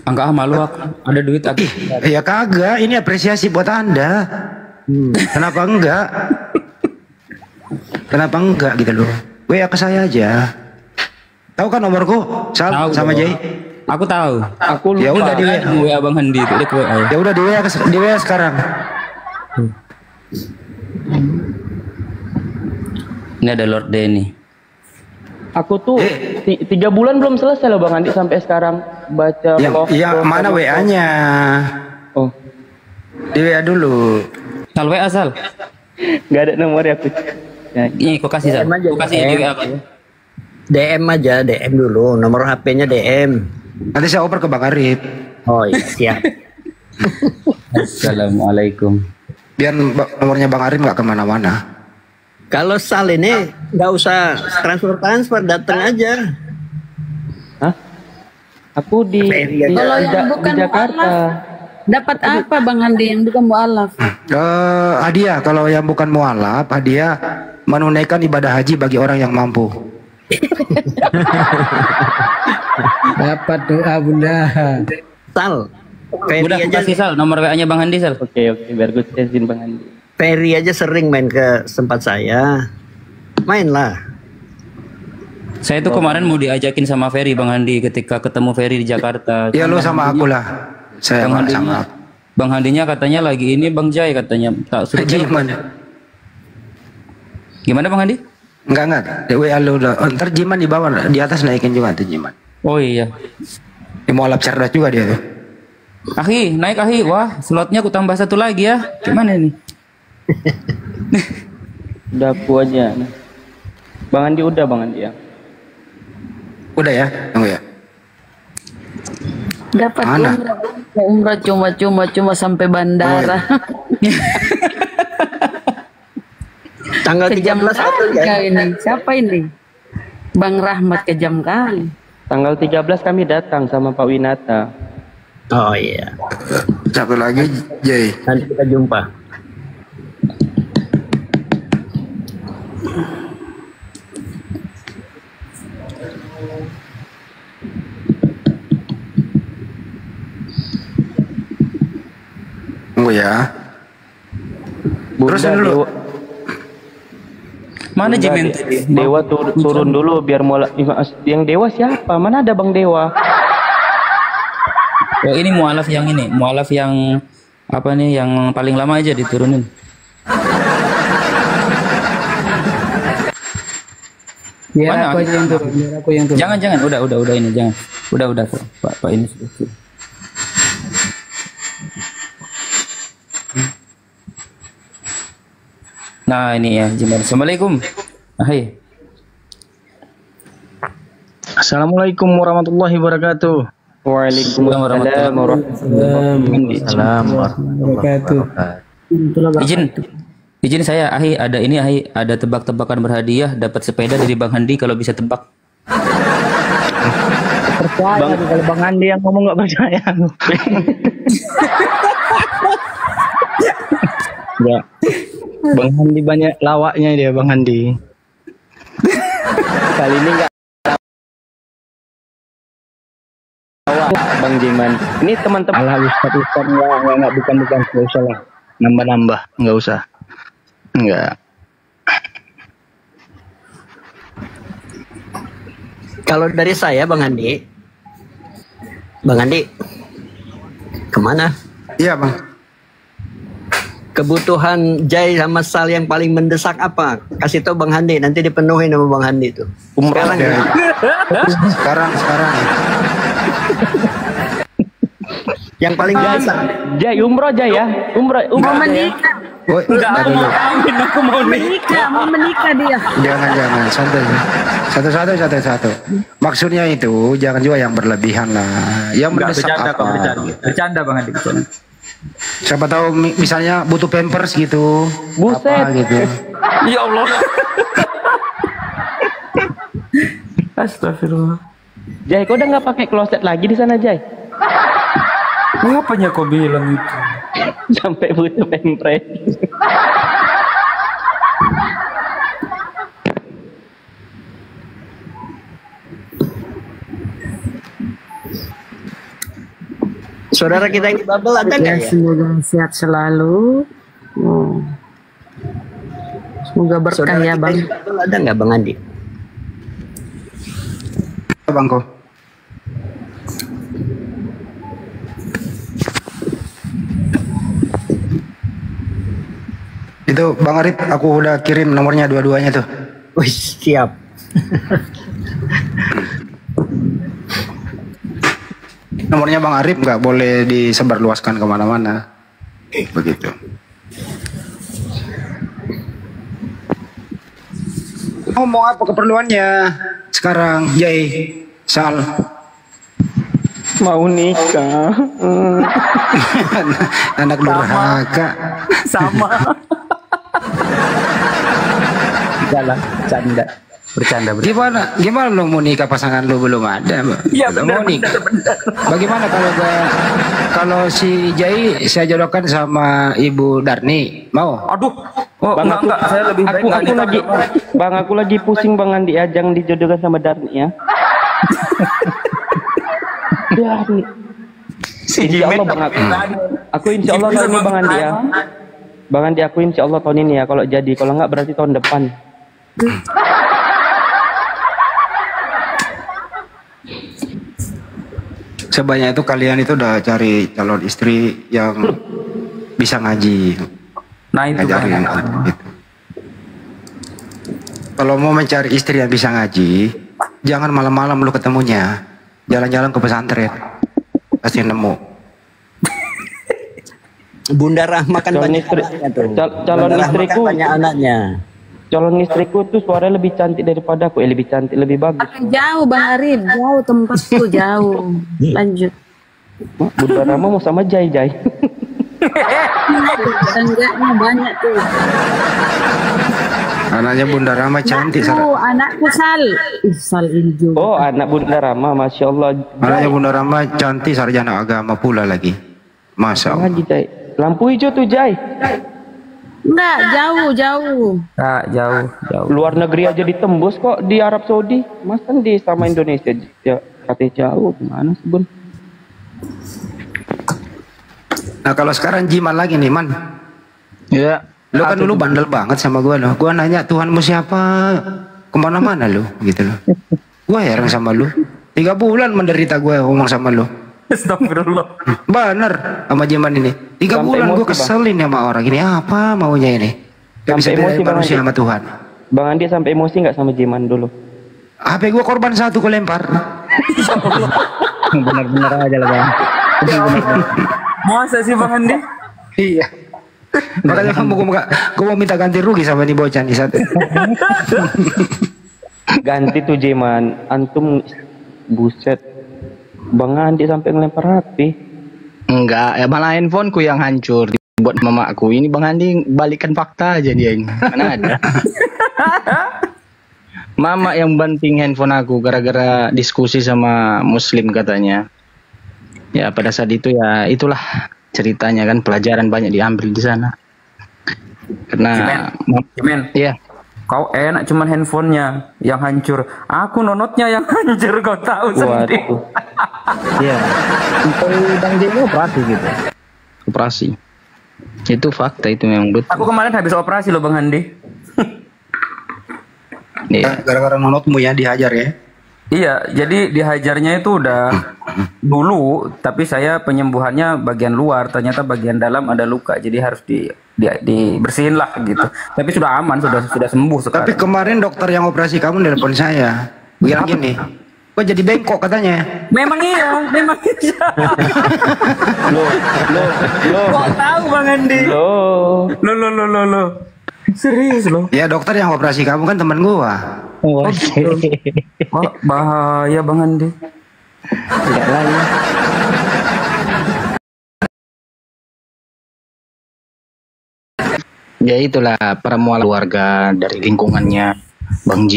Enggak malu aku. Ada duit aku. Ya kagak, ini apresiasi buat Anda. Kenapa enggak? Kenapa enggak gitu loh. WA ke saya aja. Tahu kan nomorku? Sal sama Jai. Aku tahu. Aku lupa. Ya udah di WA Bang Handi itu WA. Ya udah di WA sekarang. Ini ada Lord Denny. Aku tuh 3 bulan belum selesai loh Bang Andi sampai sekarang baca Ya mana WA-nya? Oh. Di WA dulu. Sal WA Sal. Gak ada nomor ya aku. Ya, ini aku kasih Sal. Aku kasih di WA aku. DM aja, DM dulu. Nomor HP-nya DM. Nanti saya oper ke Bang Arif. Oh iya, siap. Assalamualaikum. Biar nomornya Bang Arif nggak kemana-mana. Kalau Sal ini nggak usah transfer, datang aja. Hah? Aku di Kalau yang bukan Jakarta. Dapat apa Bang Handi yang bukan mualaf? Hadiah. Kalau yang bukan mualaf, hadiah menunaikan ibadah haji bagi orang yang mampu. Dapat doa Bunda. Sal. Udah aku kasih Sal nomor WA-nya Bang Handi Sal. Oke, biar gue casin Bang Handi. Ferry aja sering main ke tempat saya. Mainlah. Saya tuh kemarin mau diajakin sama Ferry Bang Handi ketika ketemu Ferry di Jakarta. Ya lu sama aku lah. Saya sama. Bang Handinya katanya lagi ini Bang Jai katanya tak suruh. Gimana Bang Handi? Enggak. WA lu udah. Ntar Jiman di bawah, di atas naikin juga tuh Jiman. Oh iya. Mau lap cerdas juga dia tuh. Ahi, naik Ahi. Wah, slotnya aku tambah 1 lagi ya. Gimana nih? Udah aku aja. Bang Andi udah Bang Andi ya. Udah ya, tunggu ya. Dapat umrah cuma sampai bandara. Tanggal 13 April ya. Ini siapa ini? Bang Rahmat kejam kali. Tanggal 13 kami datang sama Pak Winata. Oh iya. Satu lagi Jay. Nanti kita jumpa. Tunggu ya. Terusin dulu. Mana Jimen? Dewa turun dulu biar mulai. Yang Dewa siapa? Mana ada Bang Dewa? Oh ini mualaf yang ini, mualaf yang apa nih? Yang paling lama aja diturunin. Biar aku aja yang turun. Jangan, udah ini jangan. Udah Pak ini sudah. Nah ini ya Jimen. Assalamualaikum. Hai. Assalamualaikum warahmatullahi wabarakatuh. Waalaikumsalam warahmatullahi wabarakatuh. Izin saya Ahi ada ini Ahi ada tebak-tebakan berhadiah dapat sepeda dari Bang Handi kalau bisa tebak. Percaya kalau Bang Handi yang ngomong nggak percaya. Ya. Bang Handi banyak lawaknya dia Bang Handi. Kali ini enggak Bang Jiman. Ini teman-teman. Alah Ustaz enggak bukan enggak usah lah. Nambah enggak usah. Enggak. Kalau dari saya Bang Andi. Bang Andi. Kemana? Iya Bang. Kebutuhan Jai sama Sal yang paling mendesak apa? Kasih tau Bang Handi, nanti dipenuhi sama Bang Handi itu. Sekarang ya. sekarang. Yang paling mendesak. Jai umroh Jai ya. Umroh menikah. Enggak, aku mau menikah dia. Jangan, satu. Maksudnya itu jangan juga yang berlebihan lah. Yang mendesak apa? Bercanda Bang Handi. Siapa tahu misalnya butuh pampers gitu. Buset. Apa gitu. Ya Allah. Astagfirullah. Jai, kau udah nggak pakai kloset lagi di sana, Jai? Ngapanya kau bilang itu? Sampai butuh pempres. Saudara kita ini bubble ada nggak ya? Semoga sehat selalu. Semoga berkah Saudara ya kita Bang. ini bubble ada nggak Bang Andi? Bang Ko. Itu Bang Arif, aku udah kirim nomornya dua-duanya tuh. Wih, siap. Nomornya Bang Arif nggak boleh disebarluaskan kemana-mana. Begitu. Ngomong apa keperluannya sekarang, Jai, Sal? Mau nikah. Anak durhaka. Sama. Jalan, canda. Bercanda. Gimana lo mau nikah, pasangan lo belum ada? Iya Belum mau nikah. Bagaimana kalau si Jai saya jodohkan sama Ibu Darni, mau? Aduh, oh, Bang, enggak, saya lebih baik nggak nikah lagi, dulu, Bang. Bang, aku lagi pusing Bang Andi ajang dijodohkan sama Darni ya. Darni. Insya Allah Bang aku insya Allah tahun ini Bang Andi ya. Bang Andi aku insya Allah tahun ini ya, kalau jadi, kalau enggak berarti tahun depan. Sebanyak itu kalian itu udah cari calon istri yang bisa ngaji. Nah itu ngajarin gitu. Kalau mau mencari istri yang bisa ngaji, jangan malam-malam lu ketemunya. Jalan-jalan ke pesantren, pasti nemu. Bunda Rahma kan banyak anaknya tuh. Calon Bunda Rahma istriku kan banyak anaknya. Calon istriku tuh suaranya lebih cantik daripada aku, lebih cantik, lebih bagus. Jauh Bang Arif, jauh tempatku jauh. Lanjut. Bunda Rama mau sama Jai. Enggaknya banyak tuh. Anaknya Bunda Rama cantik, Anakku Sal. Sal Ilju. Oh, anak Bunda Rama, Masya Allah. Anaknya Bunda Rama cantik, sarjana agama pula lagi. Masya Allah. Jai. Lampu hijau tuh Jai. Enggak, jauh. Nah, jauh. Luar negeri aja ditembus kok di Arab Saudi. Masa di sama Indonesia ya, katanya jauh. Gimana sih Bun? Nah kalau sekarang jiman lagi nih Man. Ya. Lo kan dulu bandel banget sama gua loh. Gua nanya Tuhanmu siapa, kemana-mana lo, gitu loh. Gua heran sama lo. 3 bulan menderita gua ngomong sama lo. Astagfirullah. Bener sama jiman ini. 3 bulan gua keselin sama orang ini. Apa maunya ini? Gak bisa bedain manusia sama Tuhan. Bang Andi sampai emosi nggak sama jiman dulu? HP gua korban 1 ku lempar. Bener-bener aja lah Bang. Masa sih Bang Andi? Iya. Makanya gua mau minta ganti rugi sama nih bocah nih satu. Ganti tuh jiman. Antum buset. Bang Andi sampai ngelempar HP. Enggak, ya malah handphoneku yang hancur dibuat mamaku. Ini Bang Andi balikan fakta aja dia ini. Mana ada. Mama yang banting handphone aku gara-gara diskusi sama Muslim katanya. Ya pada saat itu ya itulah ceritanya kan, pelajaran banyak diambil di sana. Karena Cimen. Iya. Kau enak cuman handphonenya yang hancur. Aku nonotnya yang hancur, kau tahu sendiri. Iya. Sampai Bang Dino operasi gitu. Operasi. Itu fakta, itu memang betul. Aku kemarin habis operasi loh Bang Andi. Iya. Gara-gara nonotmu ya dihajar ya. Iya, jadi dihajarnya itu udah dulu, tapi saya penyembuhannya bagian luar, ternyata bagian dalam ada luka, jadi harus dibersihin lah gitu. Tapi sudah aman, sudah sembuh sekarang. Tapi kemarin dokter yang operasi kamu nelpon saya, bilang gini, kok jadi bengkok katanya. Memang iya. Loh. Kok tahu Bang Andi? Loh. Serius loh. Ya dokter yang operasi kamu kan teman gua. Oh, bahaya Bang Andi. Enggak lah ya. Ya itulah permulaan keluarga dari lingkungannya. Bang J,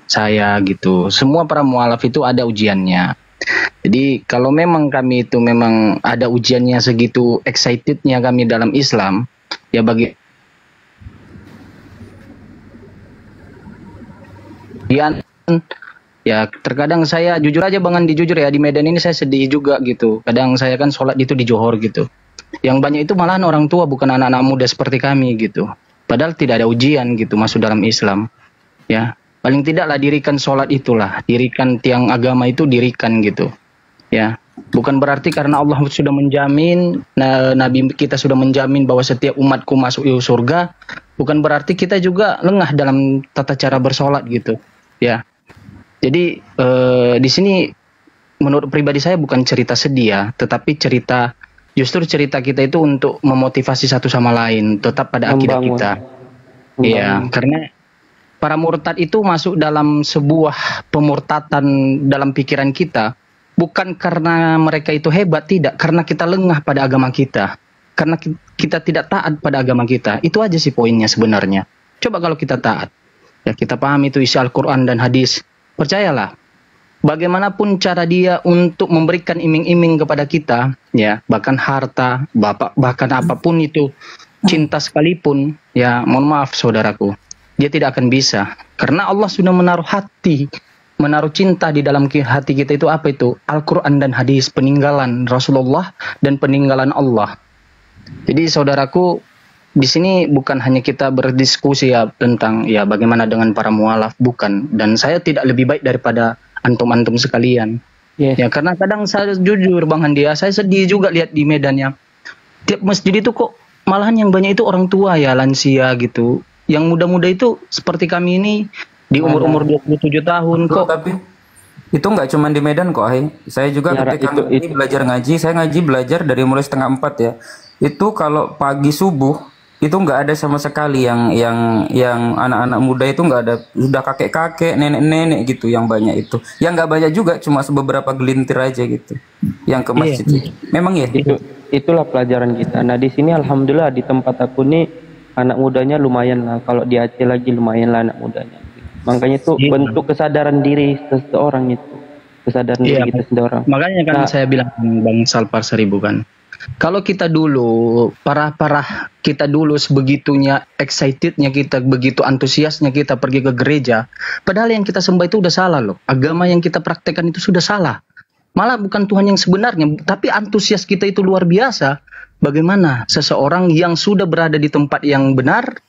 saya gitu. Semua para mualaf itu ada ujiannya. Jadi kalau memang kami itu memang ada ujiannya segitu excitednya kami dalam Islam, ya bagi ya terkadang saya jujur aja Bang Andi, jujur ya, di Medan ini saya sedih juga gitu. Kadang saya kan sholat itu di Johor gitu. Yang banyak itu malahan orang tua, bukan anak-anak muda seperti kami gitu. Padahal tidak ada ujian gitu masuk dalam Islam. Ya, paling tidaklah dirikan sholat itulah, dirikan tiang agama itu dirikan gitu. Ya, bukan berarti karena Allah sudah menjamin, Nabi kita sudah menjamin bahwa setiap umatku masuk surga, bukan berarti kita juga lengah dalam tata cara bersolat gitu. Ya. Jadi di sini menurut pribadi saya bukan cerita sedih ya, tetapi justru cerita kita itu untuk memotivasi satu sama lain, tetap pada akidah kita. Iya, karena para murtad itu masuk dalam sebuah pemurtatan dalam pikiran kita, bukan karena mereka itu hebat, tidak, karena kita lengah pada agama kita, karena kita tidak taat pada agama kita. Itu aja sih poinnya sebenarnya. Coba kalau kita taat, ya kita paham itu isi Al-Quran dan hadis. Percayalah, bagaimanapun cara dia untuk memberikan iming-iming kepada kita, ya, bahkan harta, bahkan apapun itu, cinta sekalipun, ya, mohon maaf saudaraku, dia tidak akan bisa. Karena Allah sudah menaruh cinta di dalam hati kita itu apa itu? Al-Quran dan hadis, peninggalan Rasulullah dan peninggalan Allah. Jadi saudaraku, di sini bukan hanya kita berdiskusi ya tentang ya bagaimana dengan para mualaf, bukan. Dan saya tidak lebih baik daripada antum-antum sekalian. Yes. Ya karena kadang saya jujur Bang Handi, saya sedih juga lihat di Medan ya. Tiap masjid itu kok malahan yang banyak itu orang tua ya, lansia gitu. Yang muda-muda itu seperti kami ini di umur-umur 27 tahun kok. Tapi itu nggak cuma di Medan kok, saya juga Ya, ketika ini belajar ngaji, saya ngaji belajar dari mulai 3:30 ya. Itu kalau pagi subuh itu nggak ada sama sekali yang anak-anak muda itu nggak ada, sudah kakek-kakek, nenek-nenek gitu yang banyak itu. Yang nggak banyak juga, cuma beberapa gelintir aja gitu yang ke masjid. Iya. Memang ya. Itulah pelajaran kita. Nah di sini alhamdulillah di tempat aku nih anak mudanya lumayan lah. Kalau di Aceh lagi lumayan lah anak mudanya. Makanya itu bentuk kesadaran diri seseorang itu, kesadaran diri kita seseorang. Makanya kan saya bilang Bang Salpar Seribu kan, kalau kita dulu parah kita dulu sebegitunya excitednya kita, begitu antusiasnya kita pergi ke gereja, padahal yang kita sembah itu udah salah loh. Agama yang kita praktekkan itu sudah salah. Malah bukan Tuhan yang sebenarnya, tapi antusias kita itu luar biasa. Bagaimana seseorang yang sudah berada di tempat yang benar,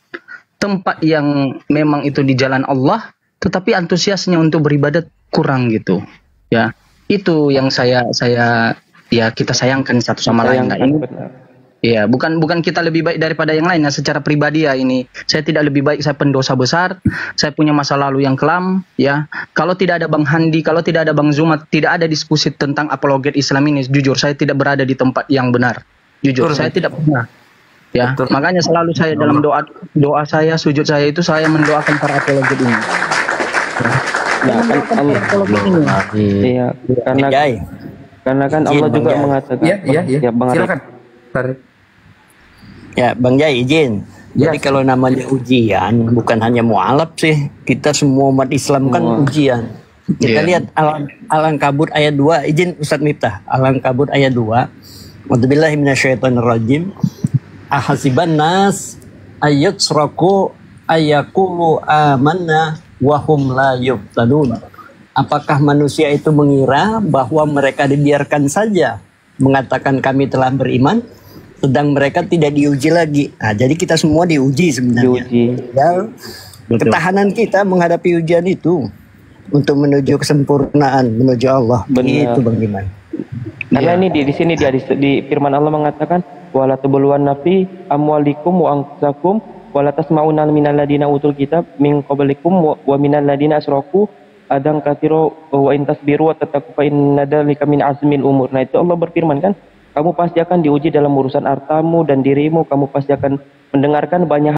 tempat yang memang itu di jalan Allah, tetapi antusiasnya untuk beribadat kurang gitu. Ya, itu yang saya ya kita sayangkan satu sama lain. Nah, ini ya bukan kita lebih baik daripada yang lain. Nah, secara pribadi ya ini saya tidak lebih baik, saya pendosa besar, saya punya masa lalu yang kelam ya. Kalau tidak ada Bang Handi, kalau tidak ada Bang Zuma, tidak ada diskusi tentang apologet Islam ini, jujur saya tidak berada di tempat yang benar. Jujur saya tidak pernah. Ya, makanya selalu saya dalam doa saya, sujud saya itu saya mendoakan para apologet ini. Ya, kan Allah, iya, karena kan Allah juga mengatakan. Ya, Bang silakan. Ya, Bang Jai izin. Jadi kalau namanya ujian bukan hanya mualaf sih, kita semua umat Islam kan ujian. Kita lihat Al-Ankabut ayat 2, izin Ustaz Miftah. Al-Ankabut ayat 2. A'udzubillahi minasyaitonirrajim. Ahasiban nas ayyutsraku ayyaqulu amanna wa hum la yuftanun. Apakah manusia itu mengira bahwa mereka dibiarkan saja mengatakan kami telah beriman, sedang mereka tidak diuji lagi. Nah, jadi kita semua diuji sebenarnya. Ya, ketahanan kita menghadapi ujian itu untuk menuju kesempurnaan, menuju Allah. Begitu Bang Iman. Karena ini di sini di firman Allah mengatakan wala tabluwan nafi amwalikum wa anfusakum wala tasma'una minal ladina utul kitab min qablikum wa minal ladina asyraku adang katsira wa in tasbiru wa tattaqu fa inna dzalika min azmil umur. Nah, itu Allah berfirman kan, kamu pasti akan diuji dalam urusan hartamu dan dirimu, kamu pasti akan mendengarkan banyak